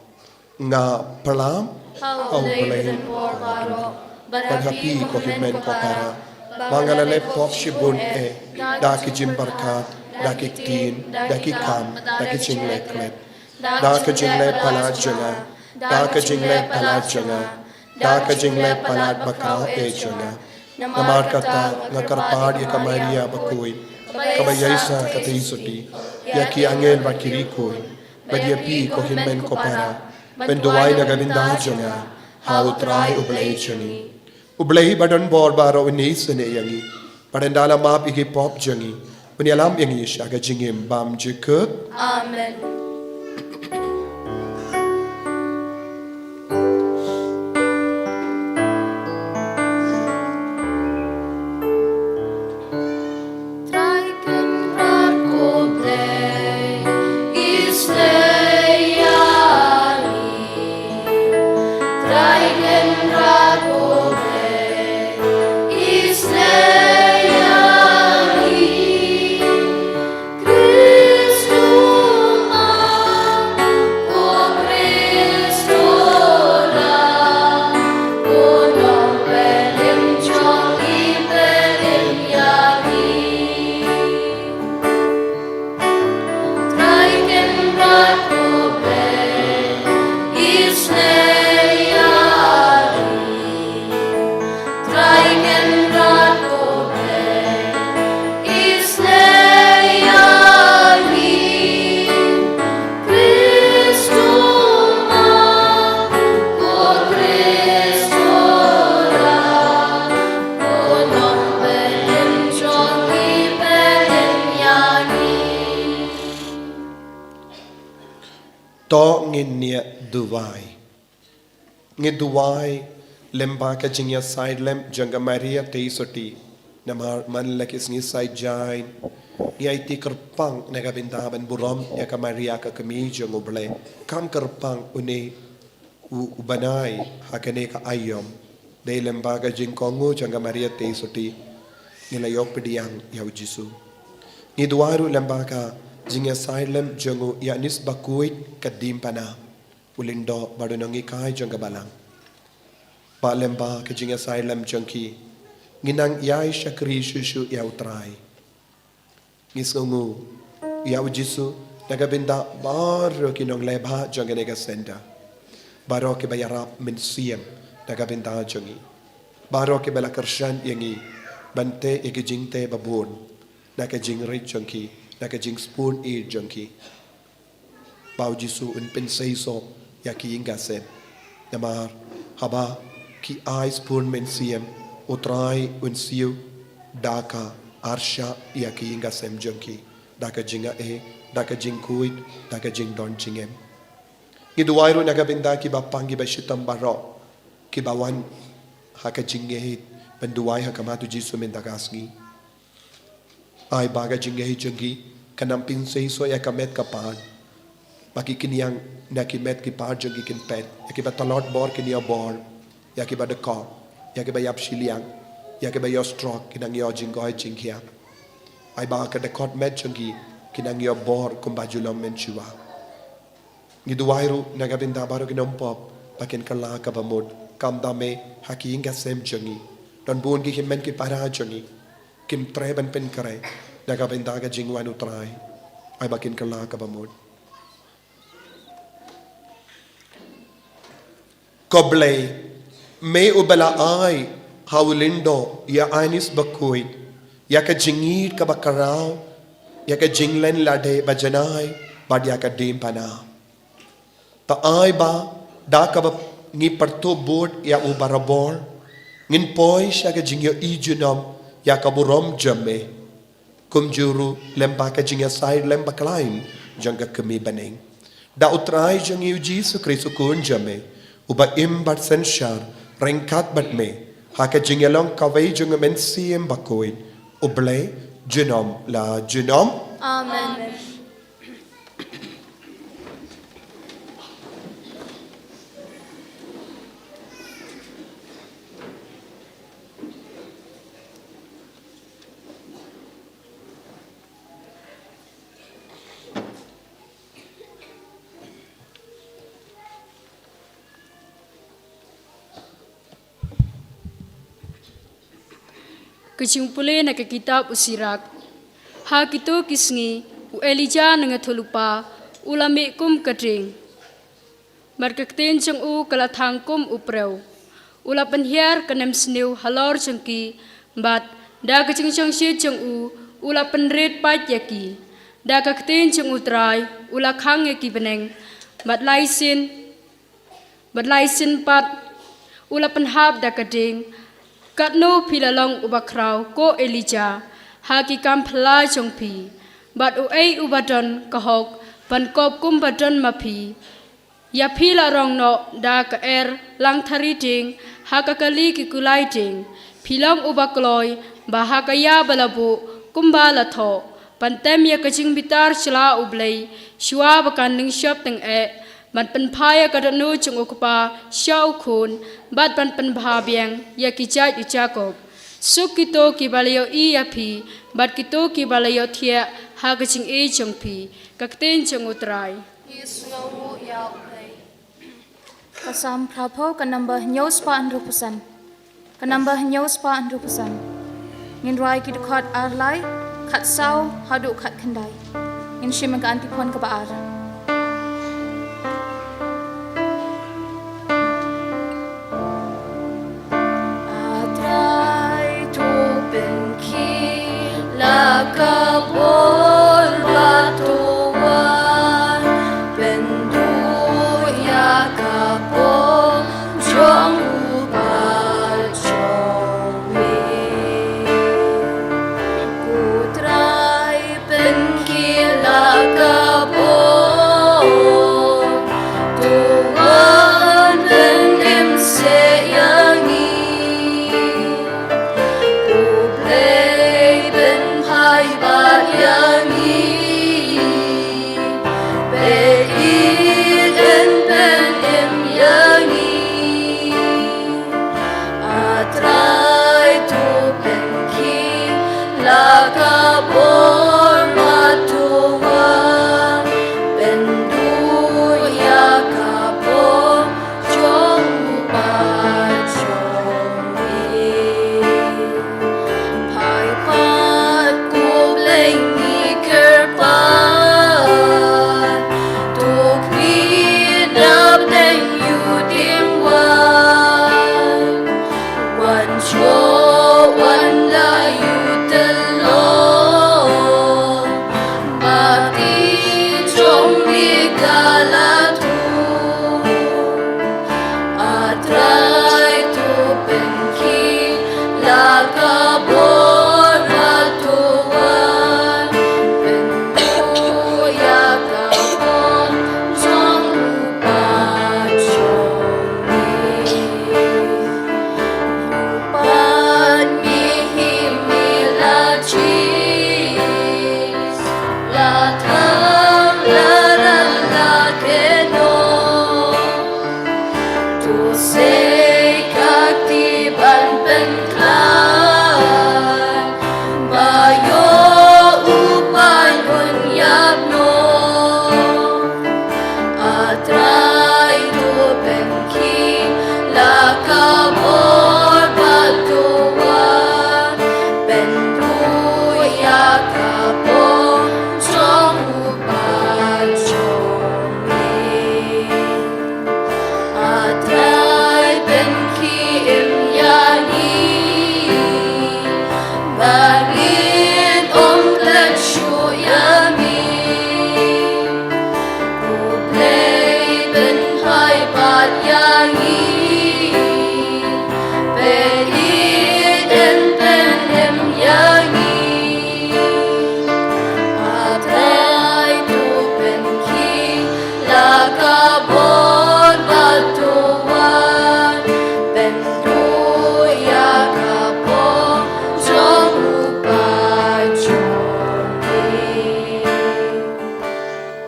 nga palam How late and more baro, but happy ko himen ko para mangalale pop shibun daki jim barkat daki tin daki kam daki jingle klet daki jingle palat janga daki jingle palat janga daki jingle palat baka janga namar kata ngakarpad ya kamaria bakui kabayaysa kataisuti yaki angel bakiri koi badiapi ko himen ko para benduai nagabinda janga how try ublay chani ublay badan bor baro unisene yangi padandala map igi pop jangi unyalam yangi shaga jingim bam jikut Amen. to nginia duwai ngi duwai lemba ka jingya side lem janga Maria teisoti namar man lakis ni Saitjaiñ ni aiti kerpang nega bintaban buram ya ka Maria ka kami jango ble kam kerpang une ubanai hakane ka ayom de lemba ka jing kongo janga Maria teisoti nila yok pediang ya Jesu ni duwaru lemba ka jingya side lem jango ya nis bakuit kadim pana ulindo badunangi kai janga balang pa lemba ka jingya side lem jangki nginang yai shakri shushu ya utrai ngisongu ya Jesu nagabinda baro kinong leba janga nega senda baro ke bayarap min siem nagabinda jangi baro ke bela kershan yangi bante ikijingte babun nakajingri jangki nakajing spoon e jangki bau Jesu un pensei so yaki inga sen namar haba ki ai spoon men siem utrai un siu daka arsha yaki inga sem jangki daka jinga daka jing kuit daka jing don jingem giduairu nagabinda ki bapangi bashitam baro ki bawan haka jingehit penduai hakamatu Jesu mendagasgi ai baga jingehi jangi kanam pinsei so ya kamet kapan baki kiniyang nakimet ki par jangi kin pet yakiba talot bor kiniya bor yakiba de ko yakiba yap shiliang yakiba yo stroke kinang yo jingoy jinghiya ai ba ka de kot met jangi kinang yo bor kumbajulom menchua ngiduairu nagabinda baro kinom pop pakin kala kabamod kam dame haki inga sem jangi dan buon ki himmen ki para jangi kim tre ban pen kare daga bendaga jingwan utrai ai bakin kala ka bamod koblei me ubala ai haulindo ya anis bakuit ya ka jingit ka bakarao ya ka jinglen lade bajanai bad ya ka dim pana ta ai ba da ka ba ngi parto board ya ubarabor ngin poi sya ka jingyo ijunam ya ka burom jamme kum juru lemba ka jingya side lemba klain jangga kemi baneng da utrai jangi Jesus Kristus kun jamme uba imbat sensyar rengkat bat me haka jingelong kawai junga men siem bakoin uble junom la junom Amen. Kecumpule na ke kitab usirak. Ha kito kisngi u Elijah nga thulupa ulami kum kadring. Markakten jang u kalathang kum upreu. Ula penhiar kanem sniu halor jangki bat da kaching jang shi jang u ula penret pat yaki. Da kakten jang u trai ula khang yaki beneng bat laisin pat ula penhab da kading kat no pilalong ubakrau ko Elijah haki kam phala jongpi bat u ei ubadon kahok ban kop kum badon mapi ya pila rong no da ka lang thari ding hakakali ki kulai ding pilong ubakloi ba hakaya balabu kumbala tho pantem ya kaching bitar chla ublei shwa bakan ning shop teng ban pen phaya kadanu chung ukpa shau khun bat ban pen bhabyang ya kicha ichakop sukito ki balayo I api bat kito ki balayo thia ha kaching e chungpi kakten chung utrai Yisngawu yau play. Kasam prapo ka number news pa 100%. Ka number news pa 100%. Ngin rai ki dekat arlai kat sau hadu kat kendai. Ngin shimang ka antipon ka baar. Lakabol batuan bendu yakapol jong ubal jong mi kutrai penkil lakabol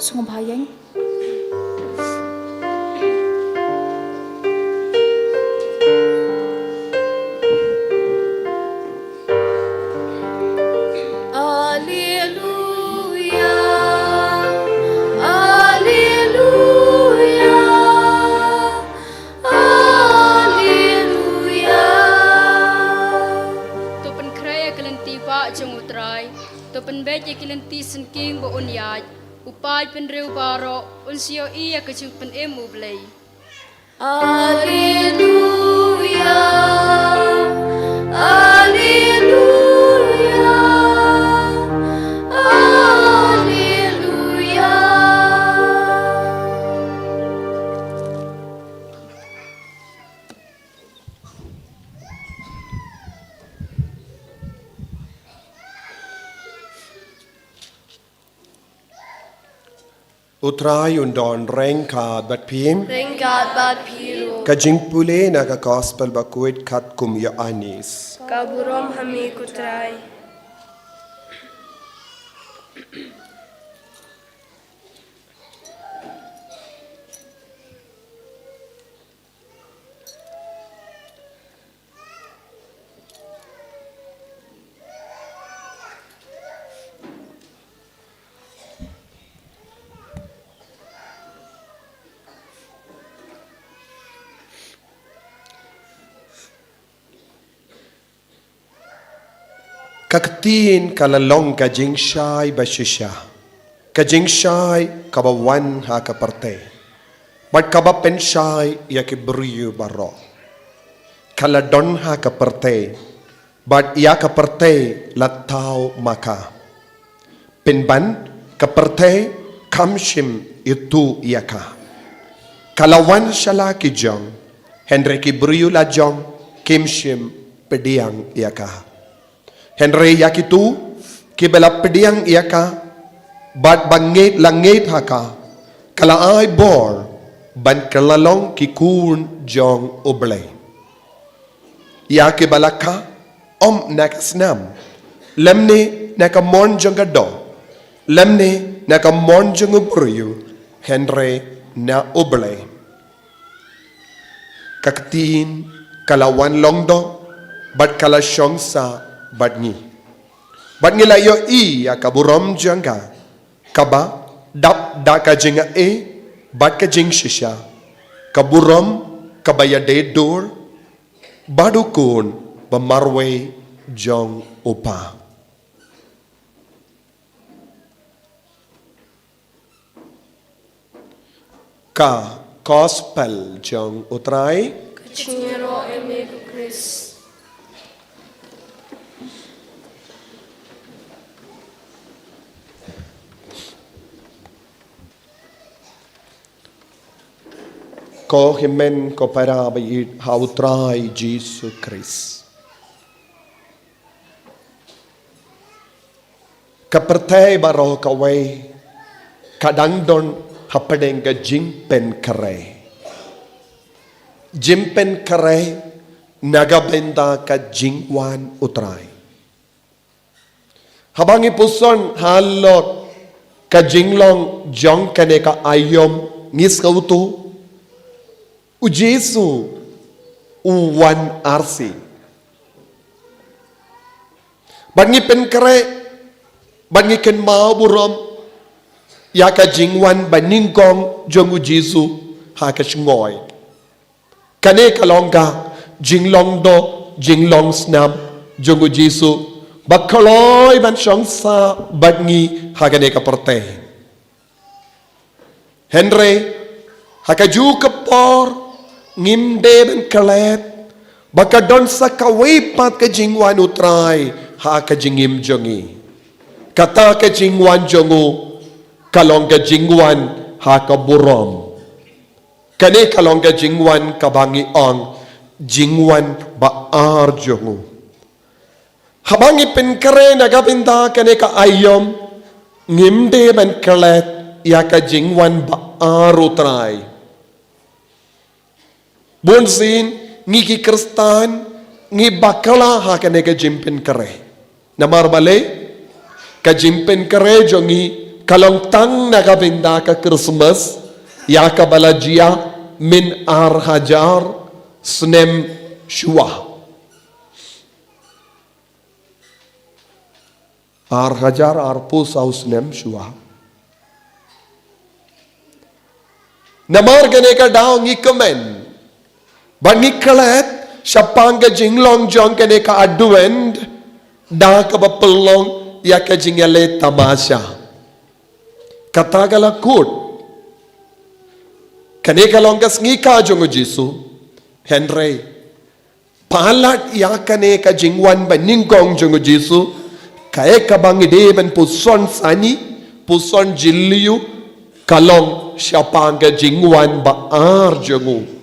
Saitjaiñ. To penbet ya kilanti senking bo unyaj, upai penreu baro, unsio iya kecung pen emu blay. Alleluia, Alleluia, Alleluia. Utrai undon rengka bat pim Ringkat bat piru, kajing pule naga gospel bakuit kat kum ya anis. kaburom hami kutrai. Kaktiin kalalong kajing syai basisya. Kajing syai kabawan ha kaparte. Bat kabapen syai ya kibriyu baro. Kaladon ha kaparte. Bat ya kaparte latau maka. Pinban kaparte kamshim itu yaka. Kalawan syala kijong. Henry kibriyu lajong kimshim pediang yaka. Henry yakitu kibela pediang iaka bat bangit langit haka kala ay bor ban kalalong kikun jong uble ya kibalaka nakasnam lemni nakamon jong gado lemni nakamon jong ubriyu Henry na uble kaktiin kalawan longdo bat kalasyong sa badngi layo ya kaburom jangga kaba dap da kajinga bat kajing shisha kaburom kabaya de dur badukun bamarwe jong upa ka gospel jong utrai Kachingero emigo Chris. ko himen ko para bayit hautrai Jesus Christ. Kapertay baro kaway kadangdon hapadeng ka jimpen kare. Jimpen kare nagabenda ka jingwan utray. Habang ipuson halot ka jinglong jong kane ka ayom ngis kautu Ujesu uwan arsi. Bangi pen kare, bangi ken mau burom, ya ka jingwan baningkong jong Ujesu ha ka sngoy. Kane kalongga jinglong do jinglong snam jong Ujesu bakaloy ban syong sa bangi ha kane ka porte. Henry ha ka ju kapor ngimde ben kalet baka don sa kawipat ka jingwan utray ha ka jingim jongi kata ka jingwan jongu kalong ka jingwan ha ka burom kani kalong ka jingwan kabangi ang jingwan baar jongu habangi pen kare nagabinda kani ka ayom ngimde ben kalet ya ka jingwan baar utray Bunsin, ngiki kristan, ngi bakala ha kane ka jimpen kare. Namar bale, ka jimpen kare jongi kalong tang nagabinda ka Christmas ya ka balajia min hajar snem shua hajar pus snem shua namar gane ka daw ngikomen bangikalet syapanga jinglong jong kene ka adwend da ka bapelong ya ka jingale tamasya katagala kut kene ka longkas ngika jong Jisu Henry palat ya kene ka jingwan baningkong jong Jisu kae ka bangide ben puson sani puson jiliu kalong syapanga jingwan baar jongu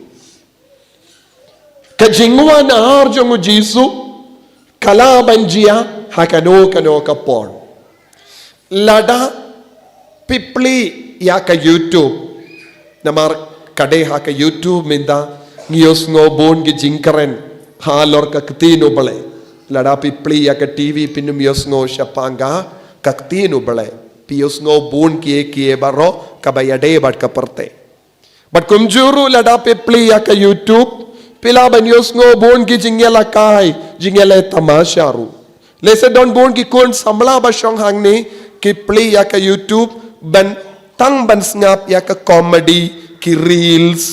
kajingwan ar jongu Jisu kalaban jia hakano kapor lada pipli ya ka YouTube namar kade ha ka YouTube minda ngiyos ngobon gi jingkaren halor ka ktino bale lada pipli ya ka TV pinum yos ngo syapanga ka ktino bale pios ngobon kie baro kabayade bat kaperte bat kumjuru lada pipli ya ka YouTube pila ban yos ngo bon ki jingela kai jingela tamasyaru lese don bon ki kun samla ba syong hang ni ki play ya ka YouTube ban tang ban snap ya ka comedy ki reels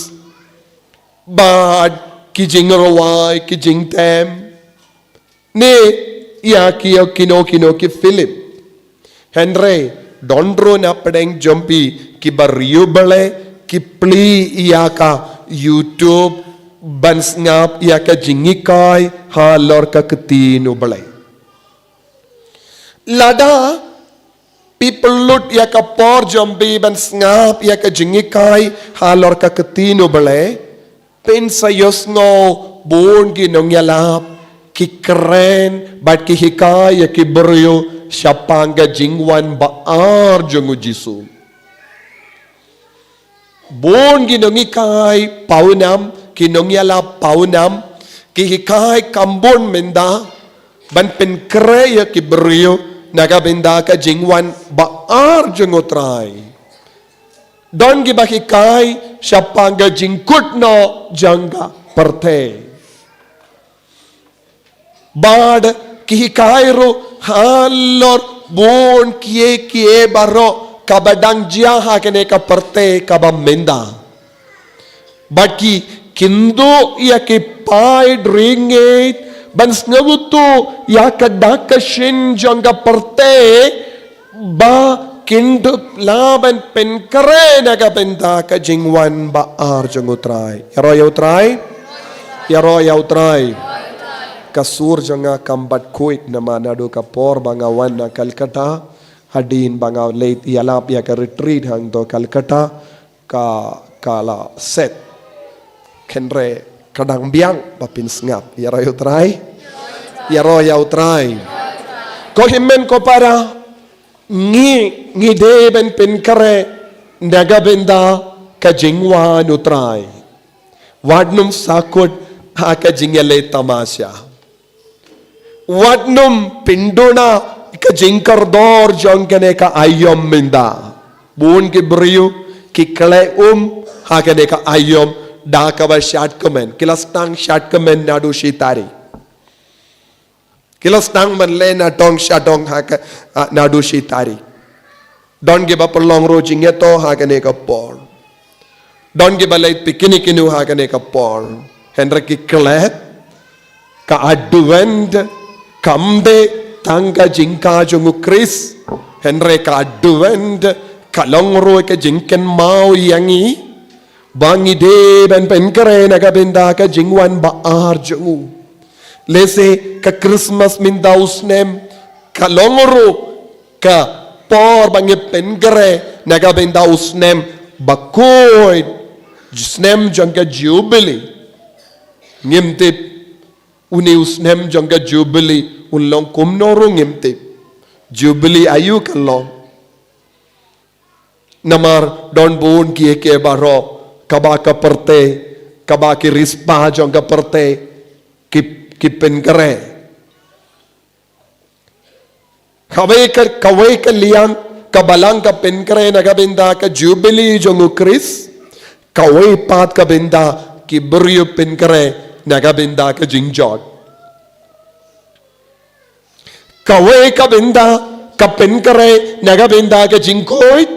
bad ki jingrawai ki jingtem ne ya ki kino ki film Henry dondro na pedeng jompi ki bariu bale ki play ya ka YouTube ban ngap ya ka jingikai halor ka ketino balai lada people lut ya ka por jombi ban ngap ya ka jingikai halor ka ketino balai pen sayos ngo bon gi nong yalap ki keren bat ki hikai ya ki beryo syapanga jingwan baar jongu Jisu bon gi nong ikai paunam kinongyala paunam kihikai kambon menda ban pen kreya ki brio naga benda ka jingwan baar jengotrai don gi bakikai syapanga jingkut no jangga perte bad kihikai ro halor bon kie baro kabadang jia ha kene ka perte kabam menda baki kindo ya ke pai ringit bans ngabuto ya kadaka shin jangga perte ba kindo laban pen kare naga benda ka jingwan baar jangutrai yaro yautrai kasur janga kambat kuik na manado ka por bangawan na Calcutta hadin banga late yalap ya ka retreat hang do Calcutta ka kala set kenre kadang biang bapin ngap yaro yautrai ko himmen ko para ngi deben pen kare ndaga benda ka jingwa nutrai wadnum sakut ha ka jingele tamasya wadnum pindona ka jingkar dor jongkene ka ayom minda bun ki brio ki kle ha kene ka ayom Dakaba Shatkaman, Kilastang Shatkaman Nadu Shitari. Kilastang Manlena Tong Shatong Haka Nadu Shitari. Don't give up a long rojing yeto Haganeka porn. Don't give a late pikinikinu Haganeka porn. Henriki Klet Ka Advent Kamde Tanga Jinka Jungu Chris Henreka Advent Kalongro Ka Jinken Mau Yangi bangi de ben pen kare naga benda ka jingwan baar jungu lese ka Christmas minda usnem ka longro ka por bangi pen kare naga benda usnem bakoy usnem jangka jubilee ngimtip uni usnem jangka jubilee ulong kumnoro ngimtip jubilee ayu kalong namar don bon kie ke baro kaba ka perte kaba ki rispa jong ka perte ki pen kare kawai ka liang kabalang ka penkre nagabinda ka jubilee jongu Chris kaway pat kabinda ki beryu penkre nagabinda ka jingjot kaway kabinda ka penkre nagabinda ka jingkoy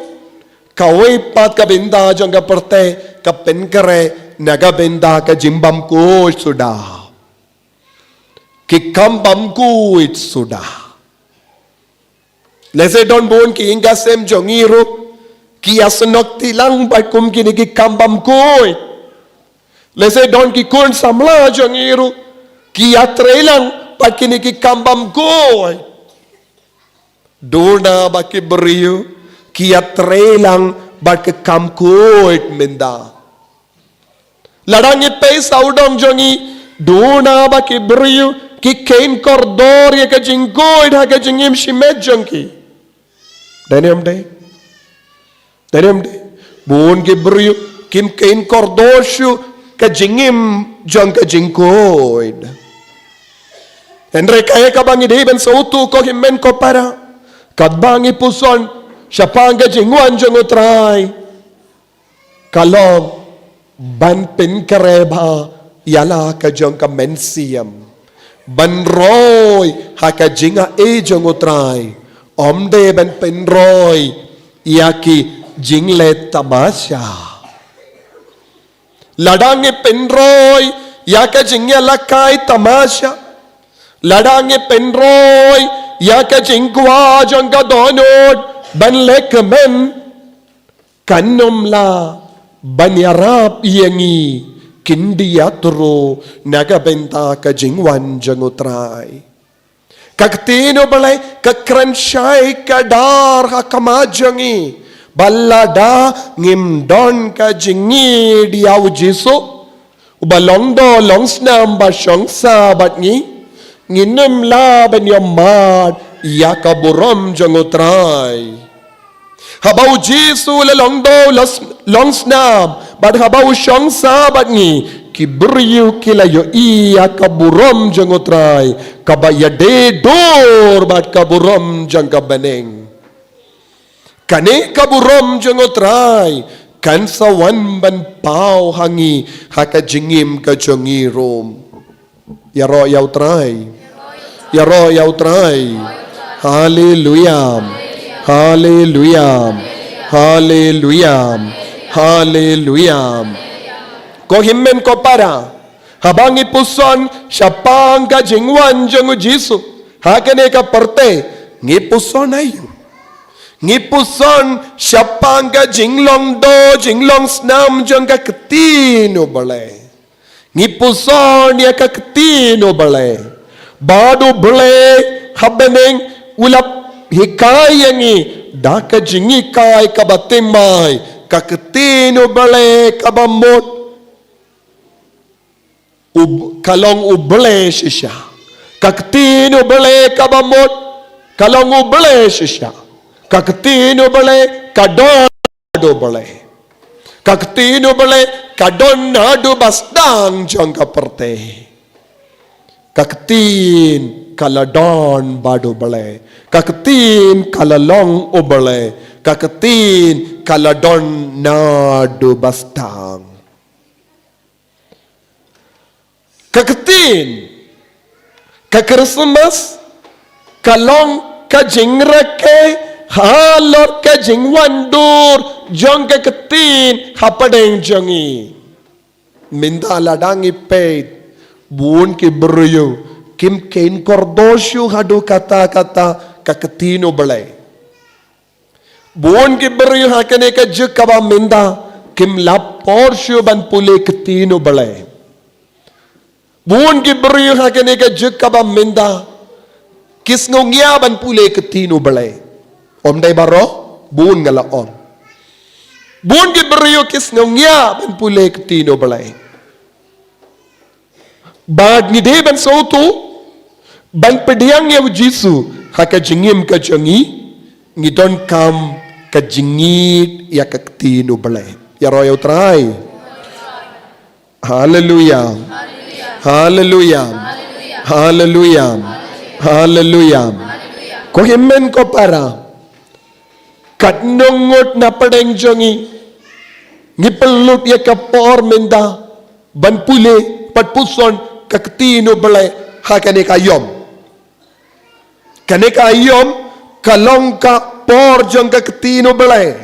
kaway pat kabinda jong ka perte ka penkre nagabinda ka jimbam ko sudah ki kambam ko sudah Lese don bon ki ingasem jongiru ki asnok tilang bat kum kini ki kambam koi. Lese don ki kun samla jongiru ki atrelang bat kini ki kambam koi. Dona bat ki beriu ki atrelang bat ke kam koi menda. Ladangi pe saudong jongi dona bat ki beriu ki kain kordor ya ka jingkoi ha ka jingim shimet jongi. Daniam day. Buon ke beriu kim kain kordoshu ka jingim jong ka jingkoid. Henry kaya ka bangi day ben sautu ko himmen ko para. Kadbangi puson siya ka jingwan jong utray. Kalong ban pin kareba yala ka jong ka mensiam. Ban roy ha ka jinga e jong utray. Omde ben penroy yaki jingle tamasha ladange penroy yaka jingya lakai tamasha ladange penroy yaka jingwa jongga donod ban lekmen kanumla ban yarap yangi kindiyatro nagabenta ka jingwan jangutray Kaktino balay kakransyay kadar hakamajangi balada ngimdon ka jingi diaw jiso ubalongdo longsnam ba syongsa batngi nginum la ben yamad yakaburam jangutray habaw jiso lalongdo longsnam bad habaw syongsa batngi kiberiu kilayo iya kaburom jangotray kabayade dor bat kaburom jang kabaneng kane kaburom jangotray kan sawan ban pau hangi haka jingim ka jongirom yaro yautray hallelujah hallelujah hallelujah hallelujah ko himmen ko para habang ipuson siya pang ka jingwan jong Jisu hakane ka parte ngipuson ayo ngipuson siya pang ka jinglong do jinglong snam jong ka ketino bale ngipuson ya ka ketino bale bado bale habeneng ulap hikayangi daka jingi kai kabatimay ka ketino bale kabamot kalong uble siya kaktino bale kabamot kalong uble siya kaktino bale kadado bale kaktino bale kadonado basdang jang kaperte kaktin kaladon bado bale kaktin kalalong ubale kaktin kaladon nado bastang Kaketin, ka Christmas, kalong ka jingrake, halor ka jingwandur, jong kaketin, hapadeng jongi. Mindala dangi peit, buon ki beruyo, kim kain kordosyo hadu kata-kata kaketino balay. Buon ki beruyo hakane ka jukaba minda, kim laporsyo ban puli ketino balay. Buon ki beriu hakane ka jukaba minda kis ngongyaban pule ketino balay om day baro buon ngala om buon ki beriu kis ngongyaban pule ketino balay bad ni de ban sautu ban pediang ya Jisu haka jingim ka jangi ngidon kam ka jingit ya ka ketino balay ya royo try hallelujah Hallelujah. Hallelujah. Hallelujah. Ko himmen ko para kat nongot na padeng jongi ngipelut ya kapor menda ban pule pat puson kaktino bale hakane kayom kane kayom kalong ka por jong kaktino bale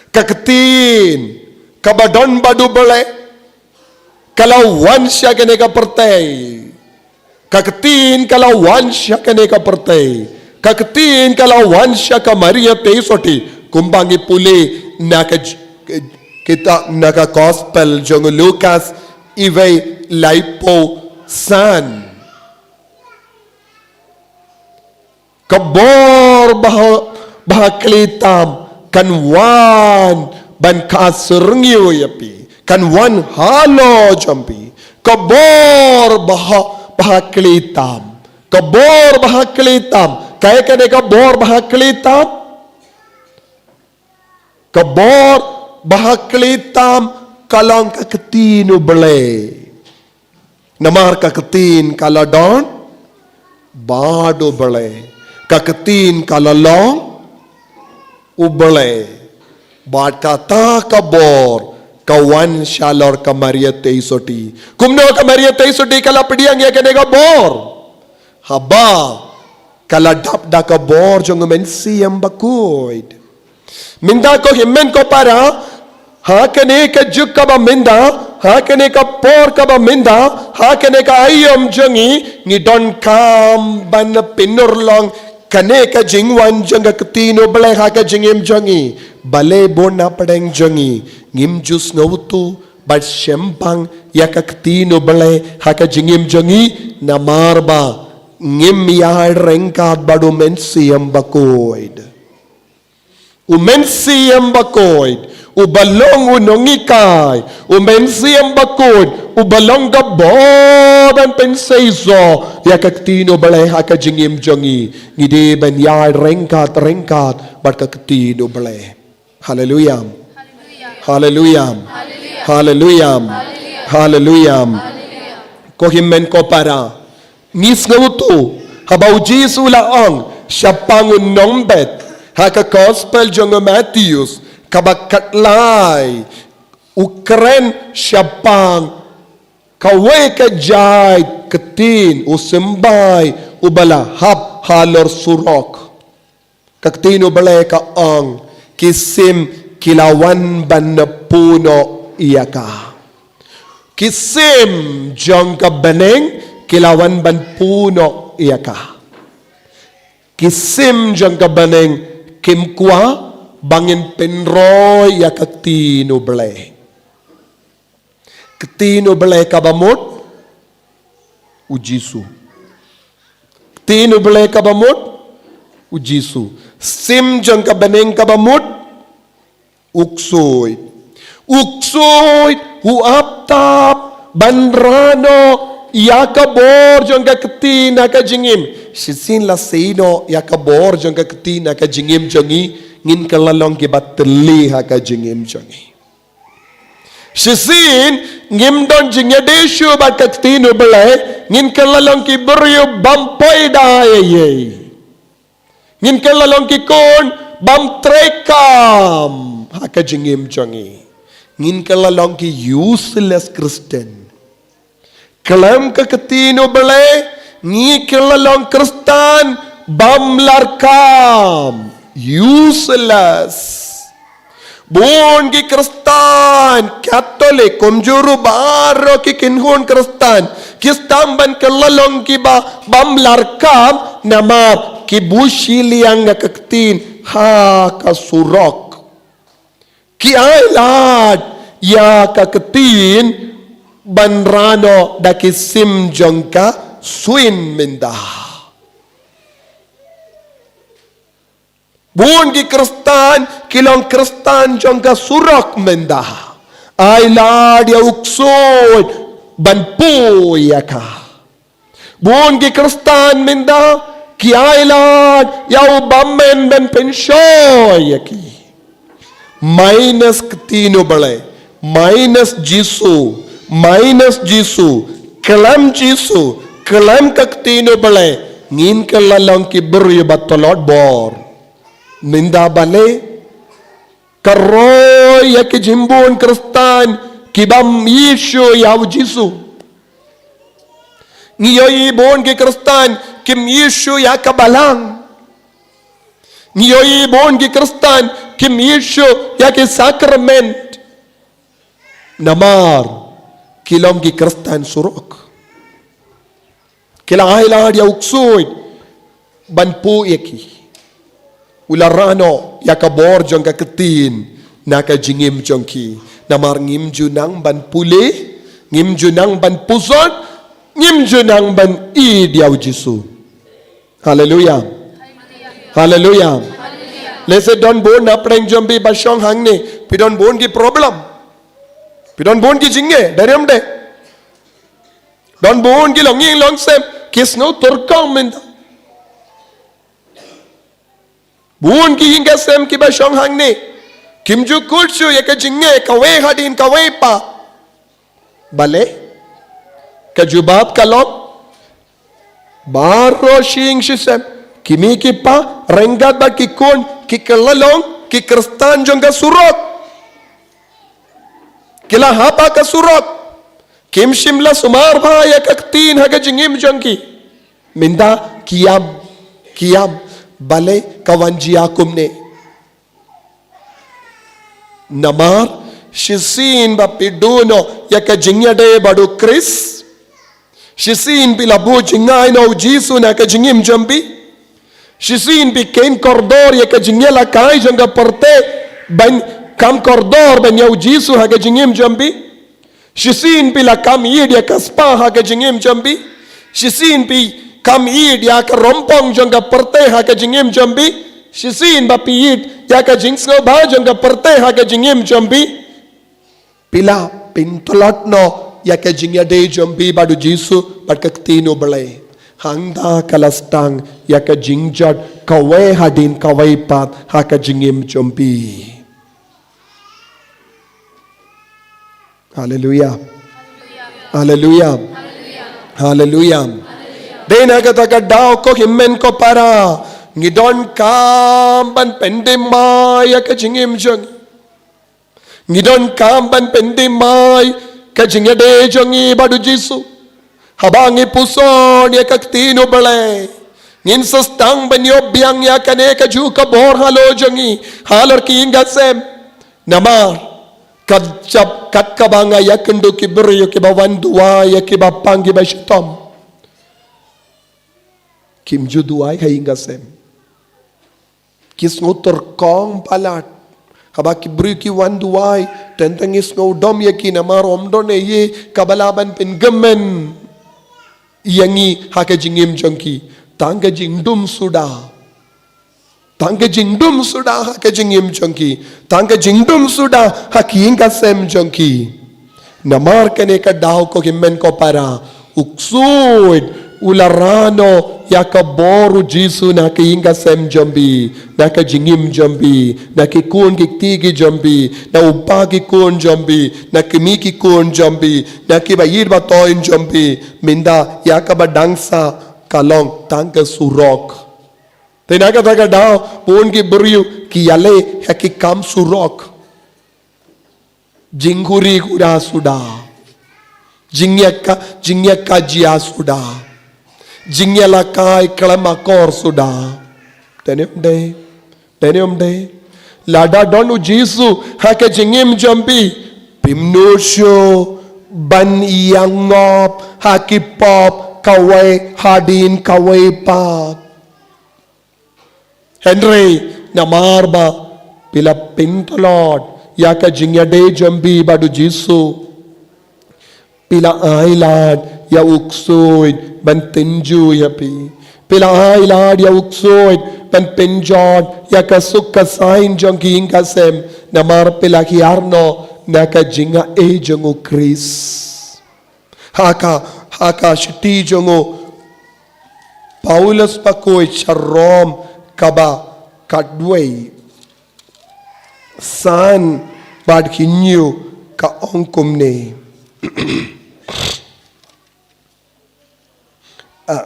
kaktin kabadon badu bale kalau wansya kane ka pertai kaktin kalau wansya kane ka pertai kaktin kalau wansya ka Maria teisoti kumbangi pule naka kita naka gospel jong Lucas iway laipo san kabor bahaklitam kanwan ban kaserngyo yapi kanwan halo jampi kabor bahaklitam kaya kane kabor bahaklitam kabor bahaklitam kalong kaketino bele namar kaketin kaladon bado bele kaketin kalalong ubele bad kata kabor kawan shalor kamaria teisoti kumno kamaria teisoti kala pediang ya kene kabor haba kala dap da kabor jong men siam bakoid minda ko himmen ko para hakane ka juk ka ba minda hakane ka por ka ba minda hakane ka ayom jongi ni don kam ban pinur long kane ka jingwan jong ka tino bale ha ka jingim jongi bale bona padeng jongi ngim jus ngautu bat shempang ya ka tino bale ha ka jingim jongi na marba ngim ya rengkat badu men siam bakoid umensiam bakoid ubalong unongikai umensiam bakoid ubalong gabodan pensaiso ya kaktino balay hakajingim jongi ngide ban ya rengkat bat kaktino balay hallelujah hallelujah hallelujah hallelujah ko himmen ko para nis ngautu habau Jesu laang siapangun nombet haka gospel jong Matthews kabakatlay ukren siapang kaway kajay ketin usembay ubala hap halor surok kaktin ubala kaang kisim kilawan ban puno iyaka kisim jong kabeneng kilawan ban puno iyaka kisim jong kabeneng kim kwa bangin penroy ya katino ble kabamot ujisu katino ble kabamot ujisu sim jang kabaneng kabamot uksoy huaptap banrano yakabor jong katina kajingim sisin la seino yakabor jong katina kajingim jongi ngin kalalong kibatli ha kajingim jongi sisin ngim don jingya desyo bat katino bale ngin kalalong kiburyo bampoy daye ngin kalalong kikon bam trekam ha kajingim jongi ngin kalalong ki useless Christian kalam ka katino bale ngi kalalong Kristan bam larkam useless buon ki Kristan Katolik kumjuru baro ki kinhon Kristan kistamban kalalong ki bam larkam nama ki bushiliang nga kaktin ha kasurok ki ailad ya kaktin banrano daki sim jongka swin minda buon ki Kristan kilong Kristan jongka surok minda ay lad ya uksoy banpo yaka buon ki Kristan minda ki ay lad ya ubammen ben pensyoy yaki minus ketino bale minus Jisu kelam kaktino bale ngin kalalong ki beryo batolod bor Minda bale karoy ya ke jimbon Kristan kibam Yesu yaw Jisu. Ngiyoy bon ke Kristan kim Yesu ya kabalang. Ngiyoy bon ke Kristan kim Yesu ya ke sakrament. Namar kilom ki Kristan surok. Kila ailad ya uksoy banpu yaki. Ularano ya kabor jong ka ketin na ka jingim jong ki namar ngim junang ban pule ngim junang ban puson ngim junang ban id yaw Jisu. Hallelujah. Hallelujah. Lese don bon na preng jombi basyong hang ni pidon bon ki problem pidon bon ki jinge dariam de don bon ki longing long sem kisno turkong menda buon ki hinga sem ki ba shong hang ni kimju kulchu ya ka jinge ka we hadin ka we pa bale ka jubab kalom baro shing shisem kimi ki pa rengat ba ki kon ki kalalong ki Kristan jong ka surok kila hapa ka surok kim shimla sumar ba ya ka tin ha ka jingim jong ki minda kiyam bale kawanjia kumne namar shisin ba piduno ya ka jingya de badu Chris shisin bi labu jingai no Jisu na ka jingim jambi shisin bi ken kordor ya ka jingya la kai janga porte ban kam kordor ban ya Jisu ha ka jingim jambi shisin bi la kam yid ya ka spa ha ka jingim jambi shisin bi kam id ya ka rompong jong ka perte ha ka jingim jambi shisin ba piid ya ka jingsno ba jong ka perte ha ka jingim jambi pila pintolot no ya ka jingya de jambi badu Jisu bat ka tino balay hangda kalastang ya ka jingjot kawe hadin kawe pat ha ka jingim jambi. Hallelujah. Hallelujah. Hallelujah. Dena kata daw ko himmen ko para ngidon kamban pendemay ka jingim jong ngidon kamban pendemay ka jingade jongi badu Jisu habangi puson ya kaktino balay ngin sastang banyo biang ya kane ka ju ka bor halo jongi halor ki ingasem namar kadjab kat kabanga ya kendo ki beryo ki bawan dua ya ki bapang ki bashitom kim juduai hainga sem kis ngotor kong palat haba ki bri ki wanduai tentangis ngodom ye ki namar omdone ye kabalaban pen gemen yangi haka jingim jongki tangga jingdum suda haka jingim jongki tangga jingdum suda hakinga sem jongki namar kane ka daw ko himmen ko para uksuid ularano ya ka boru Jisu na ka inga sem jambi na ka jingim jambi na ki kun ki tigi jambi na upa ki kun jambi na ki mi ki kun jambi na ki bayir ba toin jambi minda ya ka ba dangsa kalong tangka surok tenaga taga daw pun ki beriu ki yale ya ki kam surok jinguri kuda suda jingya ka jia suda jingya lakai kelamakor sudah tenem de lada donu Jisu hake jingim jambi pimnosyo ban yangop hakipop kawai hadin kawai pak Henry namarba pila pintolot yaka jingya de jambi badu Jisu pila ailad ya uksoid ban tenju ya pi pila ailad ya uksoid ban penjod ya kasuk kasain jong hinga sem namar pila kiarno naka jinga e jongo Chris haka shiti jongo Paulus pakoi charom kaba kadway san bad kinyu ka ongkum ne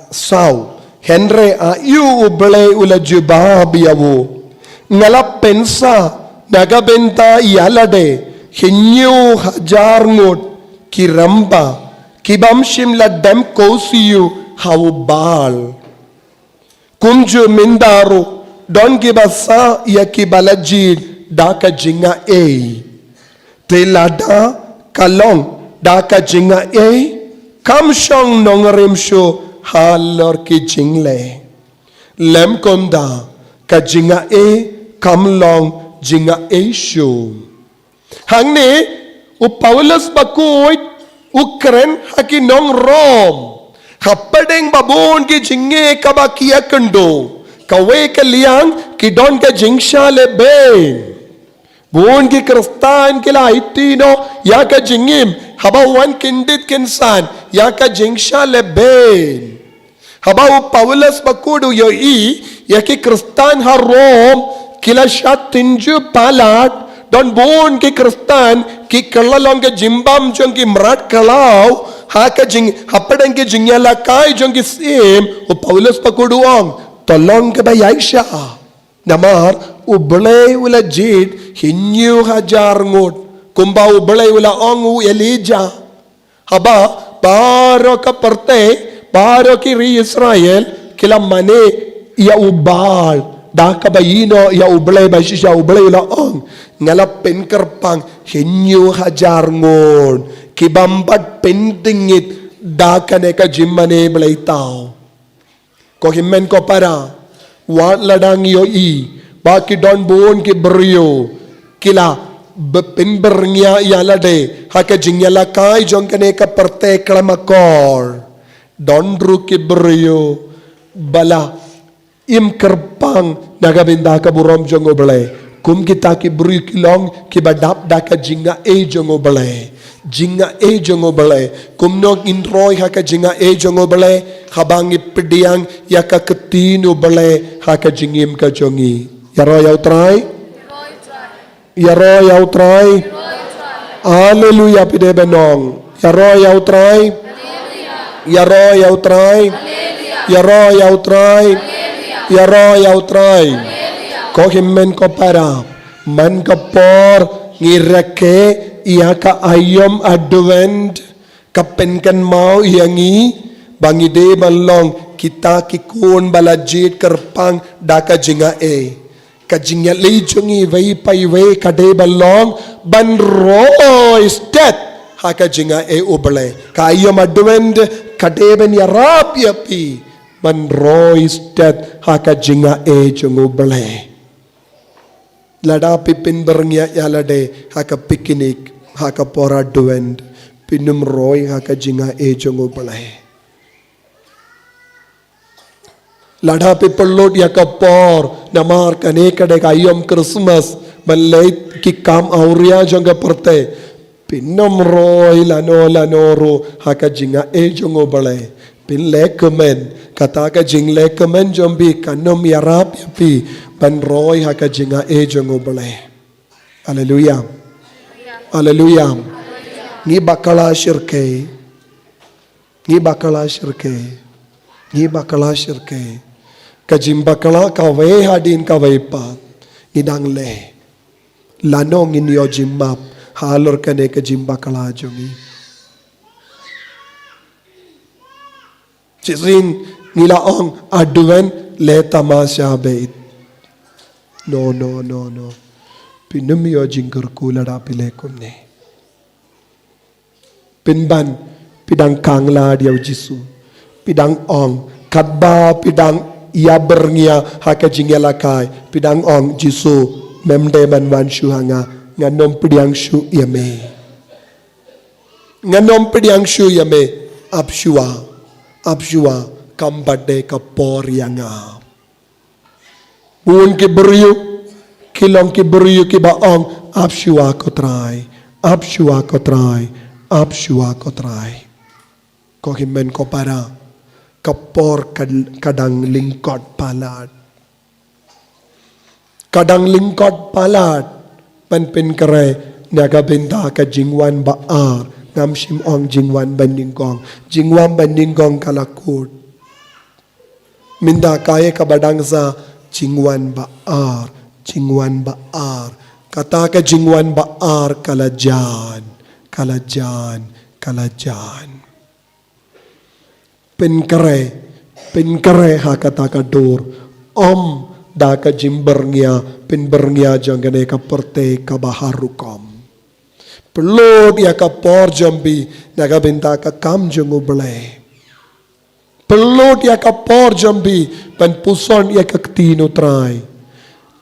Sau Henry yu ublay ula jubab yawo Ngala pensa nagabenta yalade hinyu hajar ngot kiramba kibamshim la dem kosiyu haubal kumju mindaro don kibasa ya kibalajid daka jinga e telada kalong daka jinga e kamshong nongrimsho halor ki jingle lem konda ka jinga e kamlong jinga e sho hangne u Paulus bakuit ukren haki nong rom hapadeng babon ki jinge kabakia kendo kawe kaliang ki don ka jingsha lebe buon ki kristan kila itino ya ka jingim habawan kindit kinsan ya ka jingsha lebe habau Paulus bakudu yo ya ki kristan ha rom kila shat tinju palat don buon ki kristan ki kalalong ke jimbam jong ki mrat kalau ha ka jing hapadeng ki jingyala kai jong ki sim o Paulus bakudu ong tolong ke bayaisha namar ublay ula jid hinyu hajar ngot kumba ublay ula ongu Elijah haba baro ka parte baro ki ri Israel kila mane ya ubal da ka bayino ya ublay baisha ublay ula ong ngala penkerpang hinyu hajar ngot kibambat pendingit da ka ne ka jimmane blay tao ko himmen ko para wat ladang yo baki don bon ki brio kila penbernya yalade haka jingyala kai jong kane ka parte klamakor don ru ki brio bala im kerpang nagabinda ka burom jong oble kum kita ki brio kilong ki badap da ka jinga e jong oble jinga e jong oble kum nog inroy haka jinga e jong oble habang ipediang yaka ketinu bale haka jingim ka jongi yaro yaw try hallelujah pide benong yaro yaw try ko himmen ko para man kapor ngirake yaka ayom advent kapenkan mau yangi bangide balong kita kikun balajit kerpang daka jinga e kajinga lejongi vai pai vai kade balong ban roy stet haka jinga e uble kayo madwend kade ben yarap yapi ban roy stet haka jinga e junguble lada pipin berngya yalade haka picnic haka pora duend pinum roy haka jinga e junguble lada pipelot ya kapor namar kane kade kayom Christmas balait ki kam auria jonga perte pinnom roy lanoro haka jinga e jongo bale pin lekamen kata ka jing lekamen jombi kanom yarap yapi ban roy haka jinga e jongo bale haleluya ni bakala shirke kajimbakala kawe hadin kawe pa ngidang le lanong inyo jimbap halor kane kajimbakala jongi chising nilaong adwen le tamasya beit no pinumyo jingkur kulada pile kumne pinban pidang kangla diaw jisu pidang ong kadba pidang ia bernia haka jingyala kai pidang ong jisu memde banwan shu hanga nganom pidang shu yame abshua kambade kapor yanga buon ki beriyu kilong ki beriyu ki baong abshua kotrai ko himmen ko para kapor kadang lingkot palat panpin kare naga benda ka jingwan baar ngamshim ong jingwan bandingkong kalakut minda kaya kabadang sa jingwan baar Jingwan baar. Katakan jingwan baar kalajan. Kalajan. Kalajan. Penkare ha kata dur. Om daka jimbernya penbernya jangan ka perte ka baharukom. Pelod ya ka por jambi naga benta ka kam jangu belai. Pelod ya ka por jambi pen puson ya ka tino trai.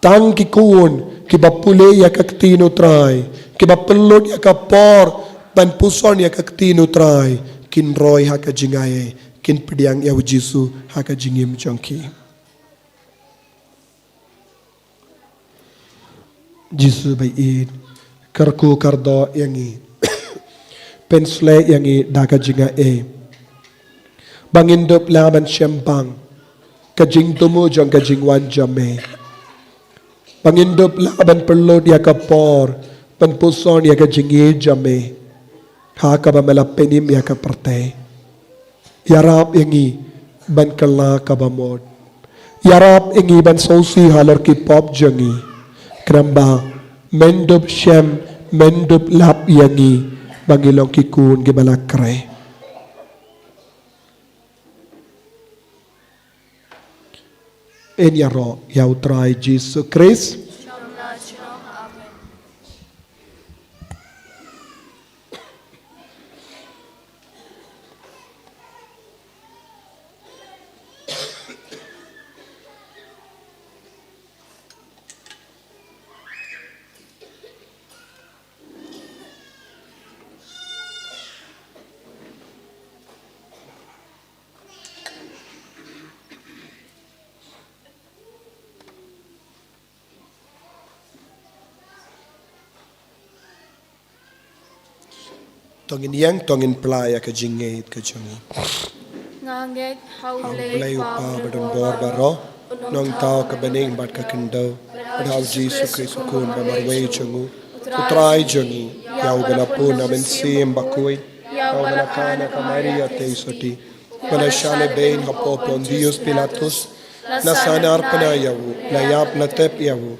Tang ki kun ki bapule ya ka tino trai. Ki bapelod ya ka por pen puson ya ka tino trai. Kin roy ha ka jingaye. Kin pediang ya Jisu ha ka jingim jangki. Jisu bayi karku kardo yangi pensle yangi daga jinga bangin dop laban syempang kajing tumu jang kajing wan jame bangin dop laban perlo dia kapor penpuson ya kajing jame ha ka bamelapenim ya ka perte yarap yangi ban kala kabamod yarap yangi ban sosi halor ki pop jangi Keramba mendop syam mendop lap yangi bangilong kikun gibala kre. En yaro yau try Jesus Christ. Tongin yang tongin playa ke jingait ke jungi. Ngangek hau Play upa badon bor baro nong tau ke bening bat ke kendo. Badau Jesus Christ kun bamarway jungu. Utrai jungi yau belapun amen sim bakui. Yau belakana kamaria te isoti. Balashale bain hapopon Dios Pilatus. Nasana arpana yawu layap latep yawu.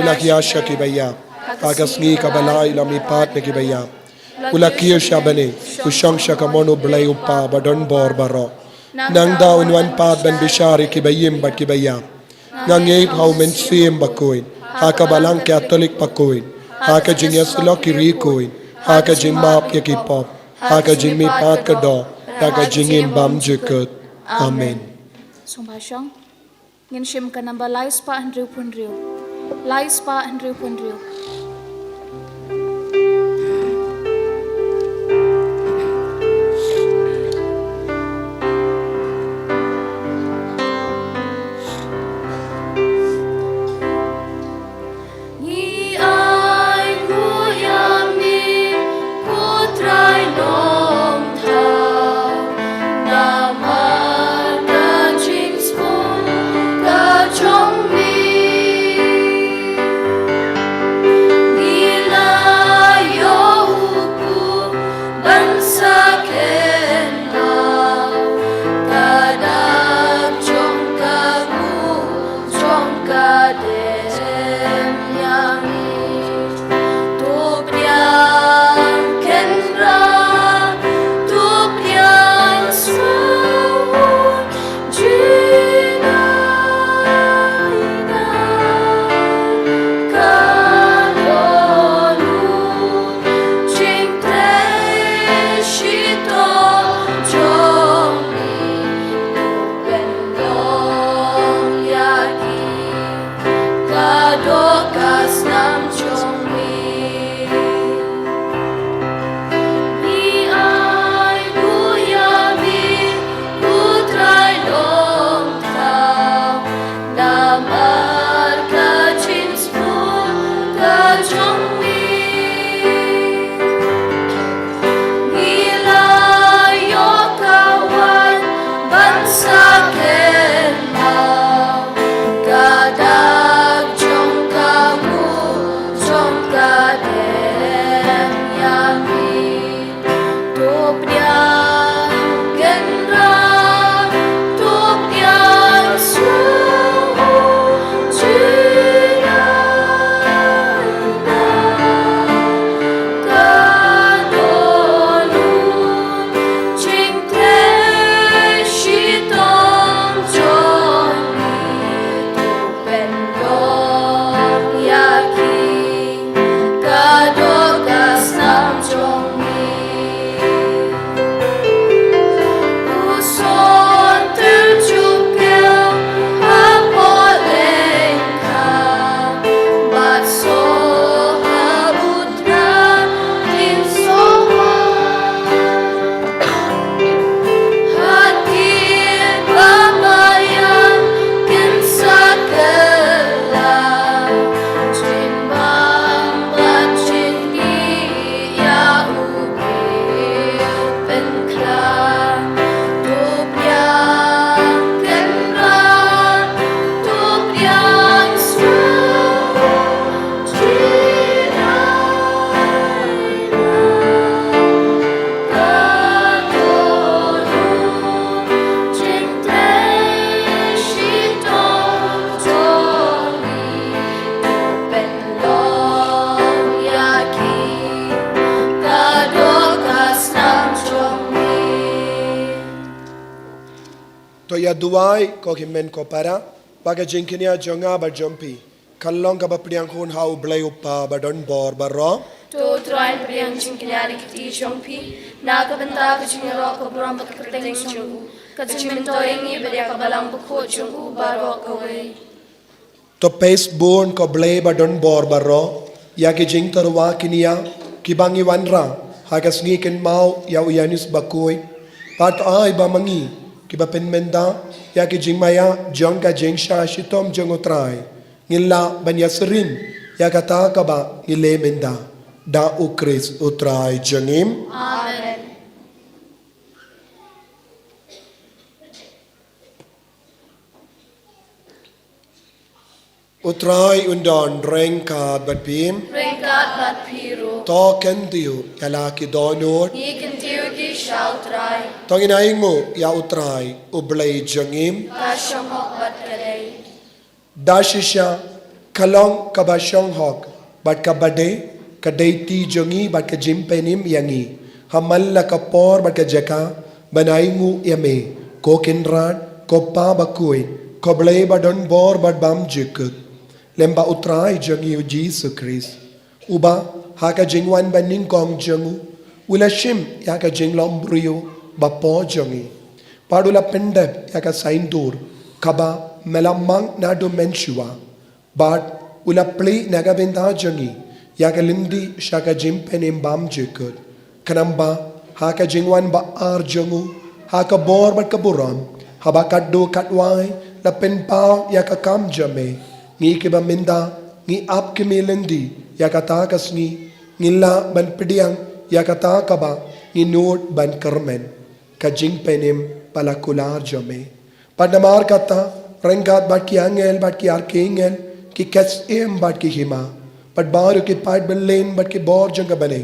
Ulakyasha ki bayap. Agasngi kabalay lamipat na ki bayap. Ulakio shabane, ushang shakamono blay upa badon bor baro. Nang daw in one pat ben bishari kibayim bat kibayam. Nang eight how men sim bakoin. Haka balang Catholic pakoin. Haka jing yaslo kirikoin. Haka jing map yakipop. Haka jing mi pat kado. Haka jingim bam jukut. Amen. Sumbashong. Ngin shim ka namba lais pa andriu punriu. Lais pa andriu punriu. to ya duai ko himen ko para baga jingkinia jonga ba jompi kallong ka ba priang hun hau blay upa ba don bor ba ro To try priang jingkinyari kiti jompi na ka benta ka jingro ko brom ba ka teng jungu ka jiminto ingi ba dia ka balang bukho jungu ba ro ka wei to pace born ko blay ba don bor ba ro ya ki jing tarwa kinia ki bangi wanra hagas ngi ken mau ya uyanis bakoi pat ai ba mangi ki ba pen menda ya ki jing maya jong ka jing sha shitom jong utrai ngilla ban yasrin ya kata ka ba ngile menda da ukris utrai jangim Amen utrai undon rengka bat pim Ringkat bat piru to ken tiu yala ki donor Ni kan tiu ki shau try tongin aing mo ya utrai ublay jangim ka shomok bat kadai dashisha kalong kabasyong hok bat kabade kadai ti jongi bat ka jimpenim yangi hamal la kapor bat ka jaka banaingu yame ko kinran ko pa bakui ko blay badon bor bat bam jikut lemba utrai jongi u Jesus Christ uba haka jingwan baning kong jongu ula shim yaka jinglom brio bapo jongi padula pendep yaka saindur kaba melamang nadu menshua but ula play nagabinda jongi yaka lindi shaka jimpenim bam jikut kanamba haka jingwan ba ar jongu haka bor bat kaburam haba kaddo katwai la penpao yaka kam jame ngi kiba minda ngi ap kimilindi yaka takas ngi ngilla ban pidiang yaka takaba ngi nod ban karmen ka jingpenim palakular jame padamar kata rengkat bat ki angel bat ki arkengel ki kes em bat ki hima pat baru ki pat belen bat ki bor janga bane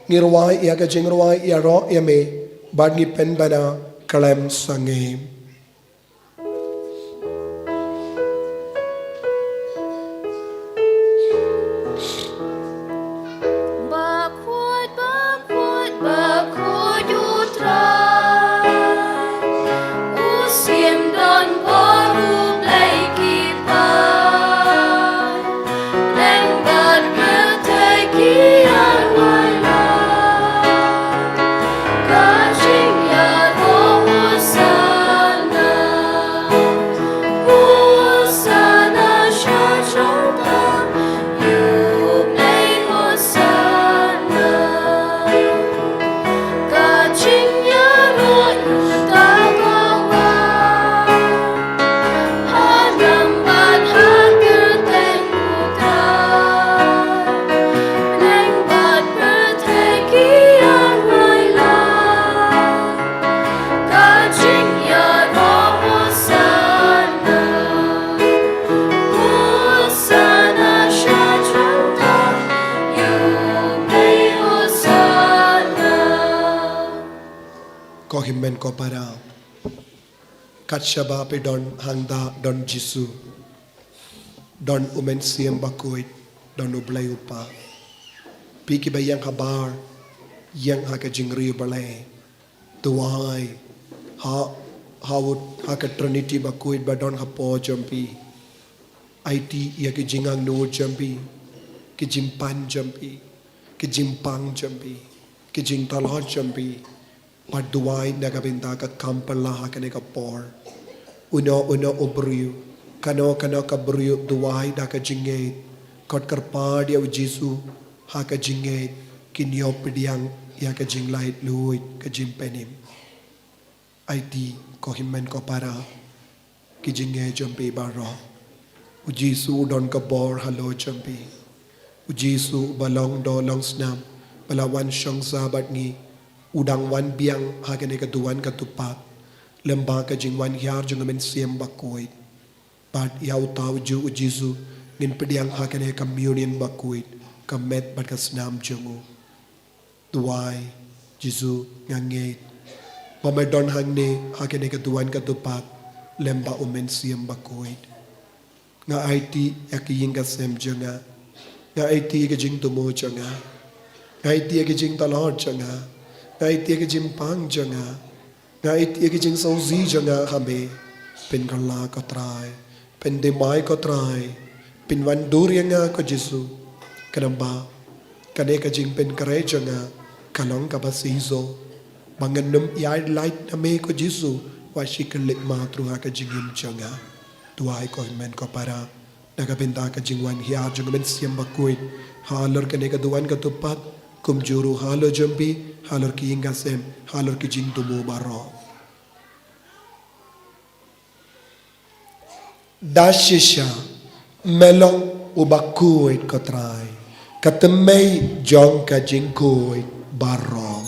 ngirwai ya ka jingrwai ya ro yame bat ngi pen bana kalem sange Bakhod utrai Usim don boru play kipai Lenggat beteki anwala Kajing ya Hosana Hosana shachota You play Hosana Kajing ya utagawa Hanambat hadir teng utrai Lengbat beteki anwala Kajing ya Hosana Hosana shachota You play Hosana ko himmen ko para katshaba pe don hangda don jisu don umen siem bakoit don ublay upa piki bayang habar yang haka jingri balay tuwai hawut haka trinity bakoit ba don hapo jampi IT ya ki jingang no jampi ki jimpan jampi ki jimpang jampi ki jing talon jampi paduai nagabinda ka kampala hakane ka por uno obriu kano ka briu duai da ka jinge kot karpad ya jisu ha ka jinge kinyo pidiang ya ka jinglait luit ka jimpenim IT ko himmen ko para ki jinge jampi baro u jisu don ka bor halo jampi u jisu balong do long snam balawan shong sabat ngi udang wan biang hagane ka duwan ka tupat lemba ka jingwan hyar jungamen siem bakoy pat yaw taw ju jisu ngin pediang hagane communion bakoy ka met bat ka snam jungu duwai jisu ngange pamedon hangne hagane ka duwan ka tupat lemba umen siem bakoy nga IT yakiying ka sem junga nga IT ka jing tumo junga nga IT ka jing talor junga ngai tia ke jimpang janga ngai tia ke jing sauzi janga hame เป็นกลาก็ตรายเป็นเดไม้ก็ตรายเป็นวันดูเรียงาก็ยิสุกันบากันเอกจิงเป็นกระไรจังากันลองกับสีโซบางเงินนมยายไลท์นเมก็ยิสุว่าชิคเล็กมาตรูหากจิงิมจังาตัวไอก็เมนก็ปารานักเป็นตากจิงวันฮิอาจงเป็นเสียมบักกุยฮาลร์กันเอกดูวันก็ตุปัดคุมจูรุฮาลร์จัมปีฮาลร์กิยิงกาเซมฮาลร์กิจิงตุมูบารอDashisha melong ubakuit kotrai katemei jong ka jingkuit barom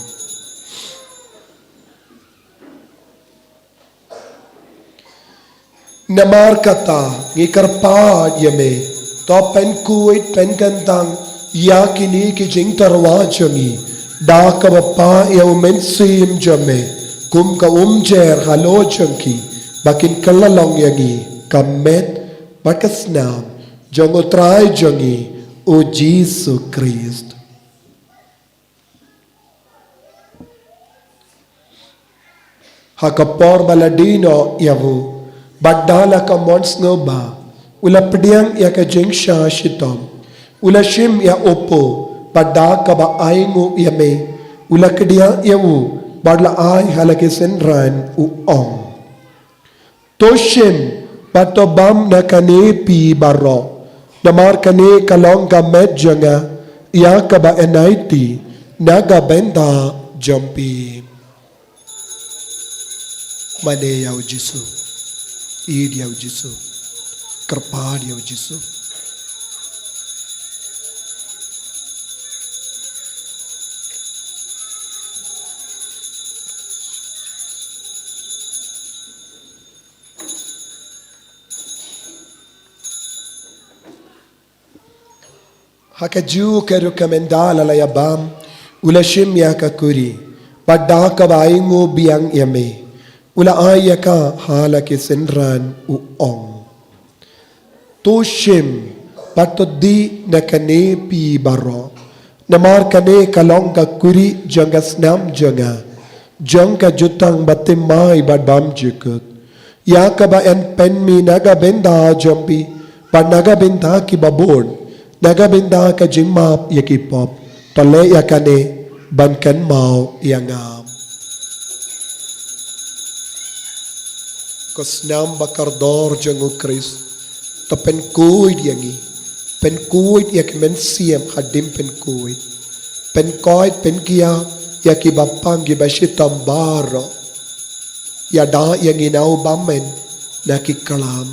namar kata ngikarpa yame to pen kuit pen kantang yakini ki jing tarwa changi da ka bapa ya men sim jame kum ka jer halo changki bakin kalalong yangi Kamet bakasnam jong utrai jongi o Jesus Christ. Hakapor baladino yavu badala ka mons ngoba ula pediang ya ka jengsha shitom ula shim ya opo pada ka ba aingu yame ula kedia yavu badla ai halake senran u ong toshim Pato bam na kane pi baro namar kane kalong ka medjanga ya ka ba enaiti naga benda jampi mane yaw jisu id yaw jisu karpad yaw jisu Hakaju ke rekomendala la yabam ula shim ya ka kuri pada ka baingo biang yame ula aya ka hala ke senran u ong to shim pato di na kane pi baro namar kane kalong ka kuri janga snam janga jutang batimai badbam jikut ya ka ba en pen mi naga benda jampi pa naga benda ki babon Naga binda ka jingmap yakipop tole yakane bankan mau yangam Kosnam bakardor jangu Kris to pen kuid yangi pen kuid yak men siam hadim pen kuid pen koid pen kia yaki bapang gibashitam baro yada yangi nau bamen nakikalam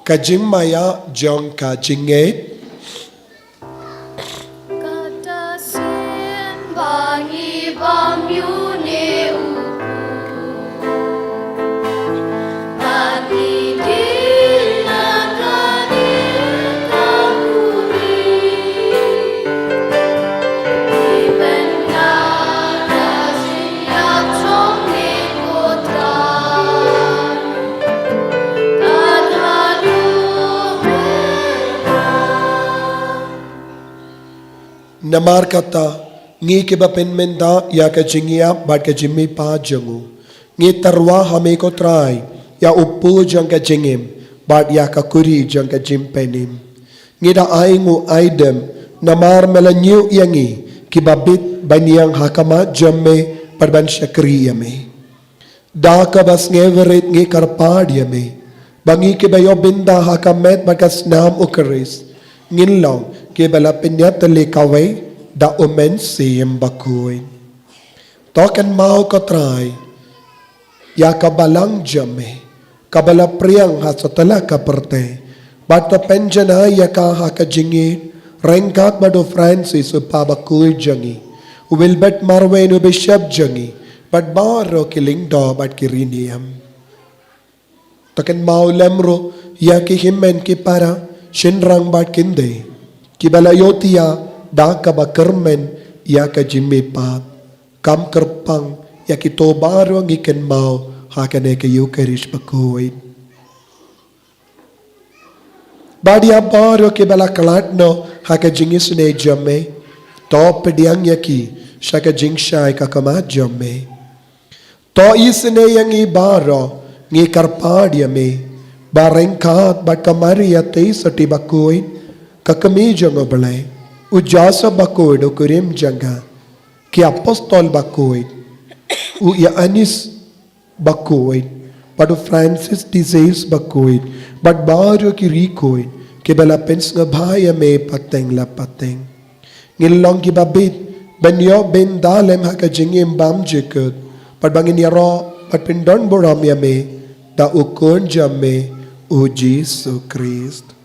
Kajimaya jong kajinget Kata sin bangi bam yune Tadi dinagani kamuri Iben kada siyak chong ni putra Namar kata ngi ke bapen menda ya ka jingia bat ka jimmi pa jangu ngi tarwa hame ko trai ya uppu jang ka jingim bat ya ka kuri jang ka jimpenim ngi da aingu aidem namar melanyu yangi ki babit baniang hakama jamme parban shakri yame da ka bas ngeveret ngi karpad yame bangi ke bayo binda hakamet bakas nam ukaris nginlong ke bala penyat lekawai da omen siem bakui token mau ko try ya kabalang jame kabala priang ha sotala ka perte bato penjana ya ka ha ka jingi rengkat bado Francis pa bakui jangi Wilbert Marwen u bishop jangi but baro kiling do but kiriniam token mau lemro ya ki himmen ki para shinrang bat kinde kibala yotia da ka bakermen ya ka jimmi pat kam kerpang ya ki to baro ngiken mau ha ka ne ka yukerish bakoi Badia baro ke bala kalatno haka jingis ne jamme. To pediang yaki shaka jing shai kakama jamme. To isne yang i baro ngi karpadia me. Barengkat bat kamaria te sati bakuin kakami jango bale. Ujasa bakuin ukurim janga. Ki apostol bakuin. U ya anis bakuin. Padu Francis disease bakuin. But baro ki rikoin. Ki bala pens nga bhaya me pateng la pateng. Ngilong ki babit. Banyo ben dalem haka jingim bam jikut. Pat bangin yaro. Pat pindon boram ya me. Da ukun jamme. O Jesus Christ.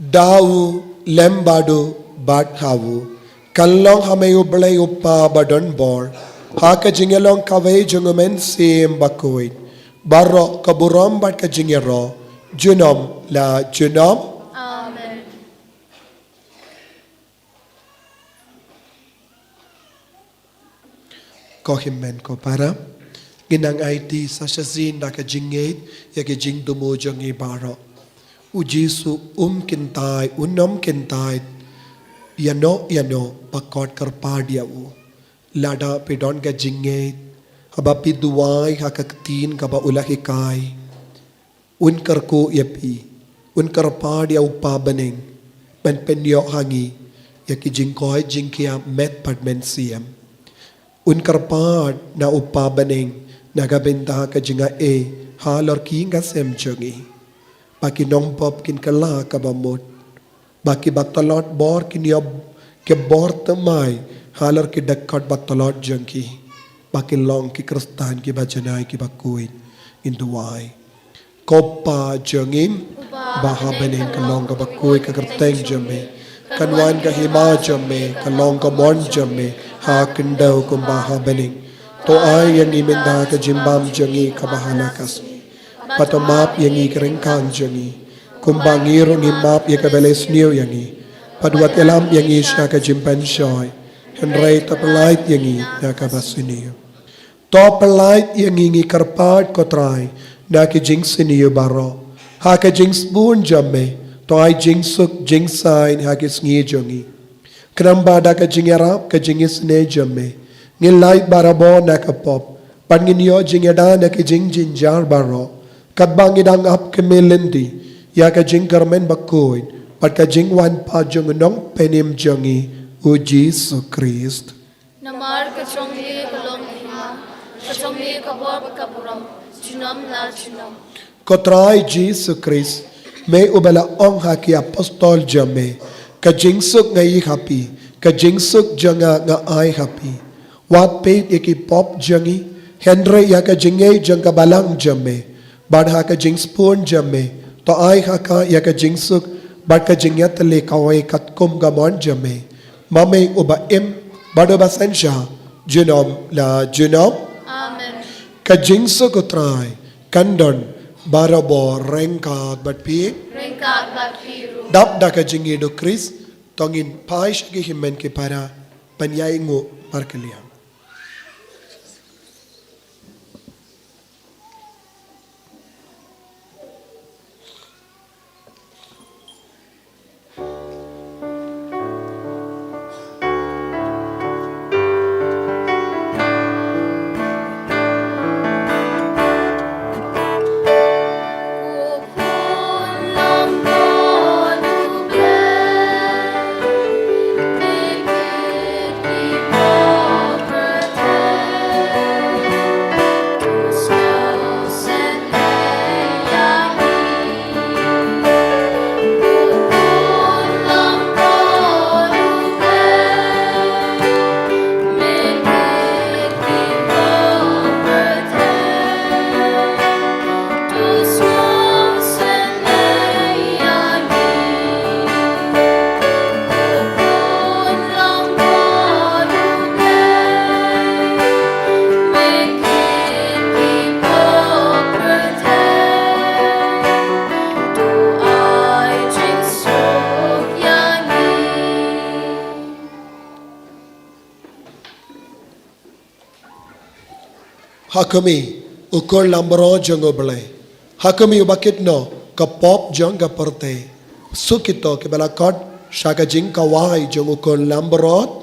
Dau lembadu bat havu. Kalong hame ublay upa badon bor. Haka jingelong kaway jungumen sim bakuit. Baro kaburom bat ka jingero. Junom la junom. Amen. Ko himmen ko para. Ginang IT sa syazin na ka jingit. Ya ka jing dumo jangi baro. U Jesu kintai unom kintai yano pakot karpadia u lada pedon ga jinget haba piduai hakaktin kaba ulahikai un karko yapi un karpadia upa baneng ben penyo hangi yaki jingkoi jingkia met padmen siam un karpad na upa baneng nagabenta ka jinga halor kinga sem jangi Baki nong pop kin kala kabamot. Baki batalot bor kin yob ke bor tamai halar ki dakkat batalot jangki. Baki long ki kristan ki bajanai ki bakuin induai. Kopa jangim baha bening kalong ka bakui ka kerteng jamme. Kanwan ka hima jamme kalong ka mon jamme ha kindau kum baha bening. To ay yang iminda ka jimbam jangi ka bahala kasmi. Patomap yang i kerengkang jangi. Kumbangiro ni map ya kabeles niyo yang i. Paduat elam yang i siya ka jimpan syoy. Henry tapalait yang i na kabasiniyo. Topalait yang i ngi karpad kotray na ki jing siniyo baro. Ha ka jing spoon jamme. To ay jing suk jing sign ha ki sngi jangi. Krambada ka jing yarap ka jing isne jamme. Ngilait barabo na ka pop. Panginyo jing yada na ki jing jinjar baro. Kadbang idang ap kemelendi ya ka jing karmen bakoin pat ka jing wan pa jong nong penim jangi o Jesus Christ Namar ka chongli kalong hima. Ka chongli ka bor ka buram. Junam la junam. Kotray Jesus Christ me ubala ong haki apostol jamme ka jing suk ngai happy ka jing suk janga nga ai happy wat peit iki pop jangi Henry ya ka jingay jang ka balang jamme Badha ka jing spoon jamme to ai haka ya ka jing suk bad ka jing yatale kawai kat kum gamon jamme mame uba im bado basensha junom la junom Amen. ka jing suk utrai kandon barabo rengkat bat pi Ringkat bat piru. dap da ka jing do Chris tongin pai shagi himmen ke para panyai ngo parkaliam Make it Hakami ukol lambro jong oble. Hakami ubakit no kapop jong kaperte. Sukito ke balakot shaka jing kawai jong ukol lambrot.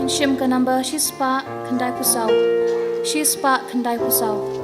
Shim ka number Shispa Kandai Pusau. Shispa Kandai Pusau.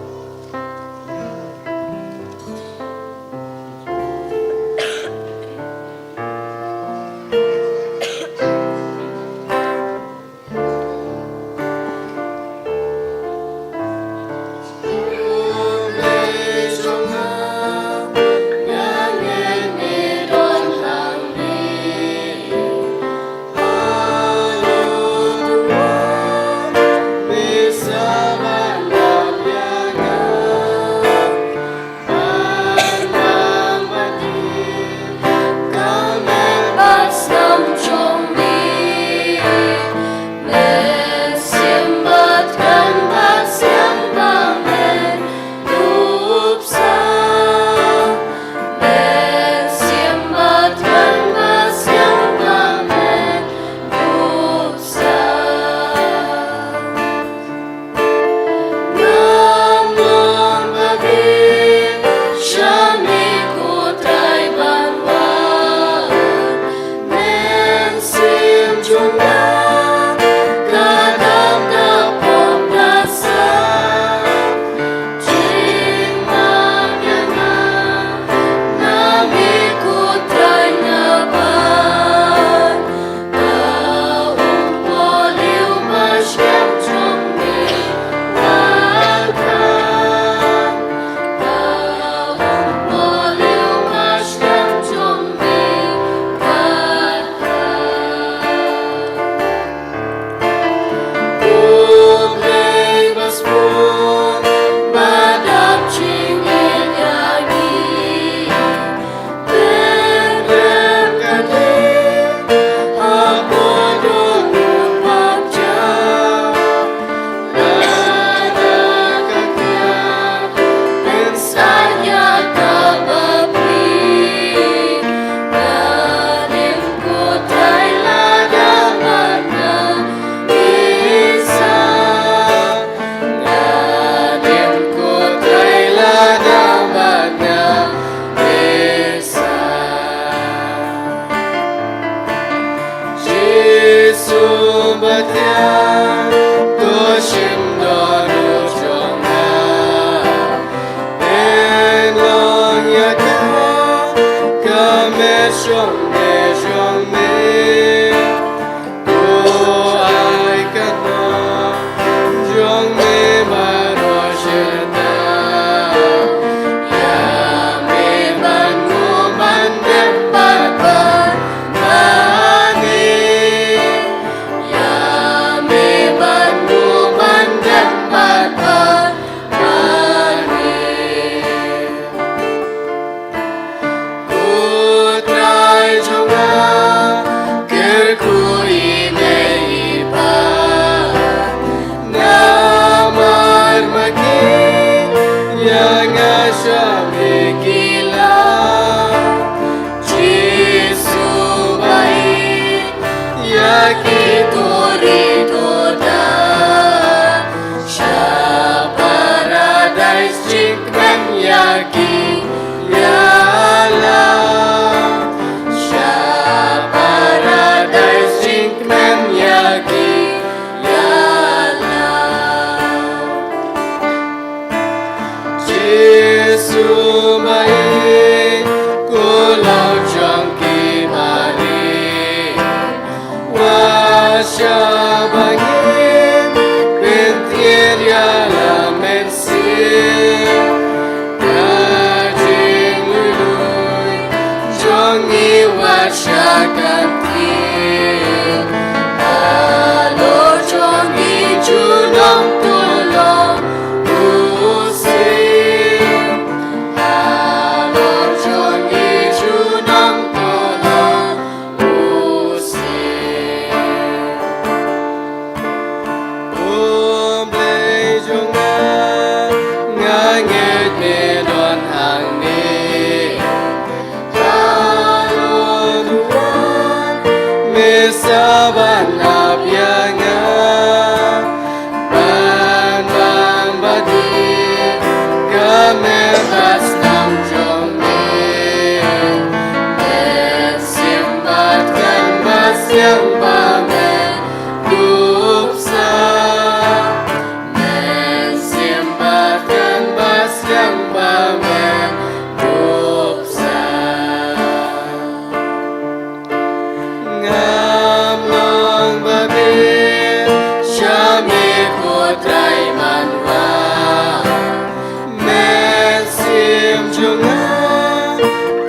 Yesu junga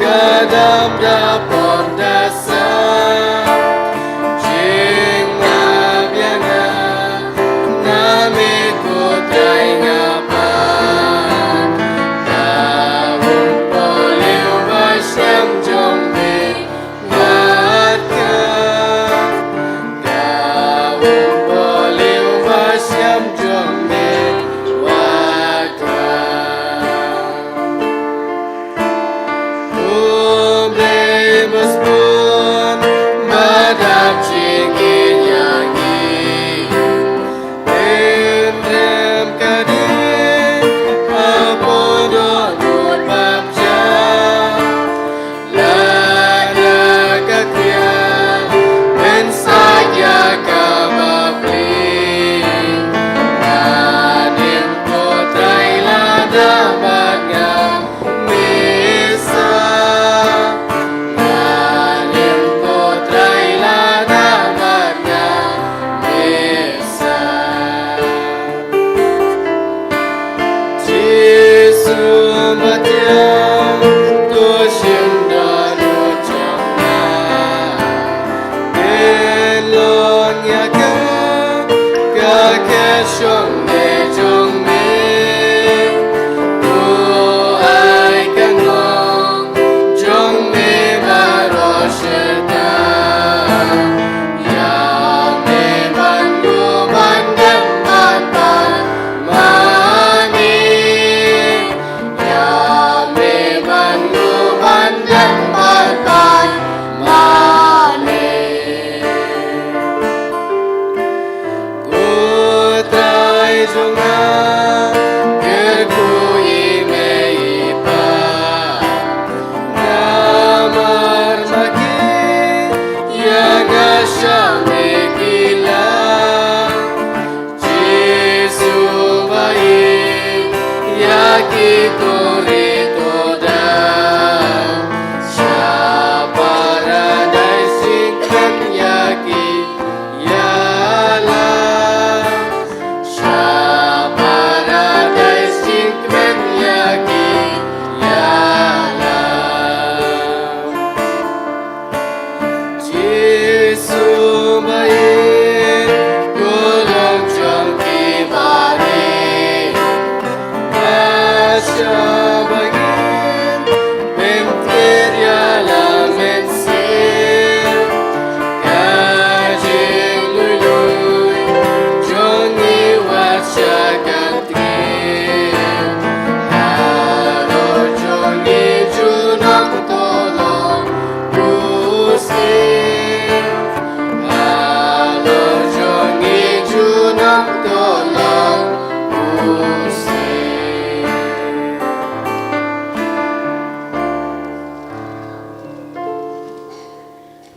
kadam dapon dasa jing ngabiana nami kutrai ngapan dawung poliu basyam jombe ngatka dawung poliu basyam jombe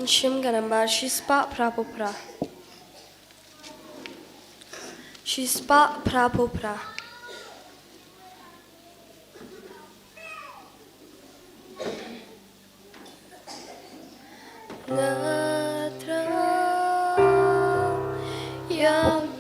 Shim ganamba shispa prapopra. Shispa prapopra. Natra yang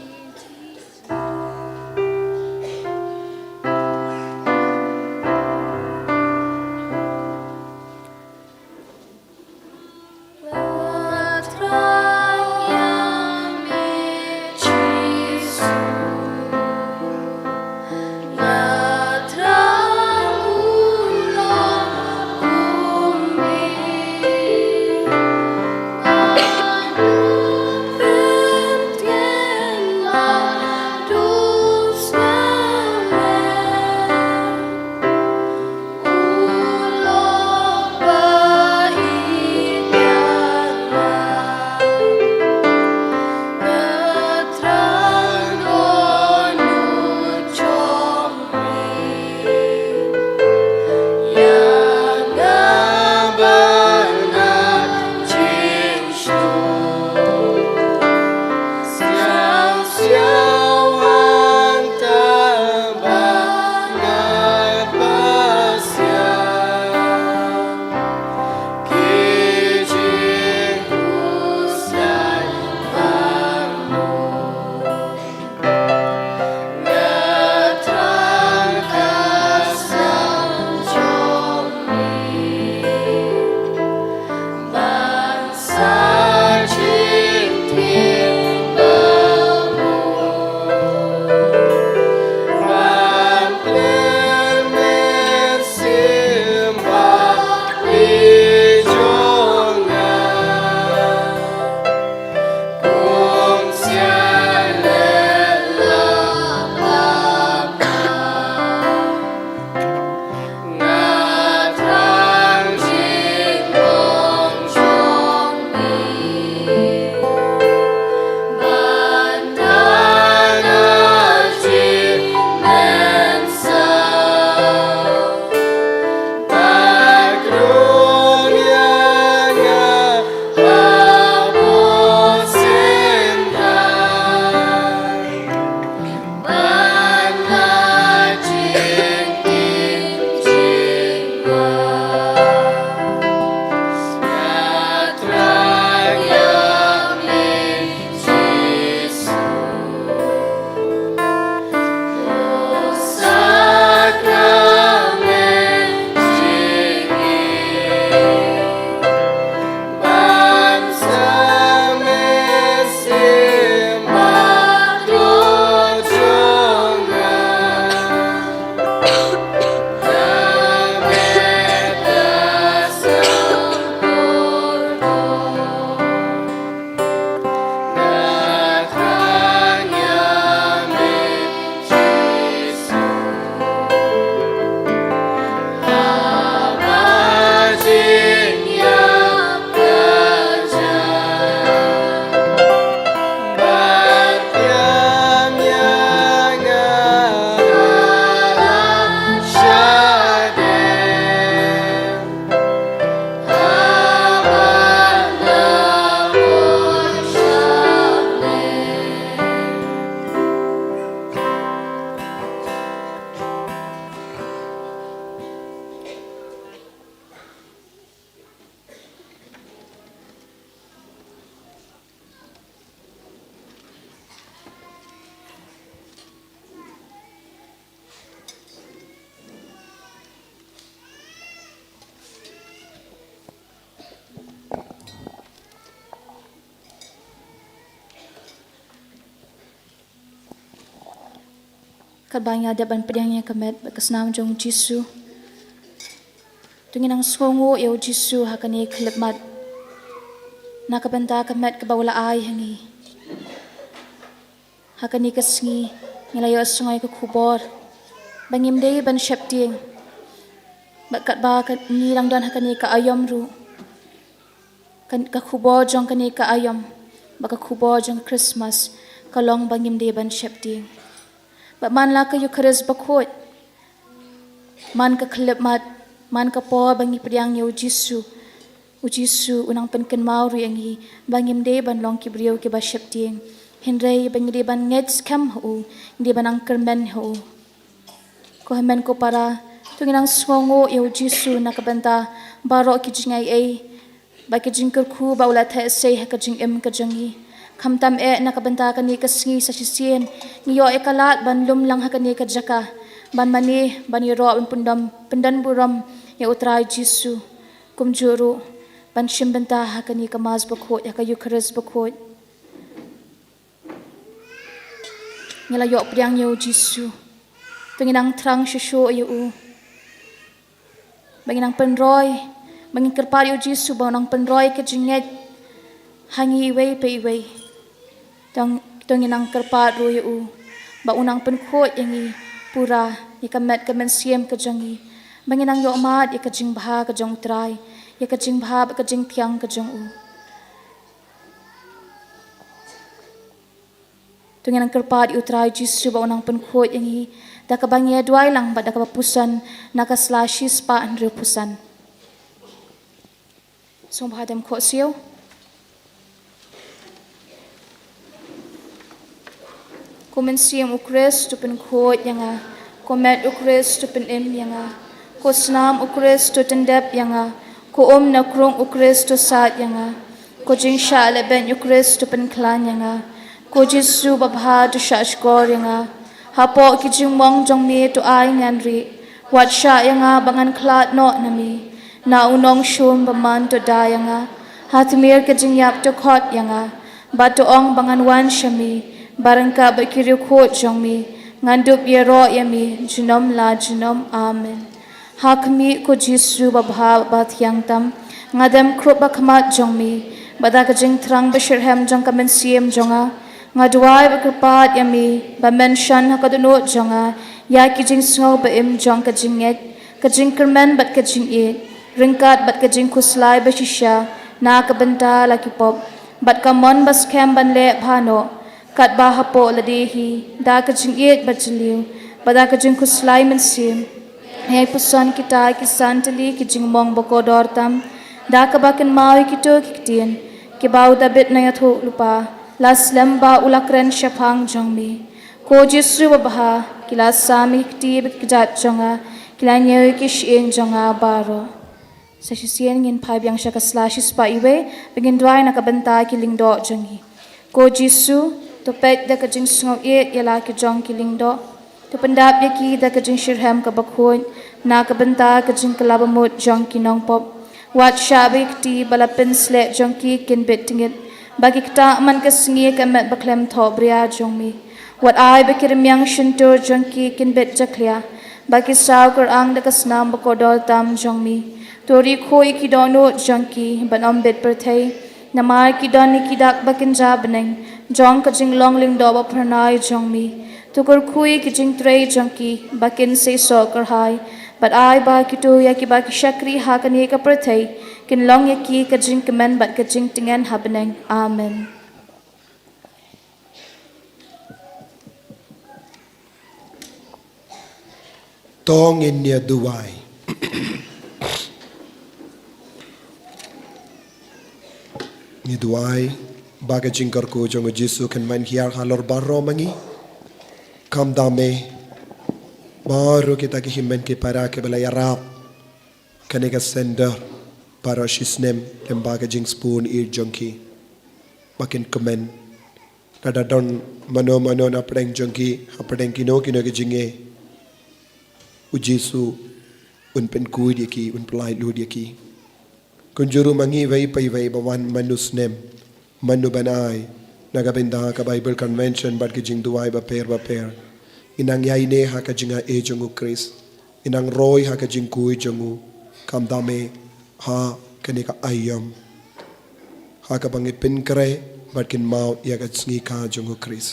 kat banya daban pedangnya kemet bekasnam jong Jisu tungin ang songo yo Jisu hakani klipmat nakabanta kemet kebawla ay hangi hakani kasngi nilayo sungai ke kubor bangim dei ban syapting bakat ba ni lang dan hakani ka ayam ru kan ka kubor jong kani ka ayam baka kubor jong Christmas kalong bangim dei ban syapting ba man la ka yu keres bakot man ka klipmat man ka po bangi pediang yo Jisu Jisu unang penken mau ri angi bangim dei ban long ki brio ki ba syapting Henry bangi dei ban ngets kam ho di ban ang kermen ho ko hemen ko para tunginang songo yo Jisu nakabanta baro ki jingai ai ba ki jingker khu ba ula the sei ha ka jing em ka jangi khamtam e nakabanta ka ni ka sngi sa sisien ni yo e kalat ban lum lang ha ka ni ka jaka ban mani ban yoro ban pundam pendan buram ya utrai Jisu kumjuru ban shimbanta ha ka ni ka mas bakho ya ka yukares bakho ngila yo priang yo Jisu tunginang trang shusho yo u banginang penroy bangin kerpar yo Jisu banang penroy ke jinget hangi iway pe iway tunginang kerpar ro yo u ba unang penkot yangi pura ni kamet kamen siem ke jangi banginang yo amat ya ke jing bha ke jong trai ya ke jing bha ke jing tiang ke jong u tunginang kerpar yo trai Jisu ba unang penkot yangi da ka bangya duai lang ba da ka pusan nakaslashi spa 100%. Som hadam ko siyo. Komensiyam ukres tu pen khot yanga. Komet ukres tu pen em yanga. Ko snam ukres tu tendep yanga. Ko na krong ukres tu sat yanga. Ko jingsha leben ukres tu pen klan yanga. Ko Jisu babha tu shashkor yanga. Hapo ki jingwang jong mi tu ai ngan ri wat sha yanga bangan klat no nami na unong shum baman to da yanga hatmir ke jingyap to khot yanga ba to ong bangan wan shami barangka ba kiri khot jong mi ngandup yero yami junom la junom amen hakmi ko Jisu babha bat yang tam ngadam krup ba khamat jong mi bada ka jing thrang ba shirham jong kamen siem jonga ngaduai berkepat yami ba mention hakadunut jonga ya ki jing sngau ba im jong ka jinget ka jing kermen bat ka jing it ringkat bat ka jing kuslai ba shisha na ka benta la ki pop bat ka mon bas kem ban le phano kat ba hapo la dehi da ka jing it ba jiliu ba da ka jing kuslai men sim he pusan kita ki santali ki jing mong bokodor tam da ka ba ken mai ki to ki tien ki bau da bit na ya tho lupa las lamba ulakren shapang jongmi ko Jisu babha kila sami kti bikjat jonga kila nyewi kishin jonga baro sa sisien ngin phabyang shaka slashis pa iwe begin dwai nakabanta kilingdo jongi ko Jisu to pet da ka jing sngo e yala ki jong kilingdo to pandap yaki da ka jing shirham ka bakhon na kabanta ka jing kalabamut jong kinong pop wat shabi kti balapin sle jongki kin betingit bagi kita man ke Sngi ke met baklem tho bria jongmi wat ai bekirim yang shintur jongki kin bet jaklia bagi saw ker ang de kasnam bakodol tam jongmi tori khoi ki dono jongki banam bet perthai namar ki doni ki dak bakin jabneng jong ka jing long ling do ba pranai jongmi tukur khoi ki jing trei jongki bakin se so ker hai but ai ba ki tu ya ki ba ki shakri ha kan ye ka perthai kin long yaki ka jing kemen bat ka jing tingen habneng amen tong in nia duwai ni duwai baga jingkar ko jong Jisu kan man hiar halor barro mangi kam dame baru kita ki himmen ki para ke bela yarap kanega sender para shisnem lembaga jing spoon ir jonki makin komen kada don mano na preng jonki apeng kino ke jinge u Jisu un pen kui dia ki un plai lu dia ki kunjuru mangi vai pai vai bawan manusnem manu banai naga benda ka Bible convention bat ki jing duai ba per inang yaine haka jinga e jongu Chris inang roy haka jingkui jongu kamdame ha kenika ayam haka bangi pinkre batkin mau yaga sngi ka jongu Chris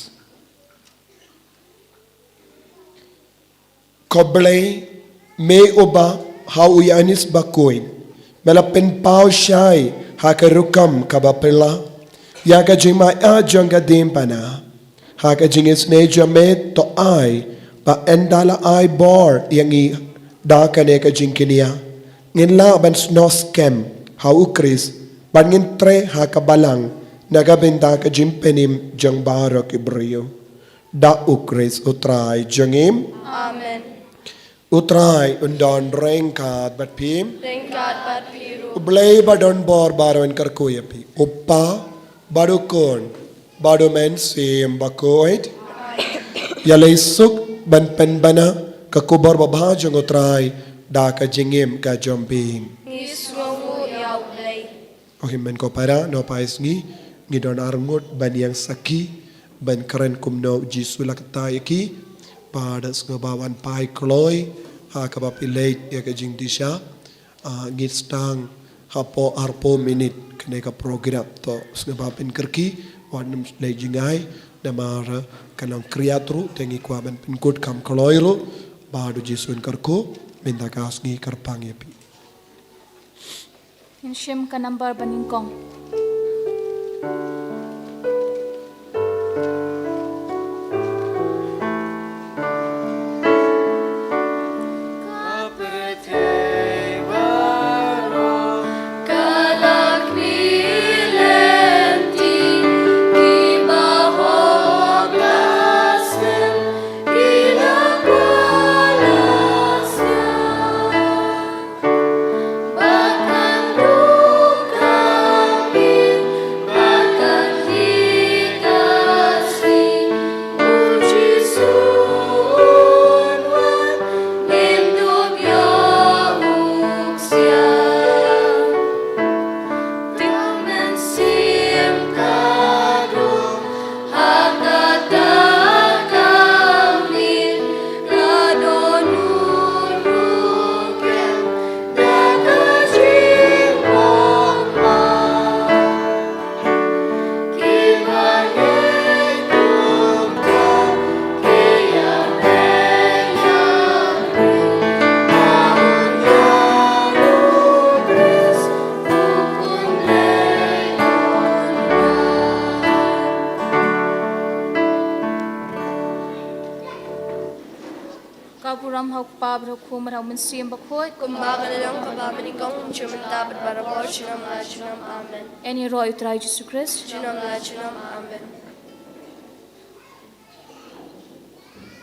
koblei me oba hau yanis bakoin mela pen pau shai haka rukam kabapela yaga jima a jonga dimpana haka jingis ne jamet to ai pa endala ai bor yangi dakane ka jingkinia ngin la ban sno scam hau Chris ban ngin tre haka balang nagabenta ka jimpenim jang barok ibrio da Chris utrai jangim Amen. utrai undon rengkat bat pim Rengkat bat biru. ublay badon bor baron karkuyapi uppa badukon badomen sim bakoit yalay suk ban penbana kakubar babhajang utrai da ka jingim ka jombing Niswawu yaublay. okay men ko para no pais ngi don arngut ban yang saki ban keren kumno jisulak tayaki padas ngabawan pai kloy ha kabapilay ya ka jing disha ngit stang hapo arpo minute kene ka program to ngabapin kerki wan lay jingai namara kanang kriatru tengi kwa ban pinkut kam kloyro badu jisun kerko minta kasngi karpang yapi Inshim ka number baningkong. Kaburam hau pabro kumar hau mensiam bakhoi. Kumbaga na lang kababanikong dapat barabor. Sinam la sinam. Amen. Any roy utrai Jesus Christ. Sinam la sinam. Amen.